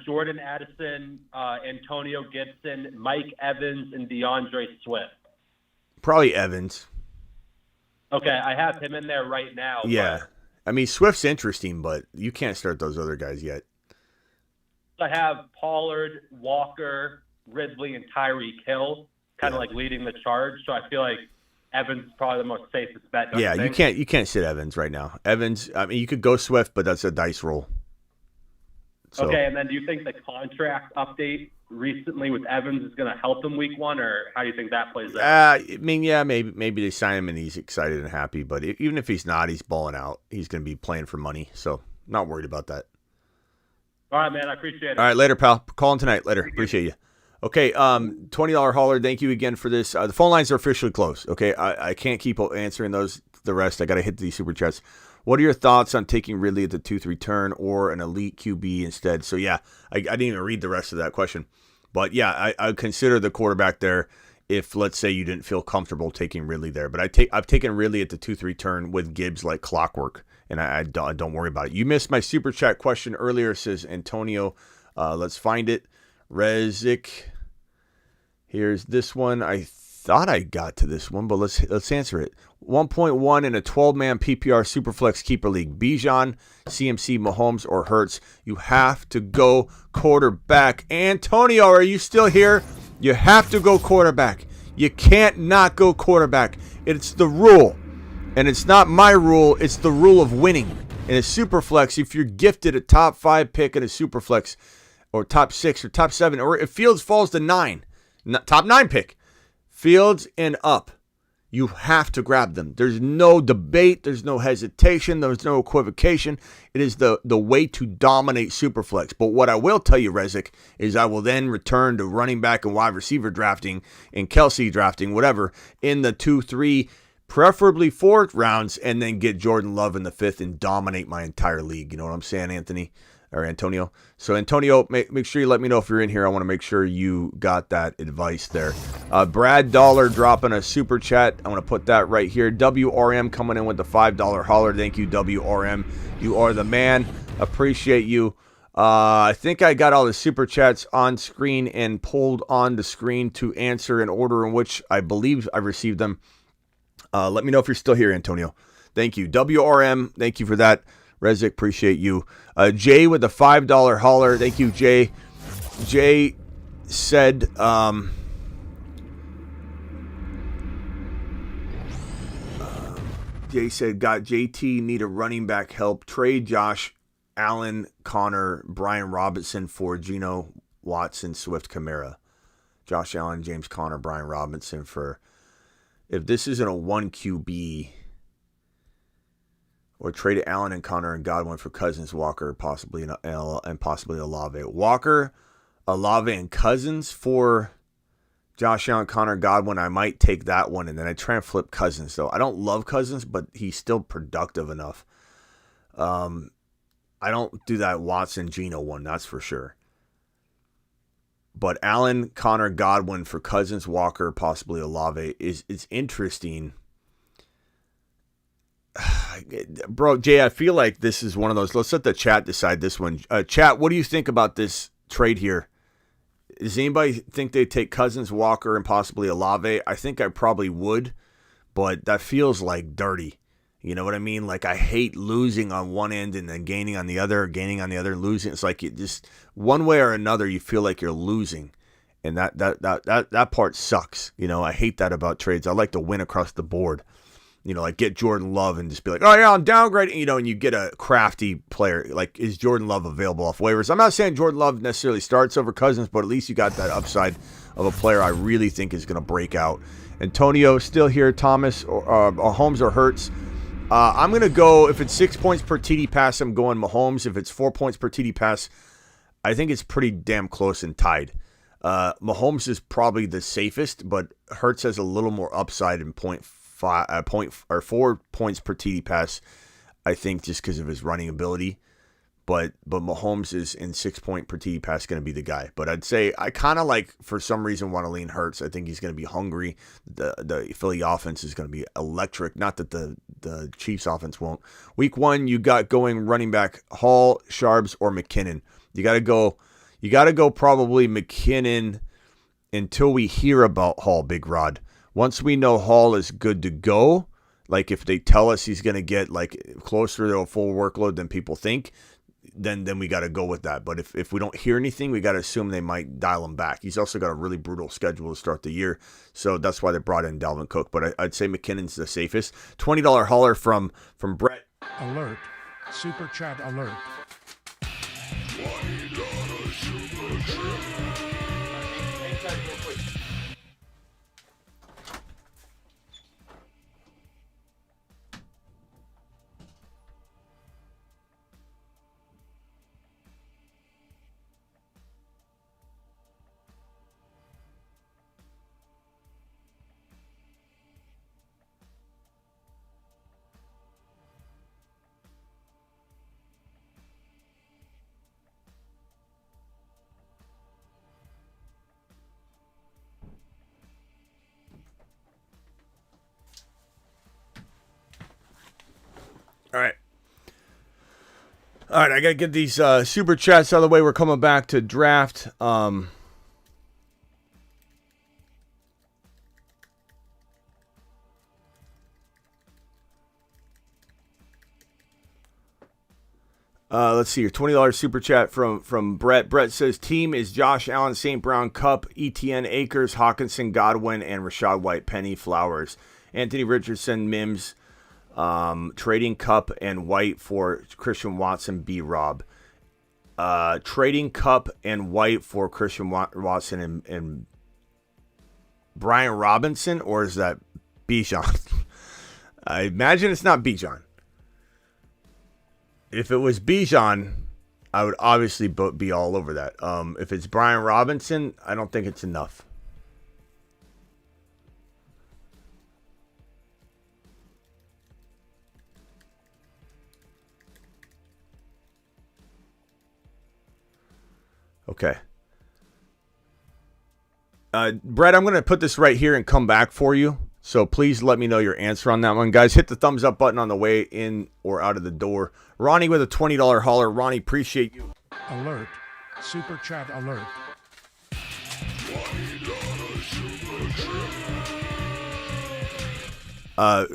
Jordan Addison, Antonio Gibson, Mike Evans, and DeAndre Swift. Probably Evans. Okay, I have him in there right now. Yeah. I mean, Swift's interesting, but you can't start those other guys yet. I have Pollard, Walker, Ridley, and Tyreek Hill kind of like leading the charge. So I feel like Evans is probably the most safest bet. Yeah, you can't sit Evans right now. Evans, I mean, you could go Swift, but that's a dice roll. So, okay, and then do you think the contract update recently with Evans is going to help him week 1, or how do you think that plays out? I mean, yeah, maybe they sign him and he's excited and happy, but even if he's not, he's balling out. He's going to be playing for money, so not worried about that. All right, man, I appreciate it. All right, later, pal. Calling tonight. Later. Appreciate you. Okay, $20 hauler. Thank you again for this. The phone lines are officially closed. Okay, I can't keep answering those. The rest, I got to hit these super chats. What are your thoughts on taking Ridley at the 2-3 turn or an elite QB instead? So, yeah, I didn't even read the rest of that question. But, yeah, I would consider the quarterback there if, let's say, you didn't feel comfortable taking Ridley there. But I've taken Ridley at the 2-3 turn with Gibbs like clockwork, and I don't worry about it. You missed my super chat question earlier, says Antonio. Let's find it. Rezik. Here's this one. I thought I got to this one, but let's answer it. 1.1 in a 12-man PPR Superflex Keeper League. Bijan, CMC, Mahomes, or Hurts. You have to go quarterback. Antonio, are you still here? You have to go quarterback. You can't not go quarterback. It's the rule. And it's not my rule. It's the rule of winning. In a Superflex, if you're gifted a top 5 pick in a Superflex, or top 6 or top 7, or if Fields falls to 9, top 9 pick, Fields and up, you have to grab them. There's no debate. There's no hesitation. There's no equivocation. It is the way to dominate Superflex. But what I will tell you, Rezik, is I will then return to running back and wide receiver drafting and Kelsey drafting, whatever, in the 2, 3, preferably 4th rounds, and then get Jordan Love in the 5th and dominate my entire league. You know what I'm saying, Anthony? Or Antonio. So Antonio, make sure you let me know if you're in here. I want to make sure you got that advice there. Brad Dollar dropping a super chat. I want to put that right here. WRM coming in with the $5 holler. Thank you, WRM. You are the man. Appreciate you. I think I got all the super chats on screen and pulled on the screen to answer in order in which I believe I received them. Let me know if you're still here, Antonio. Thank you. WRM, thank you for that. Rezik, appreciate you. Jay with the $5 holler. Thank you, Jay. Jay said, got JT need a running back help. Trade Josh Allen, Connor, Brian Robinson for Geno Watson, Swift, Kamara. Josh Allen, James Conner, Brian Robinson for, if this isn't a 1 QB, or trade Allen and Connor and Godwin for Cousins, Walker, possibly and possibly Olave. Walker, Olave, and Cousins for Josh Allen, Connor, Godwin. I might take that one, and then I try and flip Cousins. So I don't love Cousins, but he's still productive enough. I don't do that Watson Geno one, that's for sure. But Allen, Connor, Godwin for Cousins, Walker, possibly Olave is interesting. Bro, Jay, I feel like this is one of those. Let's let the chat decide this one. Chat, what do you think about this trade here? Does anybody think they take Cousins, Walker, and possibly Olave? I think I probably would, but that feels like dirty. You know what I mean? Like, I hate losing on one end and then gaining on the other, losing. It's like it just one way or another, you feel like you're losing, and that part sucks. You know, I hate that about trades. I like to win across the board. You know, like get Jordan Love and just be like, oh, yeah, I'm downgrading, you know, and you get a crafty player. Like, is Jordan Love available off waivers? I'm not saying Jordan Love necessarily starts over Cousins, but at least you got that upside of a player I really think is going to break out. Antonio still here. Thomas, or Mahomes or Hurts. I'm going to go, if it's 6 points per TD pass, I'm going Mahomes. If it's 4 points per TD pass, I think it's pretty damn close and tied. Mahomes is probably the safest, but Hurts has a little more upside in 4 points per TD pass, I think, just because of his running ability. But Mahomes is in 6-point per TD pass going to be the guy. But I'd say I kind of like, for some reason, want to lean Hurts. I think he's going to be hungry. The Philly offense is going to be electric. Not that the Chiefs offense won't. Week 1, you got going running back Hall, Sharps, or McKinnon. You got to go probably McKinnon until we hear about Hall, Big Rod. Once we know Hall is good to go, like if they tell us he's going to get like closer to a full workload than people think, then we got to go with that. But if we don't hear anything, we got to assume they might dial him back. He's also got a really brutal schedule to start the year, so that's why they brought in Dalvin Cook. But I'd say McKinnon's the safest. $20 hauler from Brett. Alert. Super chat alert. All right, I got to get these super chats out of the way. We're coming back to draft. Let's see here. $20 super chat from Brett. Brett says, team is Josh Allen, St. Brown, Cup, ETN, Akers, Hawkinson, Godwin, and Rashad White, Penny, Flowers. Anthony Richardson, Mims, trading Cup and White for Christian Watson, B-Rob. Trading Cup and White for Christian Watson and Brian Robinson, or is that Bijan? I imagine it's not Bijan. If it was Bijan, I would obviously be all over that. If it's Brian Robinson, I don't think it's enough. Okay. Brett, I'm going to put this right here and come back for you. So please let me know your answer on that one. Guys, hit the thumbs up button on the way in or out of the door. Ronnie with a $20 hauler. Ronnie, appreciate you. Alert. Super chat alert.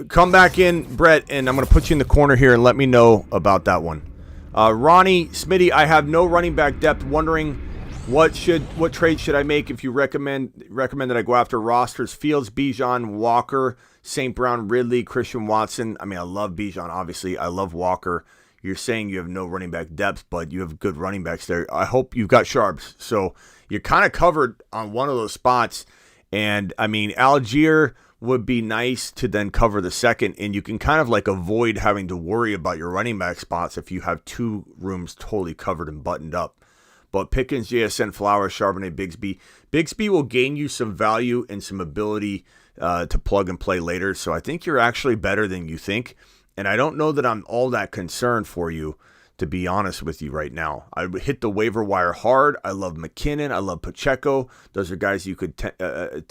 Come back in, Brett, and I'm going to put you in the corner here and let me know about that one. Ronnie, Smitty, I have no running back depth. Wondering what trade should I make if you recommend that I go after rosters? Fields, Bijan, Walker, St. Brown, Ridley, Christian Watson. I mean, I love Bijan, obviously. I love Walker. You're saying you have no running back depth, but you have good running backs there. I hope you've got Sharps. So you're kind of covered on one of those spots. And, I mean, Algier would be nice to then cover the second, and you can kind of like avoid having to worry about your running back spots if you have two rooms totally covered and buttoned up. But Pickens, JSN, Flowers, Charbonnet, Bigsby. Bigsby will gain you some value and some ability to plug and play later. So I think you're actually better than you think. And I don't know that I'm all that concerned for you, to be honest with you right now. I would hit the waiver wire hard. I love McKinnon. I love Pacheco. Those are guys you could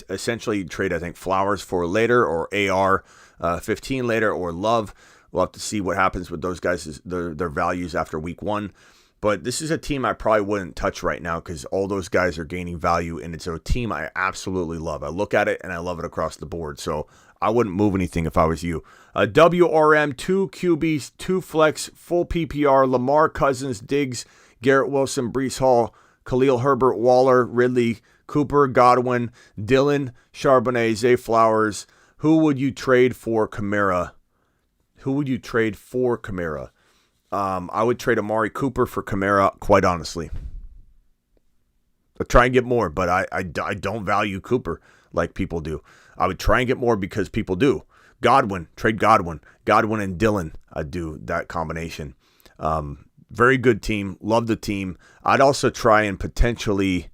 essentially trade, I think, Flowers for later, or AR 15 later, or Love. We'll have to see what happens with those guys, their values after week 1. But this is a team I probably wouldn't touch right now because all those guys are gaining value, and it's a team I absolutely love. I look at it, and I love it across the board. So I wouldn't move anything if I was you. WRM, 2 QBs, 2 flex, full PPR, Lamar, Cousins, Diggs, Garrett Wilson, Breece Hall, Khalil Herbert, Waller, Ridley, Cooper, Godwin, Dylan, Charbonnet, Zay Flowers. Who would you trade for Kamara? I would trade Amari Cooper for Kamara, quite honestly. I'll try and get more, but I don't value Cooper like people do. I would try and get more because people do. Trade Godwin and Dylan. I'd do that combination. Very good team. Love the team. I'd also try and potentially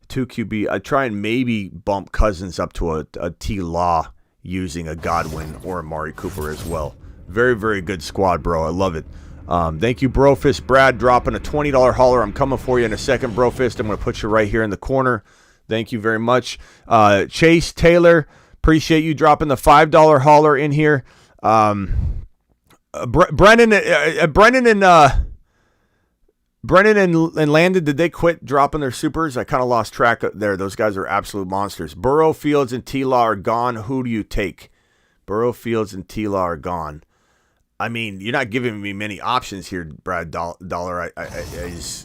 2 QB. I'd try and maybe bump Cousins up to a T-Law using a Godwin or Amari Cooper as well. Very, very good squad, bro. I love it. Thank you, Brofist Brad, dropping a $20 hauler. I'm coming for you in a second, Brofist. I'm going to put you right here in the corner. Thank you very much. Chase Taylor, appreciate you dropping the $5 hauler in here. Brennan and Landon, did they quit dropping their supers? I kind of lost track there. Those guys are absolute monsters. Burrow, Fields, and T-Law are gone. Who do you take? Burrow, Fields, and T-Law are gone. I mean, you're not giving me many options here, Brad Dollar.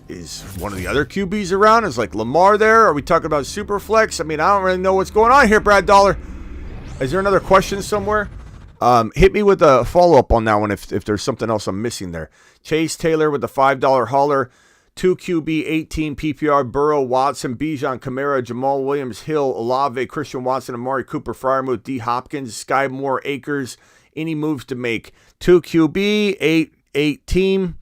Is one of the other QBs around? Is like Lamar there? Are we talking about super flex? I mean, I don't really know what's going on here, Brad Dollar. Is there another question somewhere? Hit me with a follow-up on that one if there's something else I'm missing there. Chase Taylor with the $5 hauler. 2 QB, 18 PPR, Burrow, Watson, Bijan, Kamara, Jamal Williams, Hill, Olave, Christian Watson, Amari Cooper, Freiermuth, D. Hopkins, Sky Moore, Akers. Any moves to make? 2 QB, 8 team.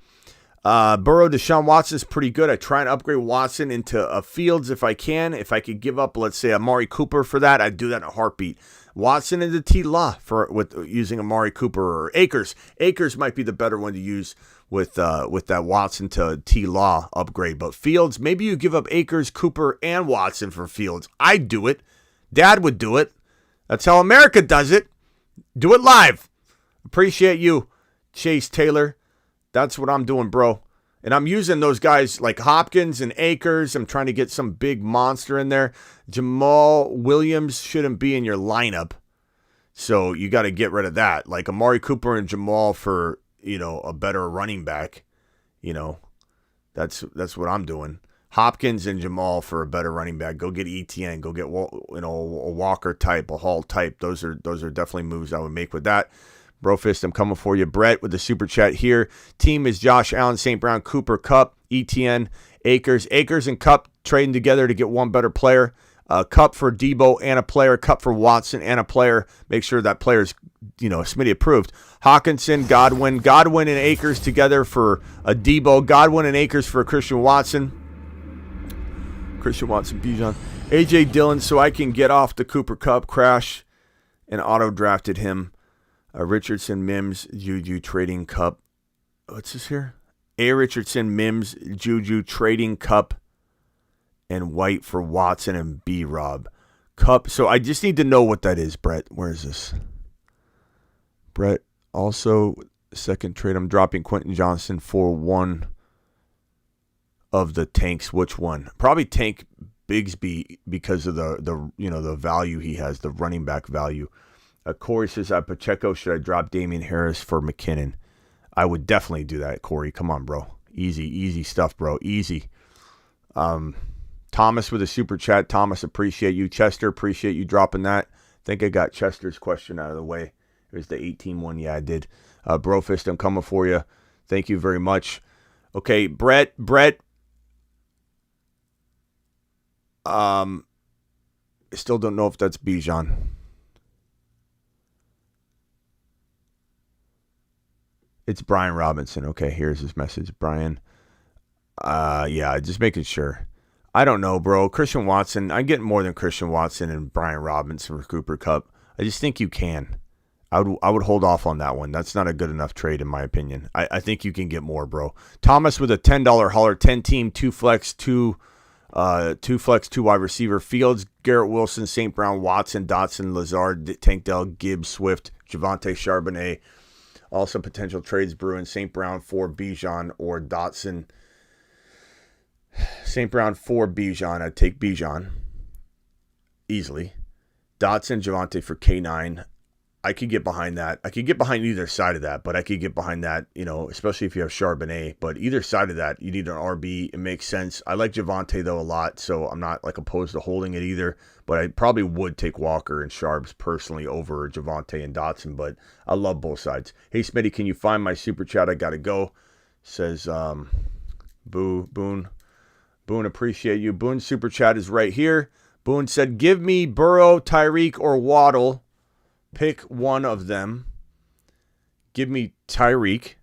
Burrow, Deshaun Watson's pretty good. I try and upgrade Watson into a Fields if I can. If I could give up, let's say, Amari Cooper for that, I'd do that in a heartbeat. Watson into T-Law with using Amari Cooper or Akers. Akers might be the better one to use with that Watson to T-Law upgrade. But Fields, maybe you give up Akers, Cooper, and Watson for Fields. I'd do it. Dad would do it. That's how America does it. Do it live. Appreciate you, Chase Taylor. That's what I'm doing, bro. And I'm using those guys like Hopkins and Akers. I'm trying to get some big monster in there. Jamal Williams shouldn't be in your lineup. So you got to get rid of that. Like Amari Cooper and Jamal for, a better running back. That's what I'm doing. Hopkins and Jamal for a better running back. Go get ETN. Go get, a Walker type, a Hall type. Those are definitely moves I would make with that. Brofist, I'm coming for you. Brett with the super chat here. Team is Josh Allen, St. Brown, Cooper, Cup, ETN, Akers. Akers and Cup trading together to get one better player. Cup for Debo and a player. Cup for Watson and a player. Make sure that player's, Smitty approved. Hawkinson, Godwin and Akers together for a Debo. Godwin and Akers for a Christian Watson. Bijan. AJ Dillon, so I can get off the Cooper Cup crash and auto-drafted him. Richardson, Mims, Juju, Trading Cup. What's this here? A. Richardson, Mims, Juju, Trading Cup, and White for Watson and B. Rob. Cup. So I just need to know what that is, Brett. Where is this? Brett, also, second trade. I'm dropping Quentin Johnson for one of the tanks. Which one? Probably Tank Bigsby because of the value he has, the running back value. Corey says, Pacheco, should I drop Damian Harris for McKinnon? I would definitely do that, Corey. Come on, bro. Easy stuff, bro. Easy. Thomas with a super chat. Thomas, appreciate you. Chester, appreciate you dropping that. I think I got Chester's question out of the way. It was the 18 one. Yeah, I did. Brofist, I'm coming for you. Thank you very much. Okay, Brett. I still don't know if that's Bijan. It's Brian Robinson. Okay, here's his message. Brian. Yeah, just making sure. I don't know, bro. Christian Watson. I'm getting more than Christian Watson and Brian Robinson for Cooper Cup. I just think you can. I would hold off on that one. That's not a good enough trade, in my opinion. I think you can get more, bro. Thomas with a $10 hauler, 10 team, 2 flex, 2 flex, 2 wide receiver. Fields, Garrett Wilson, St. Brown, Watson, Dotson, Lazard, Tank Dell, Gibbs, Swift, Javonte Charbonnet. Also potential trades brewing. St. Brown for Bijan or Dotson. St. Brown for Bijan. I'd take Bijan easily. Dotson, Javonte for K9. I could get behind that. I could get behind either side of that, but I could get behind that, especially if you have Charbonnet. But either side of that, you need an RB. It makes sense. I like Javonte, though, a lot, so I'm not opposed to holding it either. But I probably would take Walker and Sharps personally over Javonte and Dotson, but I love both sides. Hey, Smitty, can you find my super chat? I got to go. Says Boone, appreciate you. Boone's super chat is right here. Boone said, give me Burrow, Tyreek, or Waddle. Pick one of them. Give me Tyreek.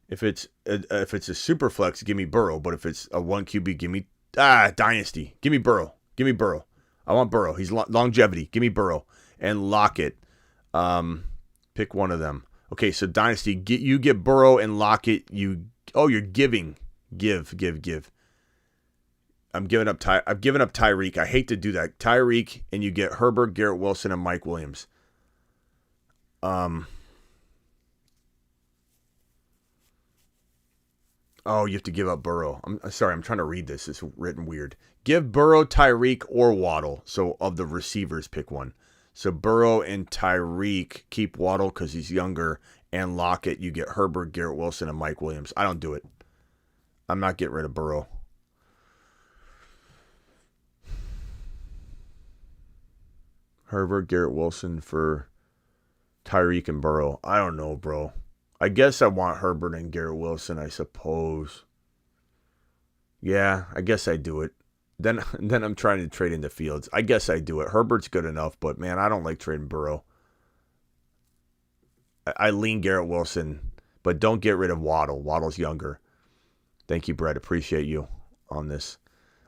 If it's a super flex, give me Burrow. But if it's a 1 QB, give me Dynasty. Give me Burrow. I want Burrow. He's longevity. Give me Burrow and lock it. Pick one of them. Okay, so Dynasty, you get Burrow and Lockett. You're giving. Give. I've given up Tyreek. I hate to do that. Tyreek, and you get Herbert, Garrett Wilson, and Mike Williams. Oh, you have to give up Burrow. I'm sorry, I'm trying to read this. It's written weird. Give Burrow, Tyreek, or Waddle. So of the receivers, pick one. So Burrow and Tyreek, keep Waddle because he's younger, and Lockett, you get Herbert, Garrett Wilson, and Mike Williams. I don't do it. I'm not getting rid of Burrow. Herbert, Garrett Wilson for Tyreek and Burrow. I don't know, bro. I guess I want Herbert and Garrett Wilson, I suppose. Yeah, I guess I do it. Then I'm trying to trade into Fields. I guess I do it. Herbert's good enough, but man, I don't like trading Burrow. I lean Garrett Wilson, but don't get rid of Waddle. Waddle's younger. Thank you, Brett. Appreciate you on this.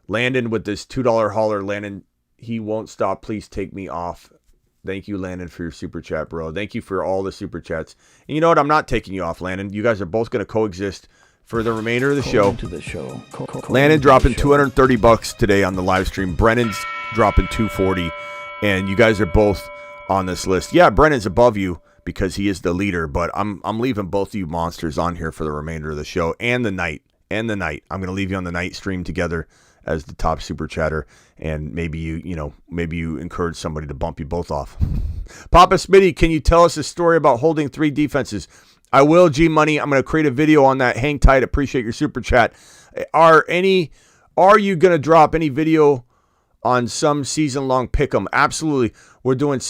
Landon with this $2 hauler. Landon, he won't stop. Please take me off. Thank you, Landon, for your super chat, bro. Thank you for all the super chats. And you know what? I'm not taking you off, Landon. You guys are both going to coexist for the remainder of the show. Landon dropping $230 today on the live stream. Brennan's dropping $240, and you guys are both on this list. Yeah, Brennan's above you because he is the leader, but I'm leaving both of you monsters on here for the remainder of the show and the night. I'm going to leave you on the night stream together as the top super chatter, and maybe you encourage somebody to bump you both off. Papa Smitty, can you tell us a story about holding 3 defenses? I will, G Money. I'm going to create a video on that. Hang tight. Appreciate your super chat. Are you going to drop any video on some season-long pick'em? Absolutely. We're doing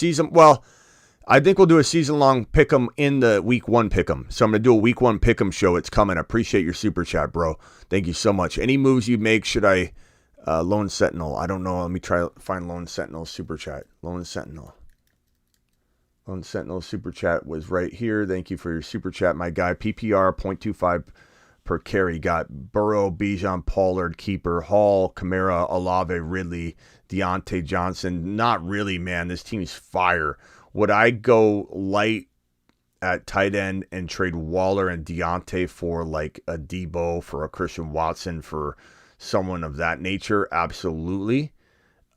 I think we'll do a season-long pick'em in the week 1 pick'em. So I'm going to do a week 1 pick'em show. It's coming. I appreciate your super chat, bro. Thank you so much. Any moves you make, should I... Lone Sentinel. I don't know. Let me try find Lone Sentinel super chat. Lone Sentinel super chat was right here. Thank you for your super chat, my guy. PPR 0.25 per carry. Got Burrow, Bijan, Pollard, Keeper, Hall, Kamara, Olave, Ridley, Deontay Johnson. Not really, man. This team's fire. Would I go light at tight end and trade Waller and Deontay for like a Debo, for a Christian Watson, for someone of that nature? Absolutely.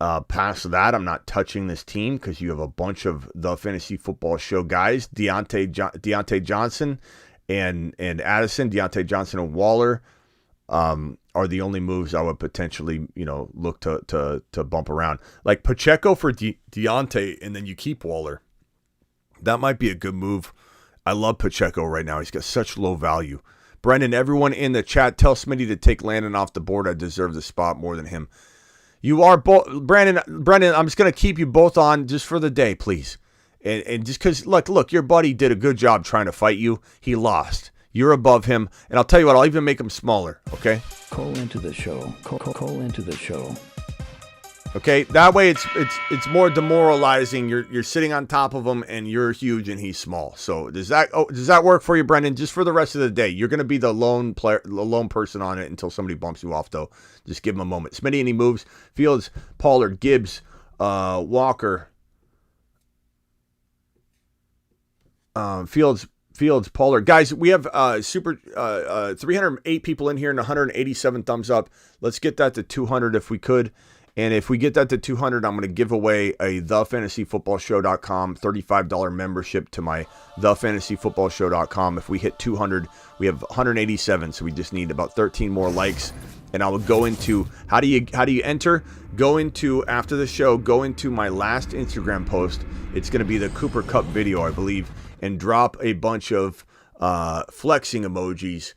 Past that, I'm not touching this team because you have a bunch of the Fantasy Football Show guys. Deontay Johnson and Addison, Deontay Johnson and Waller are the only moves I would potentially, look to bump around. Like Pacheco for Deontay, and then you keep Waller. That might be a good move. I love Pacheco right now. He's got such low value. Brendan, everyone in the chat, tell Smitty to take Landon off the board. I deserve the spot more than him. You are both, Brandon, I'm just going to keep you both on just for the day, please. And just because, look, your buddy did a good job trying to fight you. He lost. You're above him. And I'll tell you what, I'll even make him smaller, okay? Call into the show. Call into the show. Okay, that way it's more demoralizing. You're sitting on top of him, and you're huge and he's small. So does that work for you, Brendan? Just for the rest of the day, you're going to be the lone person on it until somebody bumps you off, though. Just give him a moment. Smitty, any moves? Fields, Pollard, Gibbs, Walker, Fields, Pollard. Guys, we have 308 people in here and 187 thumbs up. Let's get that to 200 if we could. And if we get that to 200, I'm going to give away a thefantasyfootballshow.com $35 membership to my thefantasyfootballshow.com. If we hit 200, we have 187, so we just need about 13 more likes. And I will go into how do you enter? Go into, after the show, go into my last Instagram post. It's going to be the Cooper Cup video, I believe, and drop a bunch of flexing emojis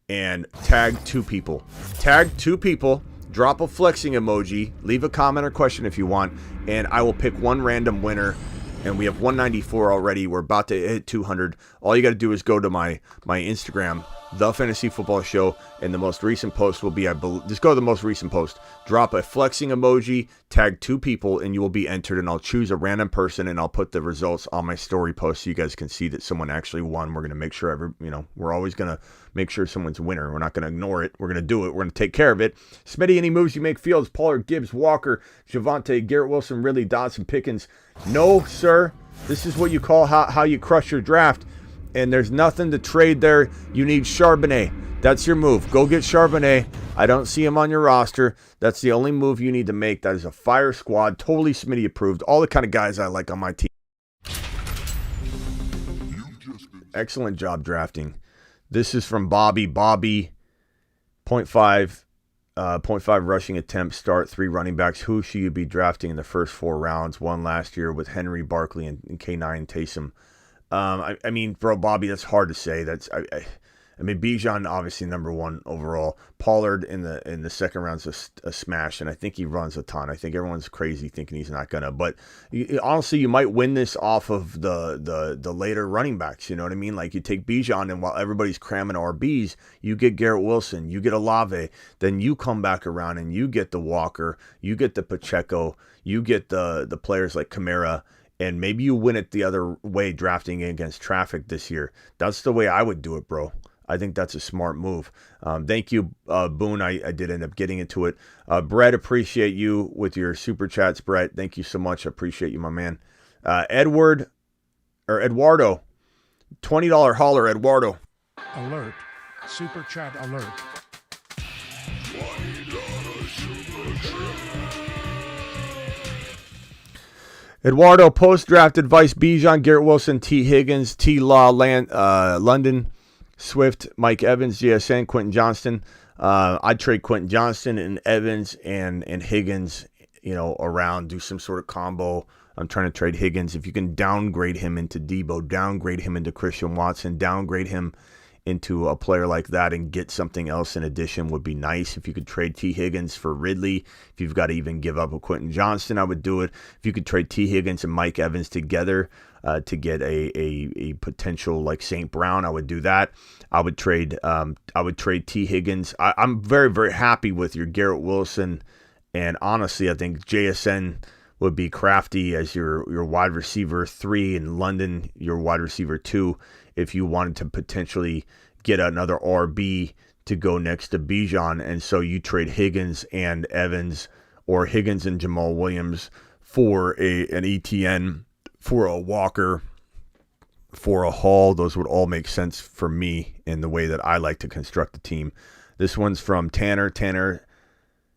and tag 2 people. Tag 2 people. Drop a flexing emoji, leave a comment or question if you want, and I will pick one random winner. And we have 194 already. We're about to hit 200. All you got to do is go to my Instagram, The Fantasy Football Show, and the most recent post will be, just go to the most recent post. Drop a flexing emoji, tag 2 people, and you will be entered. And I'll choose a random person, and I'll put the results on my story post so you guys can see that someone actually won. We're going to make sure we're always going to make sure someone's a winner. We're not going to ignore it. We're going to do it. We're going to take care of it. Smitty, any moves you make? Fields, Pollard, Gibbs, Walker, Javonte, Garrett Wilson, Ridley, Dodson, Pickens. No, sir. This is what you call how you crush your draft. and there's nothing to trade there. You need Charbonnet. That's your move. Go get Charbonnet. I don't see him on your roster. That's the only move you need to make. That is a fire squad. Totally Smitty approved. All the kind of guys I like on my team. Excellent job drafting. This is from Bobby. Bobby, 0.5 rushing attempt, start 3 running backs. Who should you be drafting in the first 4 rounds? One last year with Henry, Barkley, and K9 Taysom. I mean, bro, Bobby, that's hard to say. I mean, Bijan obviously number 1 overall. Pollard in the second round's a smash, and I think he runs a ton. I think everyone's crazy thinking he's not gonna. But honestly, you might win this off of the later running backs. You know what I mean? Like you take Bijan, and while everybody's cramming RBs, you get Garrett Wilson, you get Olave, then you come back around and you get the Walker, you get the Pacheco, you get the players like Kamara. And maybe you win it the other way, drafting against traffic this year. That's the way I would do it, bro. I think that's a smart move. Thank you, Boone. I did end up getting into it. Brett, appreciate you with your super chats, Brett. Thank you so much. I appreciate you, my man. Eduardo, $20 holler, Eduardo. Alert. Super chat alert. Eduardo, post-draft advice: Bijan, Garrett Wilson, T. Higgins, T. Law, London, Swift, Mike Evans, GSN, Quentin Johnston. I'd trade Quentin Johnston and Evans and Higgins, around, do some sort of combo. I'm trying to trade Higgins. If you can downgrade him into Debo, downgrade him into Christian Watson, downgrade him into a player like that and get something else in addition would be nice. If you could trade T. Higgins for Ridley, if you've got to even give up a Quentin Johnston, I would do it. If you could trade T. Higgins and Mike Evans together to get a potential like St. Brown, I would do that. I would trade T. Higgins. I'm very, very happy with your Garrett Wilson, and honestly, I think JSN would be crafty as your wide receiver 3 and London your wide receiver 2 if you wanted to potentially get another RB to go next to Bijan. And so you trade Higgins and Evans, or Higgins and Jamal Williams for an ETN, for a Walker, for a Hall. Those would all make sense for me in the way that I like to construct the team. This one's from Tanner. Tanner,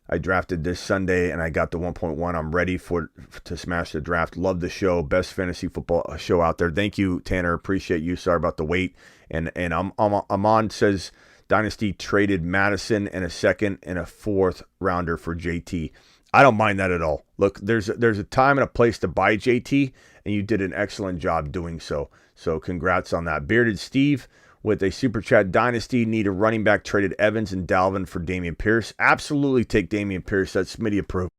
I drafted this Sunday and I got the 1.1. I'm ready to smash the draft. Love the show. Best fantasy football show out there. Thank you, Tanner. Appreciate you. Sorry about the wait. And Amon says Dynasty traded Madison and a 2nd and a 4th rounder for JT. I don't mind that at all. Look, there's a time and a place to buy JT, and you did an excellent job doing so. So congrats on that. Bearded Steve with a super chat: Dynasty need a running back, traded Evans and Dalvin for Dameon Pierce. Absolutely take Dameon Pierce. That's Smitty approved.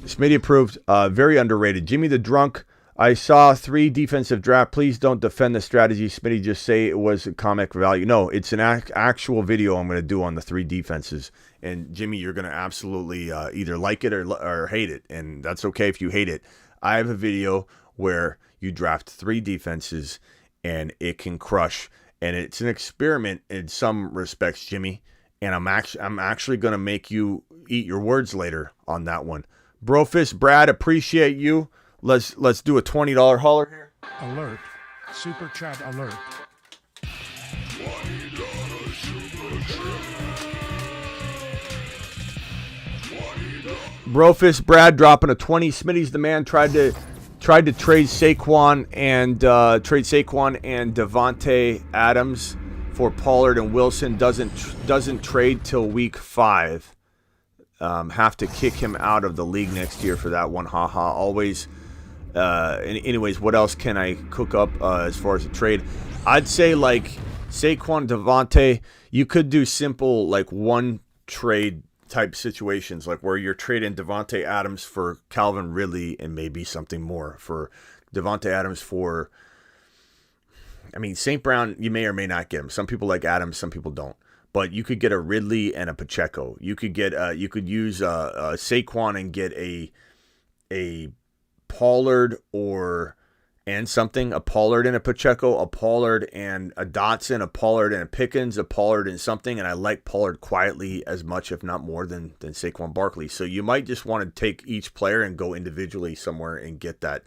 Smitty approved. Very underrated. Jimmy the Drunk: I saw 3 defensive draft. Please don't defend the strategy. Smitty, just say it was a comic value. No, it's an actual video I'm going to do on the 3 defenses. And Jimmy, you're going to absolutely either like it or hate it. And that's okay if you hate it. I have a video where you draft 3 defenses and it can crush. And it's an experiment in some respects, Jimmy. And I'm actually going to make you eat your words later on that one. Brofist Brad, appreciate you. Let's do a $20 holler here. Alert. Super chat alert. Brofist Brad dropping a 20. Smitty's the man. Tried to trade Saquon and Devontae Adams for Pollard and Wilson. Doesn't trade till week 5. Have to kick him out of the league next year for that one. Haha. Always. Anyways, what else can I cook up as far as a trade? I'd say like Saquon, Devontae. You could do simple like one trade type situations, like where you're trading Devontae Adams for Calvin Ridley and maybe something more for Devontae Adams for, St. Brown, you may or may not get him. Some people like Adams, some people don't. But you could get a Ridley and a Pacheco. You could get you could use a Saquon and get a Pollard a Pollard and a Pacheco, a Pollard and a Dotson, a Pollard and a Pickens, a Pollard and something, and I like Pollard quietly as much, if not more, than Saquon Barkley. So you might just want to take each player and go individually somewhere and get that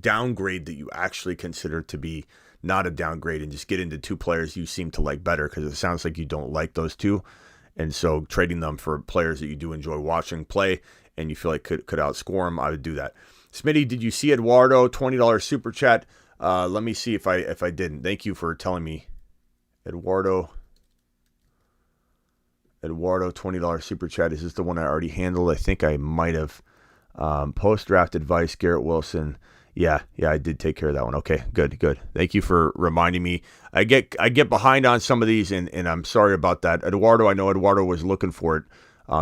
downgrade that you actually consider to be not a downgrade, and just get into two players you seem to like better, because it sounds like you don't like those two. And so trading them for players that you do enjoy watching play and you feel like could outscore them, I would do that. Smitty, did you see Eduardo $20 super chat? Let me see if I didn't. Thank you for telling me. Eduardo $20 super chat. Is this the one I already handled? I think I might have. Post-draft advice, Garrett Wilson. Yeah, I did take care of that one. Okay, good. Thank you for reminding me. I get behind on some of these, and I'm sorry about that. Eduardo, I know Eduardo was looking for it.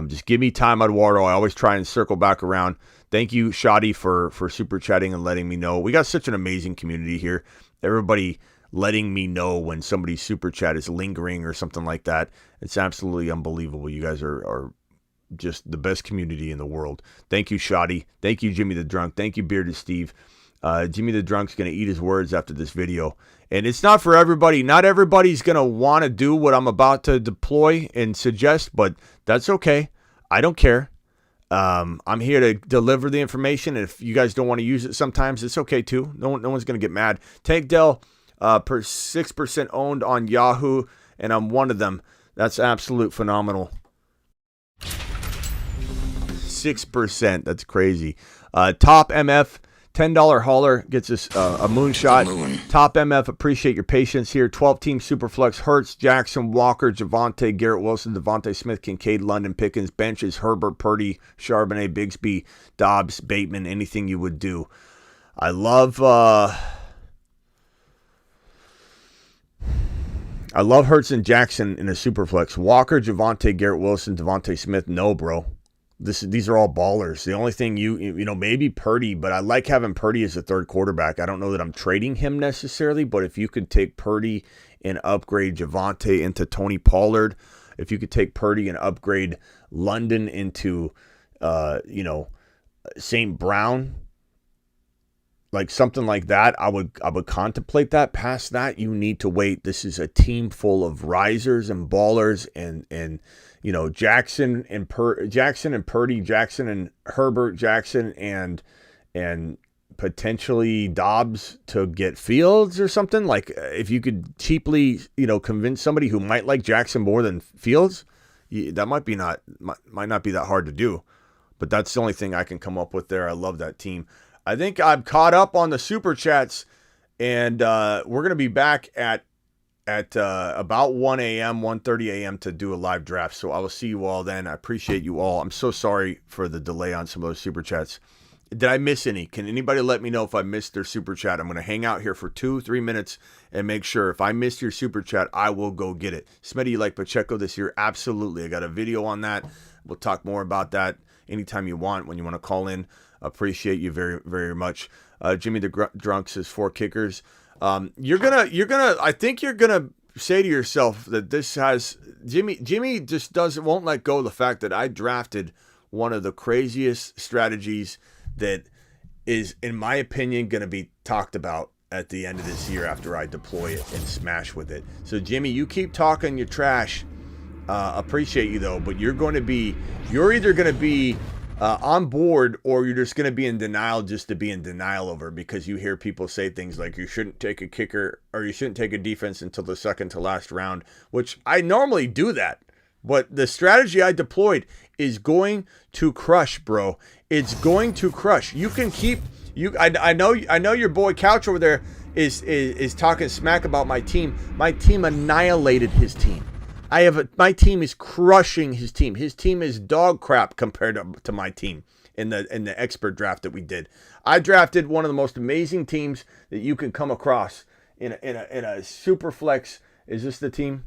Just give me time, Eduardo. I always try and circle back around. Thank you, Shadi, for super chatting and letting me know. We got such an amazing community here. Everybody letting me know when somebody's super chat is lingering or something like that. It's absolutely unbelievable. You guys are just the best community in the world. Thank you, Shadi. Thank you, Jimmy the Drunk. Thank you, Bearded Steve. Jimmy the Drunk's going to eat his words after this video. And it's not for everybody. Not everybody's going to want to do what I'm about to deploy and suggest, but that's okay. I don't care. I'm here to deliver the information. If you guys don't want to use it sometimes, it's okay too. No one's going to get mad. Tank Dell, 6% owned on Yahoo, and I'm one of them. That's absolute phenomenal. 6%. That's crazy. Top MF, $10 hauler gets us a moonshot. Top MF, appreciate your patience here. 12-team Superflex, Hurts, Jackson, Walker, Javonte, Garrett Wilson, Devontae Smith, Kincaid, London, Pickens, benches, Herbert, Purdy, Charbonnet, Bigsby, Dobbs, Bateman, anything you would do. I love Hurts and Jackson in a Superflex. Walker, Javonte, Garrett Wilson, Devontae Smith, no, bro. These are all ballers. The only thing maybe Purdy, but I like having Purdy as a third quarterback. I don't know that I'm trading him necessarily, but if you could take Purdy and upgrade Javonte into Tony Pollard, if you could take Purdy and upgrade London into, St. Brown, like something like that, I would contemplate that. Past that, you need to wait. This is a team full of risers and ballers, and Jackson and Purdy, Jackson and Herbert, Jackson and potentially Dobbs to get Fields or something. Like if you could cheaply, convince somebody who might like Jackson more than Fields, that might not be that hard to do. But that's the only thing I can come up with there. I love that team. I think I'm caught up on the super chats, and we're gonna be back at about 1 a.m., 1:30 a.m. to do a live draft. So I will see you all then. I appreciate you all. I'm so sorry for the delay on some of those super chats. Did I miss any? Can anybody let me know if I missed their super chat? I'm going to hang out here for 2-3 minutes and make sure. If I missed your super chat, I will go get it. Smitty, you like Pacheco this year? Absolutely. I got a video on that. We'll talk more about that anytime you want, when you want to call in. Appreciate you very, very much. Jimmy the Drunk says 4 kickers. I think you're gonna say to yourself that this has Jimmy just won't let go of the fact that I drafted one of the craziest strategies that is, in my opinion, going to be talked about at the end of this year after I deploy it and smash with it. So Jimmy, you keep talking your trash. Appreciate you though, but you're either going to be on board, or you're just going to be in denial just to be in denial over it, because you hear people say things like you shouldn't take a kicker or you shouldn't take a defense until the second to last round, which I normally do that. But the strategy I deployed is going to crush, bro. It's going to crush. You can keep I know your boy Couch over there is talking smack about my team. My team annihilated his team. My team is crushing his team. His team is dog crap compared to my team in the expert draft that we did. I drafted one of the most amazing teams that you can come across in a super flex. Is this the team?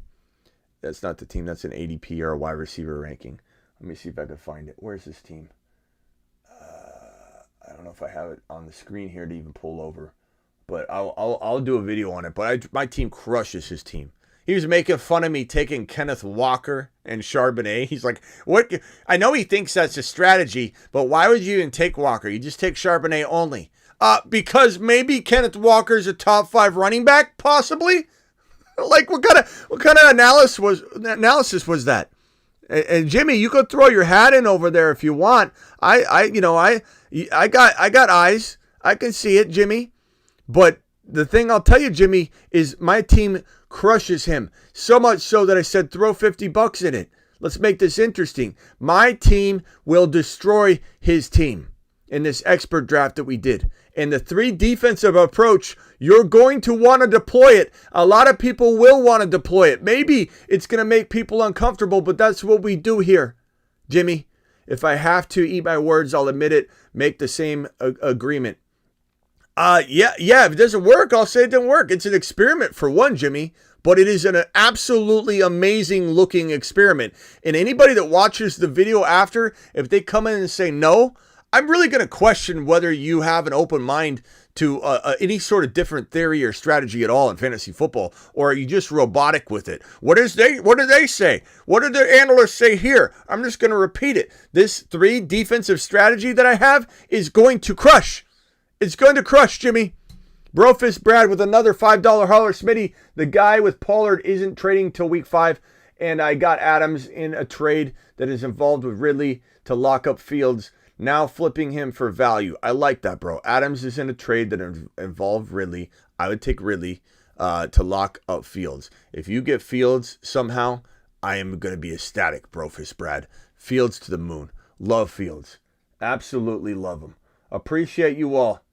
That's not the team. That's an ADP or a wide receiver ranking. Let me see if I can find it. Where's this team? I don't know if I have it on the screen here to even pull over, but I'll do a video on it. But my team crushes his team. He was making fun of me taking Kenneth Walker and Charbonnet. He's like, "What? I know he thinks that's a strategy, but why would you even take Walker? You just take Charbonnet only." Because maybe Kenneth Walker's a top 5 running back, possibly. Like what kind of analysis was that? And Jimmy, you could throw your hat in over there if you want. I got eyes. I can see it, Jimmy. But the thing I'll tell you, Jimmy, is my team crushes him. So much so that I said throw $50 in it. Let's make this interesting. My team will destroy his team in this expert draft that we did. And the 3 defensive approach, you're going to want to deploy it. A lot of people will want to deploy it. Maybe it's going to make people uncomfortable, but that's what we do here, Jimmy. If I have to eat my words, I'll admit it. Make the same agreement. Yeah, if it doesn't work, I'll say it didn't work. It's an experiment for one, Jimmy, but it is an absolutely amazing looking experiment. And anybody that watches the video after, if they come in and say no, I'm really going to question whether you have an open mind to any sort of different theory or strategy at all in fantasy football, or are you just robotic with it? What do they say? What did the analysts say here? I'm just going to repeat it. This 3 defensive strategy that I have is going to crush. It's going to crush, Jimmy. Brofist Brad with another $5 holler. Smitty, the guy with Pollard isn't trading till week 5, and I got Adams in a trade that is involved with Ridley to lock up Fields. Now flipping him for value. I like that, bro. Adams is in a trade that involved Ridley. I would take Ridley to lock up Fields. If you get Fields somehow, I am going to be ecstatic, Brofist Brad. Fields to the moon. Love Fields. Absolutely love him. Appreciate you all.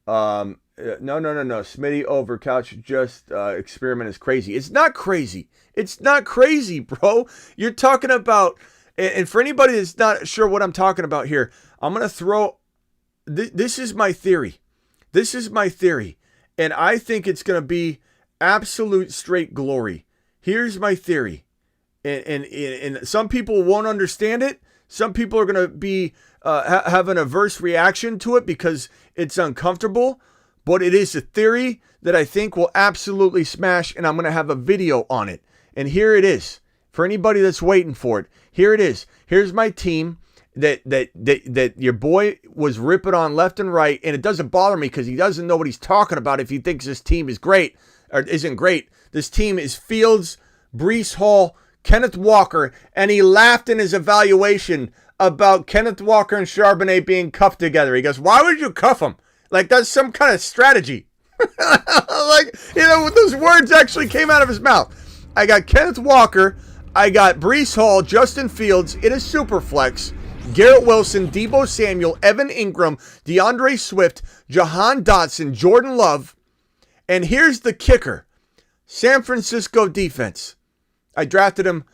No. Smitty over couch just experiment is crazy. It's not crazy. It's not crazy, bro. You're talking about, and for anybody that's not sure what I'm talking about here, I'm going to throw, this is my theory. This is my theory. And I think it's going to be absolute straight glory. Here's my theory. And some people won't understand it. Some people are going to be have an adverse reaction to it because it's uncomfortable. But it is a theory that I think will absolutely smash, and I'm going to have a video on it. And here it is. For anybody that's waiting for it, here it is. Here's my team that your boy was ripping on left and right, and it doesn't bother me because he doesn't know what he's talking about if he thinks this team is great or isn't great. This team is Fields, Breece Hall, Kenneth Walker, and he laughed in his evaluation about Kenneth Walker and Charbonnet being cuffed together. He goes, why would you cuff them? Like, that's some kind of strategy. Like, you know, those words actually came out of his mouth. I got Kenneth Walker, I got Breece Hall, Justin Fields in a super flex, Garrett Wilson, Deebo Samuel, Evan Ingram, DeAndre Swift, Jahan Dotson, Jordan Love, and here's the kicker. San Francisco defense. I drafted him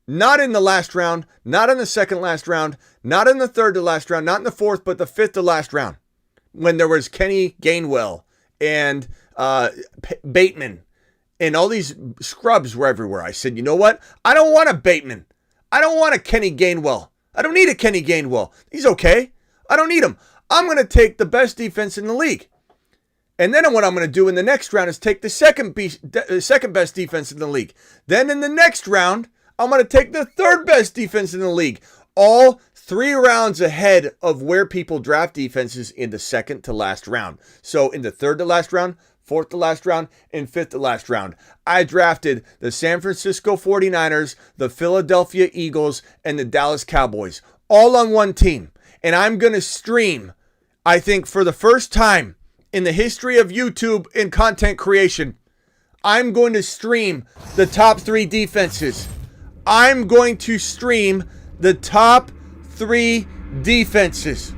not in the last round, not in the second last round, not in the third to last round, not in the fourth, but the fifth to last round. When there was Kenny Gainwell and Bateman and all these scrubs were everywhere. I said, you know what? I don't want a Bateman. I don't want a Kenny Gainwell. I don't need a Kenny Gainwell. He's okay. I don't need him. I'm going to take the best defense in the league. And then what I'm going to do in the next round is take the second best defense in the league. Then in the next round, I'm going to take the third best defense in the league. All 3 rounds ahead of where people draft defenses in the second to last round. So in the third to last round, fourth to last round, and fifth to last round, I drafted the San Francisco 49ers, the Philadelphia Eagles, and the Dallas Cowboys, all on one team. And I'm going to stream, I think for the first time in the history of YouTube and content creation, I'm going to stream the top 3 defenses. I'm going to stream the top 3 defenses.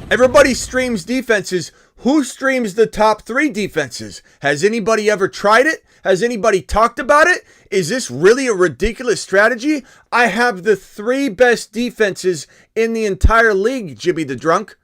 Everybody streams defenses. Who streams the top 3 defenses? Has anybody ever tried it? Has anybody talked about it? Is this really a ridiculous strategy? I have the 3 best defenses in the entire league, Jimmy the Drunk.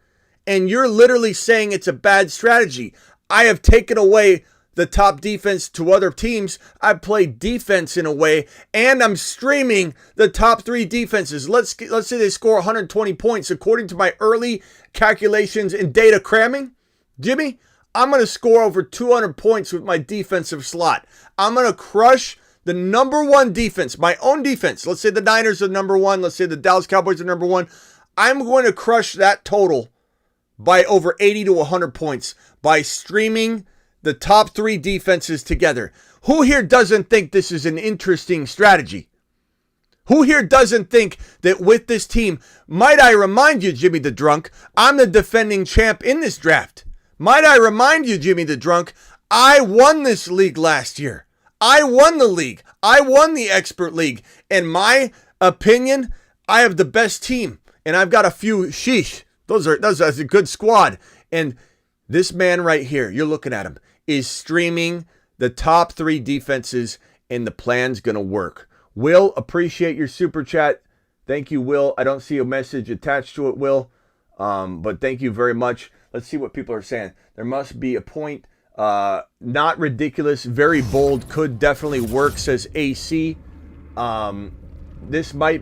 And you're literally saying it's a bad strategy. I have taken away the top defense to other teams. I play defense in a way, and I'm streaming the top 3 defenses. Let's say they score 120 points according to my early calculations and data cramming. Jimmy, I'm going to score over 200 points with my defensive slot. I'm going to crush the number 1 defense, my own defense. Let's say the Niners are number 1. Let's say the Dallas Cowboys are number 1. I'm going to crush that total by over 80 to 100 points by streaming the top 3 defenses together. Who here doesn't think this is an interesting strategy? Who here doesn't think that with this team, might I remind you, Jimmy the Drunk, I'm the defending champ in this draft. Might I remind you, Jimmy the Drunk, I won this league last year. I won the league. I won the expert league. In my opinion, I have the best team. And I've got a few sheesh. That's a good squad. And this man right here, you're looking at him, is streaming the top 3 defenses, and the plan's going to work. Will, appreciate your super chat. Thank you, Will. I don't see a message attached to it, Will. But thank you very much. Let's see what people are saying. There must be a point. Not ridiculous. Very bold. Could definitely work, says AC. This might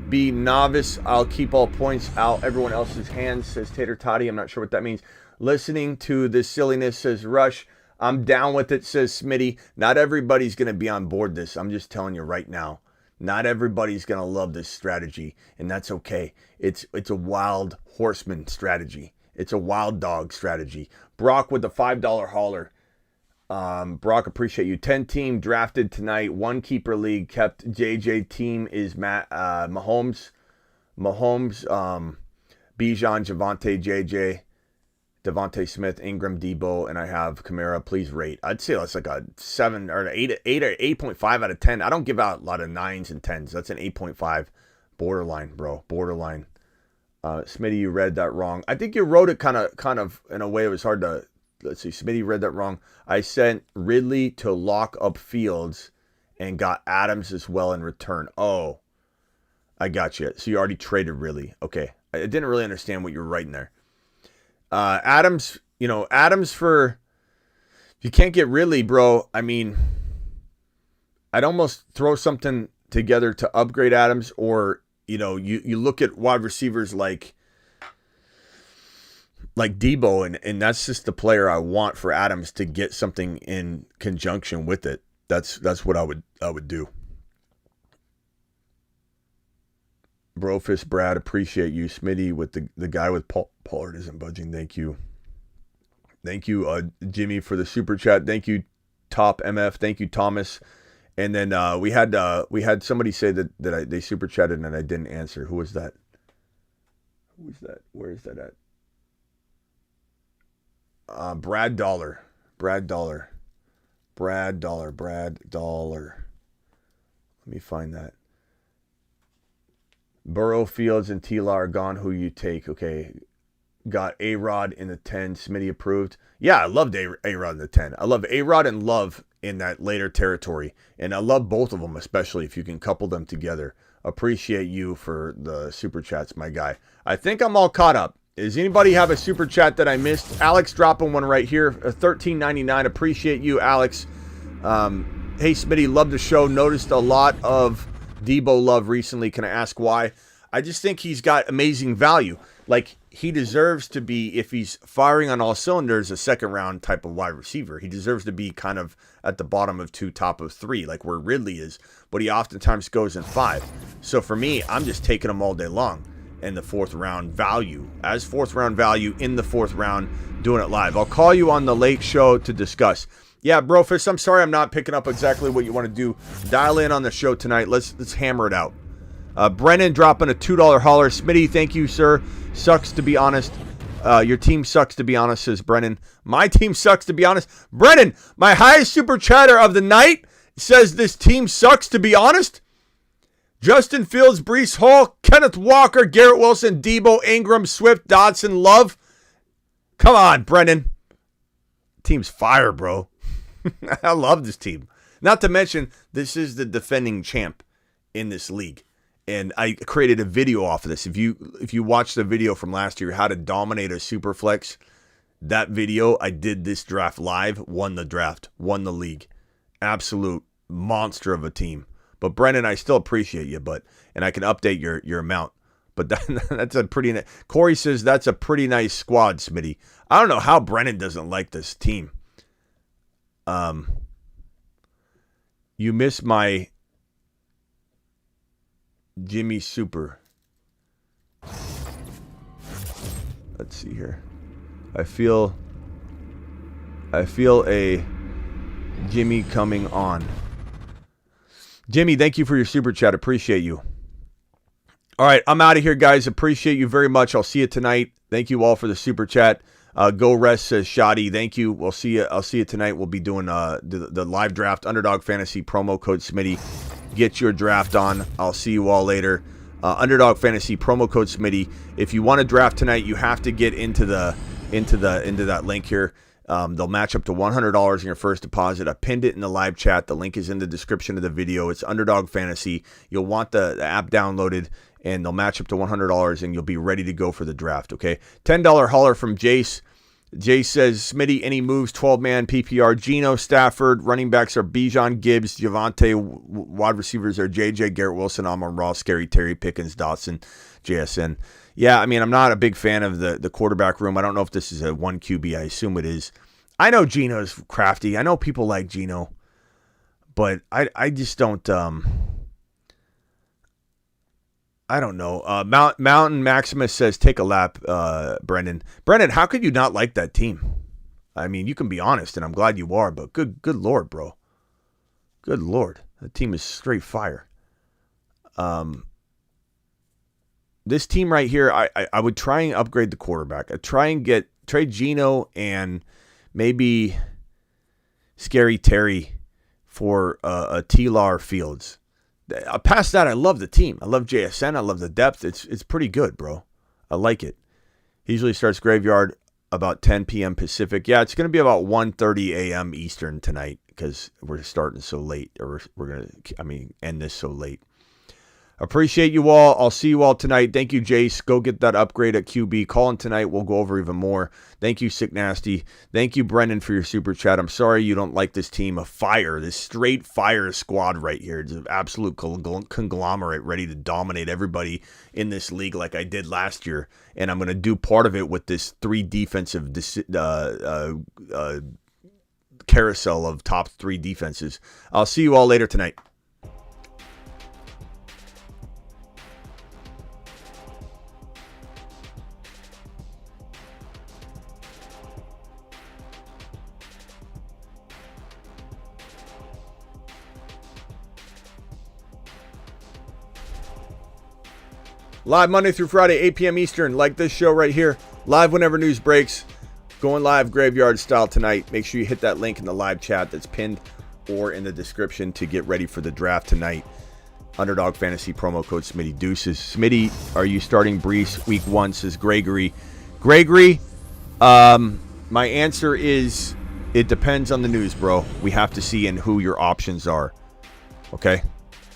be novice. I'll keep all points out everyone else's hands, says Tater Toddy. I'm not sure what that means. Listening to this silliness, says Rush. I'm down with it, says Smitty. Not everybody's going to be on board this. I'm just telling you right now. Not everybody's going to love this strategy, and that's okay. It's a wild horseman strategy. It's a wild dog strategy. Brock with the $5 hauler. Brock, appreciate you. 10-team drafted tonight. 1 keeper league kept. JJ team is Mahomes, Bijan, Javonte, JJ, Devontae Smith, Ingram, Debo, and I have Kamara. Please rate. I'd say that's like a 7 or an 8 or 8.5 out of 10. I don't give out a lot of 9s and 10s. That's an 8.5. Borderline, bro. Borderline. Smitty, you read that wrong. I think you wrote it kind of in a way it was hard to. Let's see. Smitty read that wrong. I sent Ridley to lock up Fields and got Adams as well in return. Oh, I got you. So you already traded Ridley. Okay. I didn't really understand what you were writing there. Adams, Adams for, if you can't get Ridley, bro, I mean, I'd almost throw something together to upgrade Adams, or, you look at wide receivers like Debo, and that's just the player I want for Adams to get something in conjunction with it. That's what I would do. Brofist Brad, appreciate you. Smitty with the guy with Pollard isn't budging. Thank you. Thank you, Jimmy, for the super chat. Thank you, Top MF. Thank you, Thomas. And then we had somebody say that they super chatted and I didn't answer. Who was that? Who was that? Where is that at? Brad Dollar. Let me find that. Burrow, Fields, and Tila are gone. Who you take? Okay. Got A-Rod in the 10. Smitty approved. Yeah, I loved A-Rod in the 10. I love A-Rod and Love in that later territory. And I love both of them, especially if you can couple them together. Appreciate you for the super chats, my guy. I think I'm all caught up. Does anybody have a super chat that I missed? Alex dropping one right here. $13.99. Appreciate you, Alex. Hey, Smitty, love the show. Noticed a lot of Debo love recently. Can I ask why? I just think he's got amazing value. Like, he deserves to be, if he's firing on all cylinders, a second-round type of wide receiver. He deserves to be kind of at the bottom of 2, top of 3, like where Ridley is. But he oftentimes goes in 5. So for me, I'm just taking him all day long. And the 4th round value, as 4th round value in the 4th round, doing it live. I'll call you on the late show to discuss. Yeah, Brofist, I'm sorry I'm not picking up exactly what you want to do. Dial in on the show tonight. Let's hammer it out. Brennan dropping a $2 hauler. Smitty, thank you, sir. Sucks to be honest. Your team sucks to be honest, says Brennan. My team sucks to be honest. Brennan, my highest super chatter of the night, says this team sucks to be honest. Justin Fields, Breece Hall, Kenneth Walker, Garrett Wilson, Debo, Ingram, Swift, Dodson, Love. Come on, Brennan. Team's fire, bro. I love this team. Not to mention, this is the defending champ in this league. And I created a video off of this. If you watch the video from last year, how to dominate a super flex, that video, I did this draft live, won the draft, won the league. Absolute monster of a team. But Brennan, I still appreciate you, and I can update your amount. But that's a pretty Corey says that's a pretty nice squad, Smitty. I don't know how Brennan doesn't like this team. You miss my Jimmy Super. Let's see here. I feel a Jimmy coming on. Jimmy, thank you for your super chat. Appreciate you. All right, I'm out of here, guys. Appreciate you very much. I'll see you tonight. Thank you all for the super chat. Go Rest says Shoddy. Thank you. We'll see you. I'll see you tonight. We'll be doing the live draft. Underdog Fantasy promo code Smitty. Get your draft on. I'll see you all later. Underdog Fantasy promo code Smitty. If you want to draft tonight, you have to get into that link here. They'll match up to $100 in your first deposit. I pinned it in the live chat. The link is in the description of the video. It's Underdog Fantasy. You'll want the app downloaded, and they'll match up to $100, and you'll be ready to go for the draft, okay? $10 holler from Jace. Jace says, Smitty, any moves, 12-man PPR, Geno, Stafford, running backs are Bijan, Gibbs, Javonte, wide receivers are JJ, Garrett Wilson, Amon-Ra, Scary Terry, Pickens, Dotson, JSN. Yeah, I mean, I'm not a big fan of the quarterback room. I don't know if this is a 1 QB. I assume it is. I know Geno's crafty. I know people like Geno, but I just don't... I don't know. Mountain Maximus says, take a lap, Brendan. Brendan, how could you not like that team? I mean, you can be honest, and I'm glad you are, but good Lord, bro. Good Lord. That team is straight fire. This team right here, I would try and upgrade the quarterback. I'd try and trade Geno and maybe Scary Terry for a T-Lar Fields. Past that, I love the team. I love JSN. I love the depth. It's pretty good, bro. I like it. He usually starts graveyard about 10 p.m. Pacific. Yeah, it's going to be about 1:30 a.m. Eastern tonight because we're starting so late. Or we're going to, end this so late. Appreciate you all. I'll see you all tonight. Thank you, Jace. Go get that upgrade at QB. Call in tonight. We'll go over even more. Thank you, Sick Nasty. Thank you, Brendan, for your super chat. I'm sorry you don't like this team of fire, this straight fire squad right here. It's an absolute conglomerate ready to dominate everybody in this league like I did last year. And I'm going to do part of it with this 3 defensive carousel of top 3 defenses. I'll see you all later tonight. Live Monday through Friday, 8 p.m. Eastern, like this show right here. Live whenever news breaks. Going live graveyard style tonight. Make sure you hit that link in the live chat that's pinned or in the description to get ready for the draft tonight. Underdog Fantasy promo code Smitty Deuces. Smitty, are you starting Brees week 1, says Gregory. Gregory, my answer is it depends on the news, bro. We have to see and who your options are. Okay?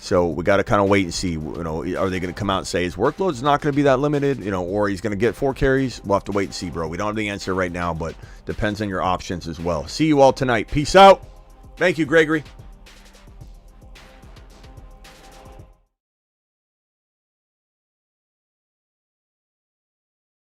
So we got to kind of wait and see, are they going to come out and say his workload's not going to be that limited, or he's going to get 4 carries? We'll have to wait and see, bro. We don't have the answer right now, but depends on your options as well. See you all tonight. Peace out. Thank you, Gregory.